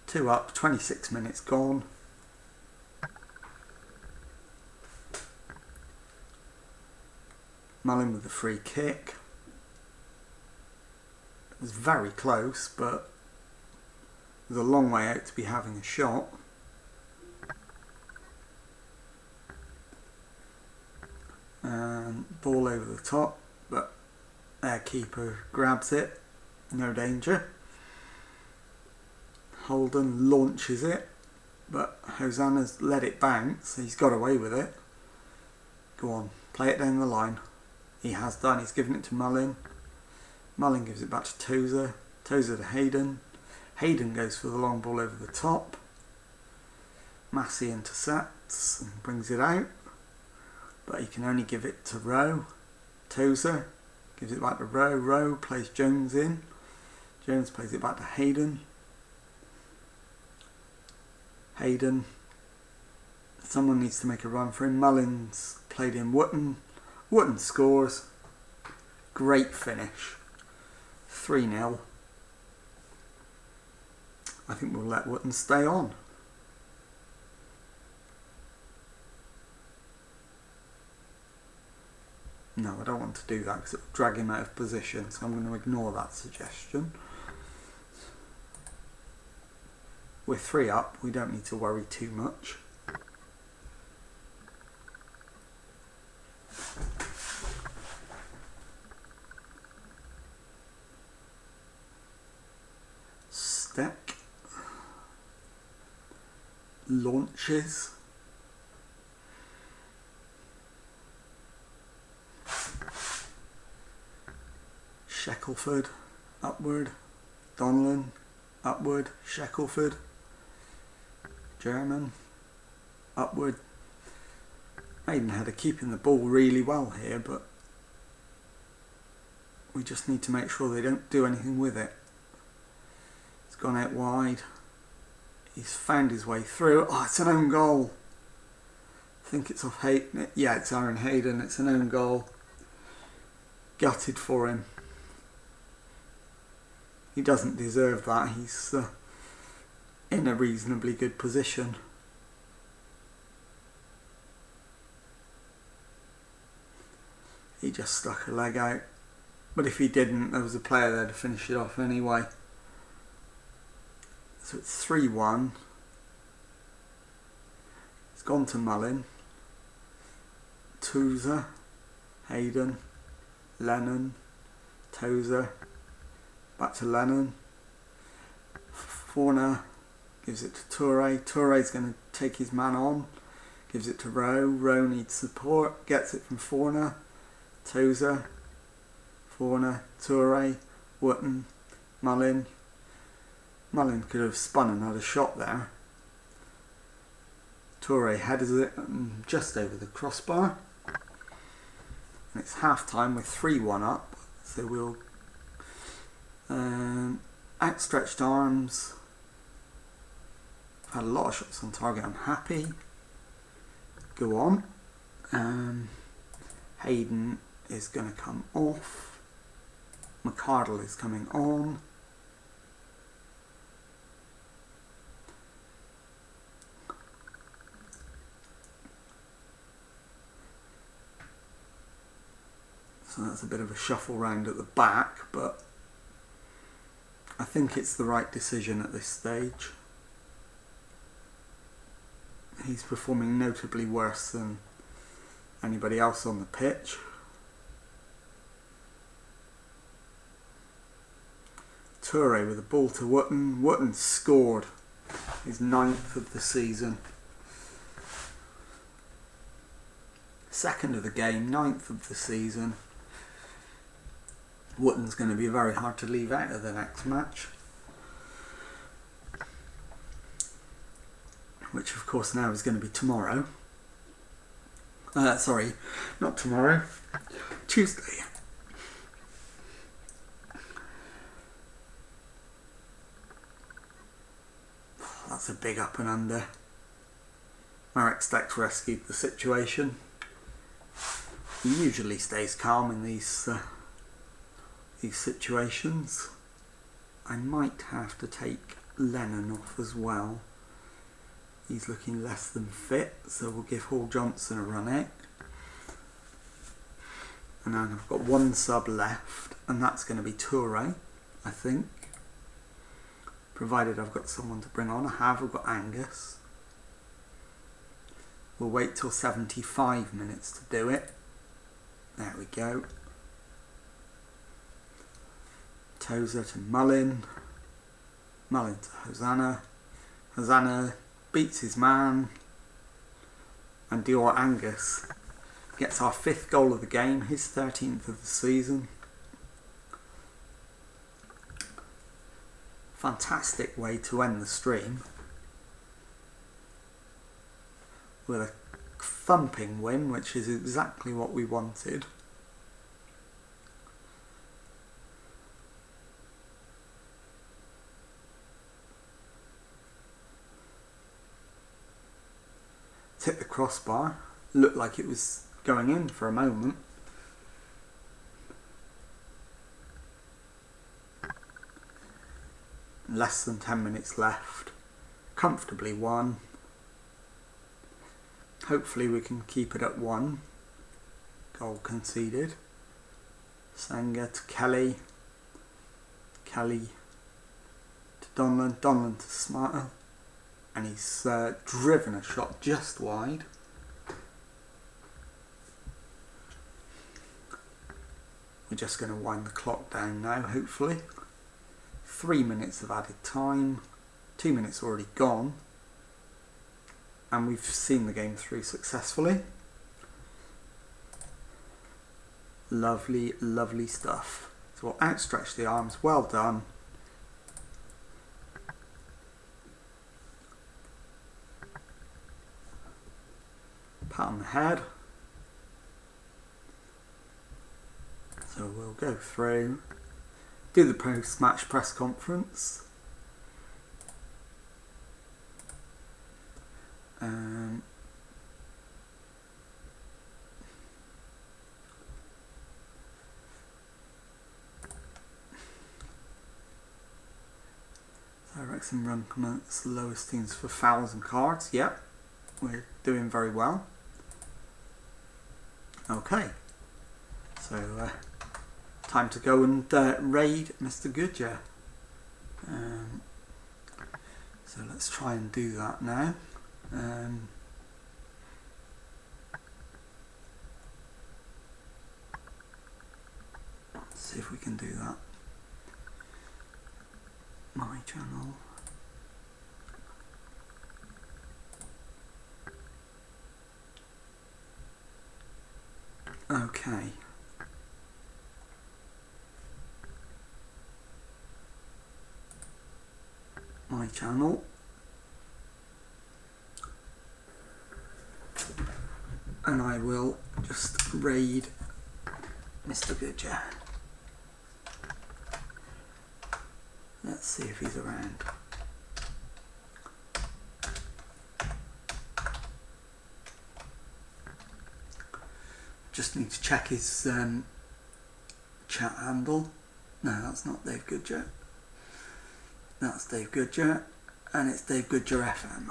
2 up, 26 minutes gone. Mullin with the free kick. It was very close, but there's a long way out to be having a shot. And ball over the top, but their keeper grabs it, no danger. Holden launches it, but Hosanna's let it bounce, he's got away with it. Go on, play it down the line. He has done, he's given it to Mullin. Mullin gives it back to Tozer, Tozer to Hayden. Hayden goes for the long ball over the top. Massey intercepts and brings it out, but he can only give it to Rowe. Tozer gives it back to Rowe. Rowe plays Jones in. Jones plays it back to Hayden. Hayden. Someone needs to make a run for him. Mullin's played in Wootton. Wootton scores. Great finish. 3-0. I think we'll let Wootton stay on. No, I don't want to do that because it will drag him out of position, so I'm going to ignore that suggestion. We're 3 up, we don't need to worry too much. Steck. Launches. Shackelford, upward. Donlan, upward. Shackelford. German, upward. Maidenhead are keeping the ball really well here, but we just need to make sure they don't do anything with it. gone out wide. He's found his way through. Oh, it's an own goal. I think it's off Hayden. Yeah, it's Aaron Hayden. It's an own goal. Gutted for him. He doesn't deserve that. He's in a reasonably good position. He just stuck a leg out. But if he didn't, there was a player there to finish it off anyway. So it's 3-1. It's gone to Mullin. Tozer. Hayden. Lennon. Tozer. Back to Lennon. Forner gives it to Toure. Toure's going to take his man on. Gives it to Rowe. Rowe needs support. Gets it from Forner. Tozer. Forner. Toure. Wootton. Mullin. Mullin could have spun and had a shot there. Toure headers it just over the crossbar. And it's half time with 3-1 up. So we'll outstretched arms. Had a lot of shots on target. I'm happy. Go on. Hayden is going to come off. McCardle is coming on. So that's a bit of a shuffle round at the back, but I think it's the right decision at this stage. He's performing notably worse than anybody else on the pitch. Toure with a ball to Wootton. Wootton scored his 9th of the season. 2nd of the game, 9th of the season. Wootton's going to be very hard to leave out of the next match. Which of course now is going to be tomorrow. Sorry, not tomorrow. Tuesday. That's a big up and under. Marek Steck rescued the situation. He usually stays calm in these situations. I might have to take Lennon off as well. He's looking less than fit, so we'll give Hall Johnson a run out. And then I've got one sub left, and that's going to be Toure, I think. Provided I've got someone to bring on. I've got Angus. We'll wait till 75 minutes to do it. There we go. Tozer to Mullin. Mullin to Hosanna. Hosanna beats his man. And Dior Angus gets our 5th goal of the game, his 13th of the season. Fantastic way to end the stream. With a thumping win, which is exactly what we wanted. Hit the crossbar. Looked like it was going in for a moment. Less than 10 minutes left. Comfortably won. Hopefully we can keep it at 1. Goal conceded. Sanger to Kelly. Kelly to Donlan. Donlan to Smarter. And he's driven a shot just wide. We're just going to wind the clock down now, hopefully. 3 minutes of added time. 2 minutes already gone. And we've seen the game through successfully. Lovely, lovely stuff. So we'll outstretch the arms. Well done. Pat on the head. So we'll go through, do the post-match press conference. So Wrecsam-one comments lowest teams for 1,000 cards. Yep, we're doing very well. Okay, so time to go and raid Mr. Goodyear. So let's try and do that now. Let's see if we can do that. My channel. Okay. My channel. And I will just raid Mr. Goodyear. Let's see if he's around. Just need to check his chat handle. No, that's not Dave Goodyear. That's Dave Goodyear, and it's Dave Goodyear FM.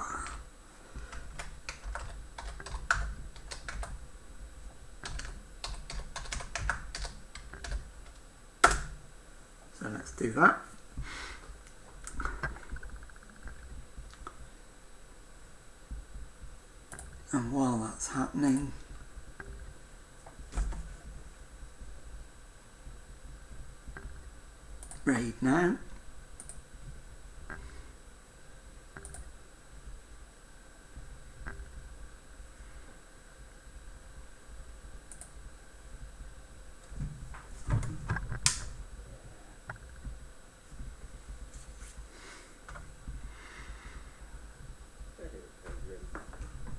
So let's do that. And while that's happening, raid now.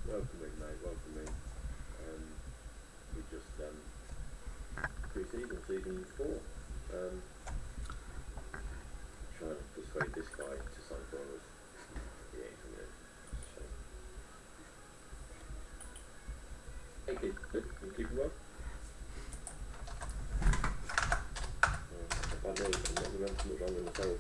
Welcome in, mate, welcome in. We just pre-season, season 4. Trying to persuade this guy to sign for us. He ain't coming in. So. Hey kid, you keeping well? I know I'm not going to run too much longer myself.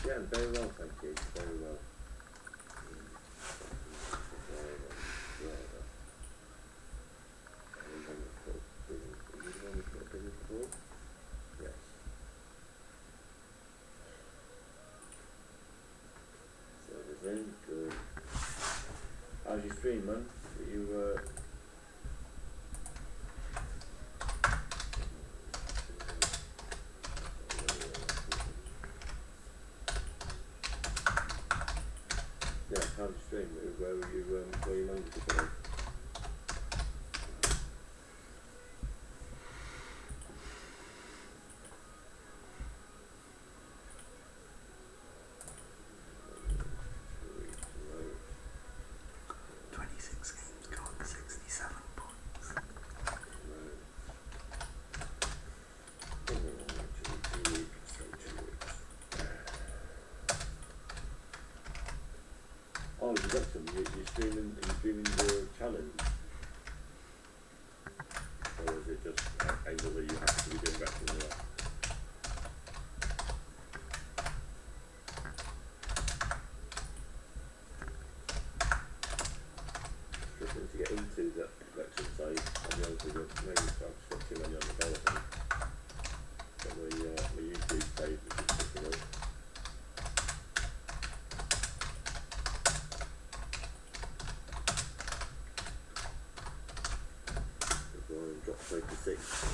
Yeah, very well, thank you. Very well. Yes. So there's in, good. How's your stream, man? Are you yeah, how's your stream? Where you managed to go? Oh, you Wrecsam, you're streaming the challenge? Or is it just annually you have to be doing Wrecsam as well? Struggling to get into the Wrecsam side, I'll be honest with you, maybe I've got too many on the go, I think. Got my YouTube page, which is sticking up. Drop 36.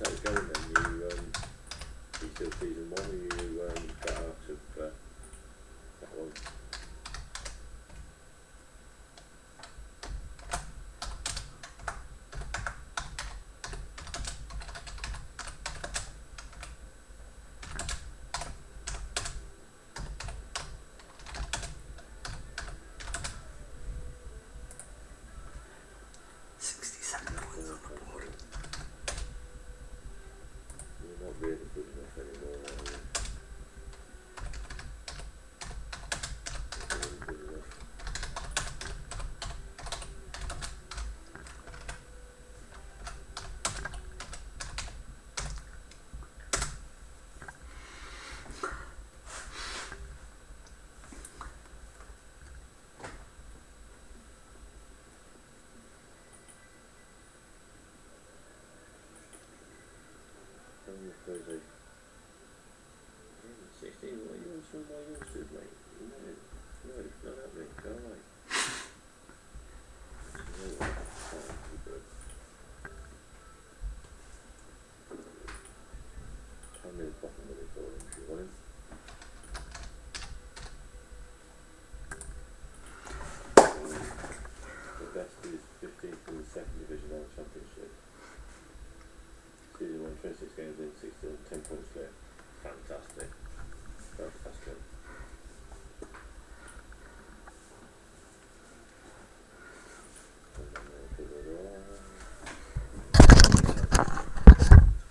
how it's going then? You still season 1 or you got out of that one? You're not really good enough anymore, are you? You're really good enough. Crazy. 16, what are you on some of my youngsters, mate? No, it's not happening. Go away. How many bottom money for him if you want him? The best is 15th in the second division of the championship. Season 1, 26 games in, 16, 10 points clear. Fantastic. Fantastic.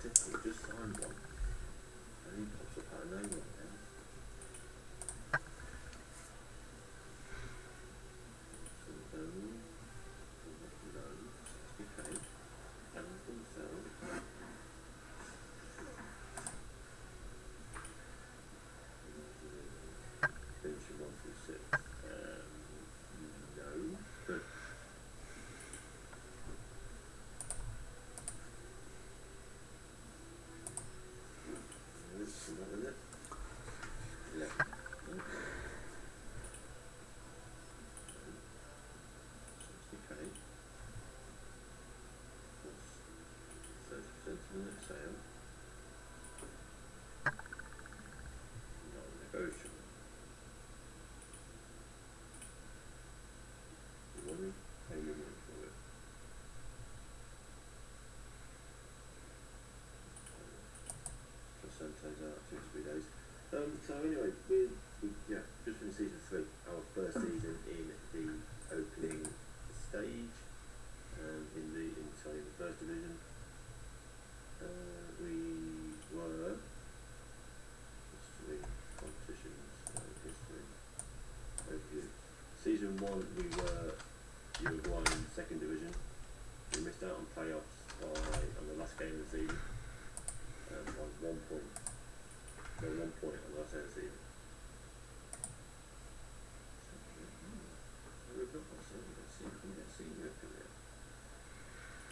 Difficult, just signed one. And he pops up out of nowhere then. Finishing 1 through 6. No. What is it? 11. Okay. 30% of the net sale. Non-negotiable. Money, pay your money for it. Percentage out 2 to 3 days. So anyway, we just finished season 3, our first season in the opening stage, in the first division. We were history, competitions, history, overview. Season 1 we were Uruguay in second division. We missed out on playoffs on the last game of the season. On 1 point. No, 1 point on the last day of the season. So we've got ourselves, let's see if we can get senior affiliate.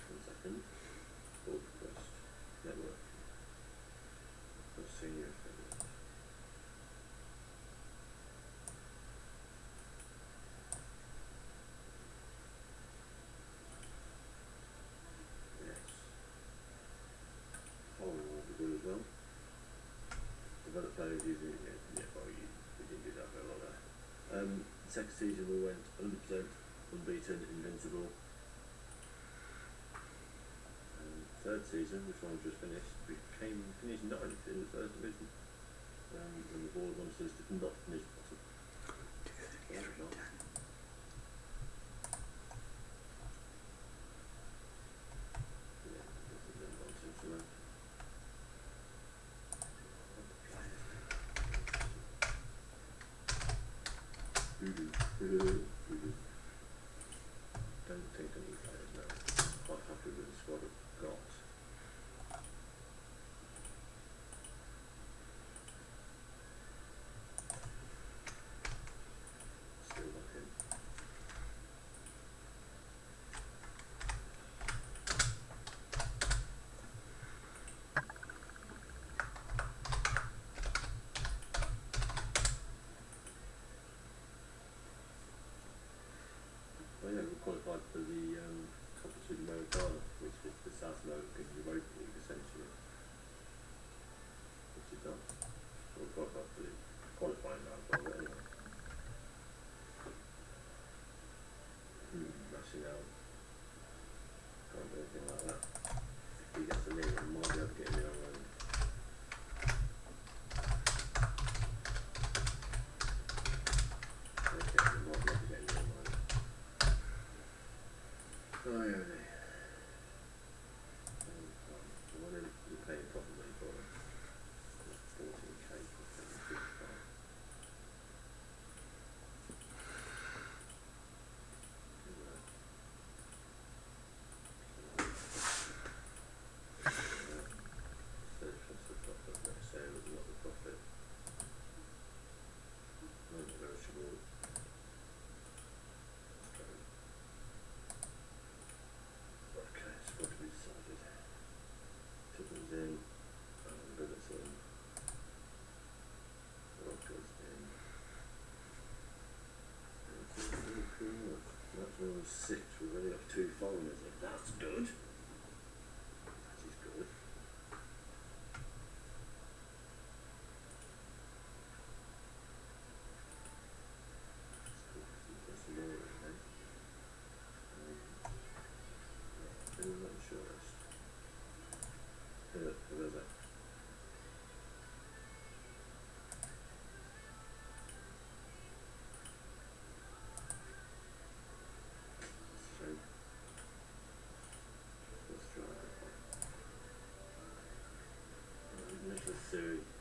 1 second. Board request. Network. Got senior affiliate. Yes. Following will be good as well. Develop players using it. Yeah, well, we didn't do that very well there. Second season we went 100% unbeaten, invincible. Third season, which one just finished, we finished 9th in the first division. And the board wants us to not finish bottom. Yeah, not. Yeah, this is the nonsense for that. Don't think I need players now. Quite happy with the squad I've got. to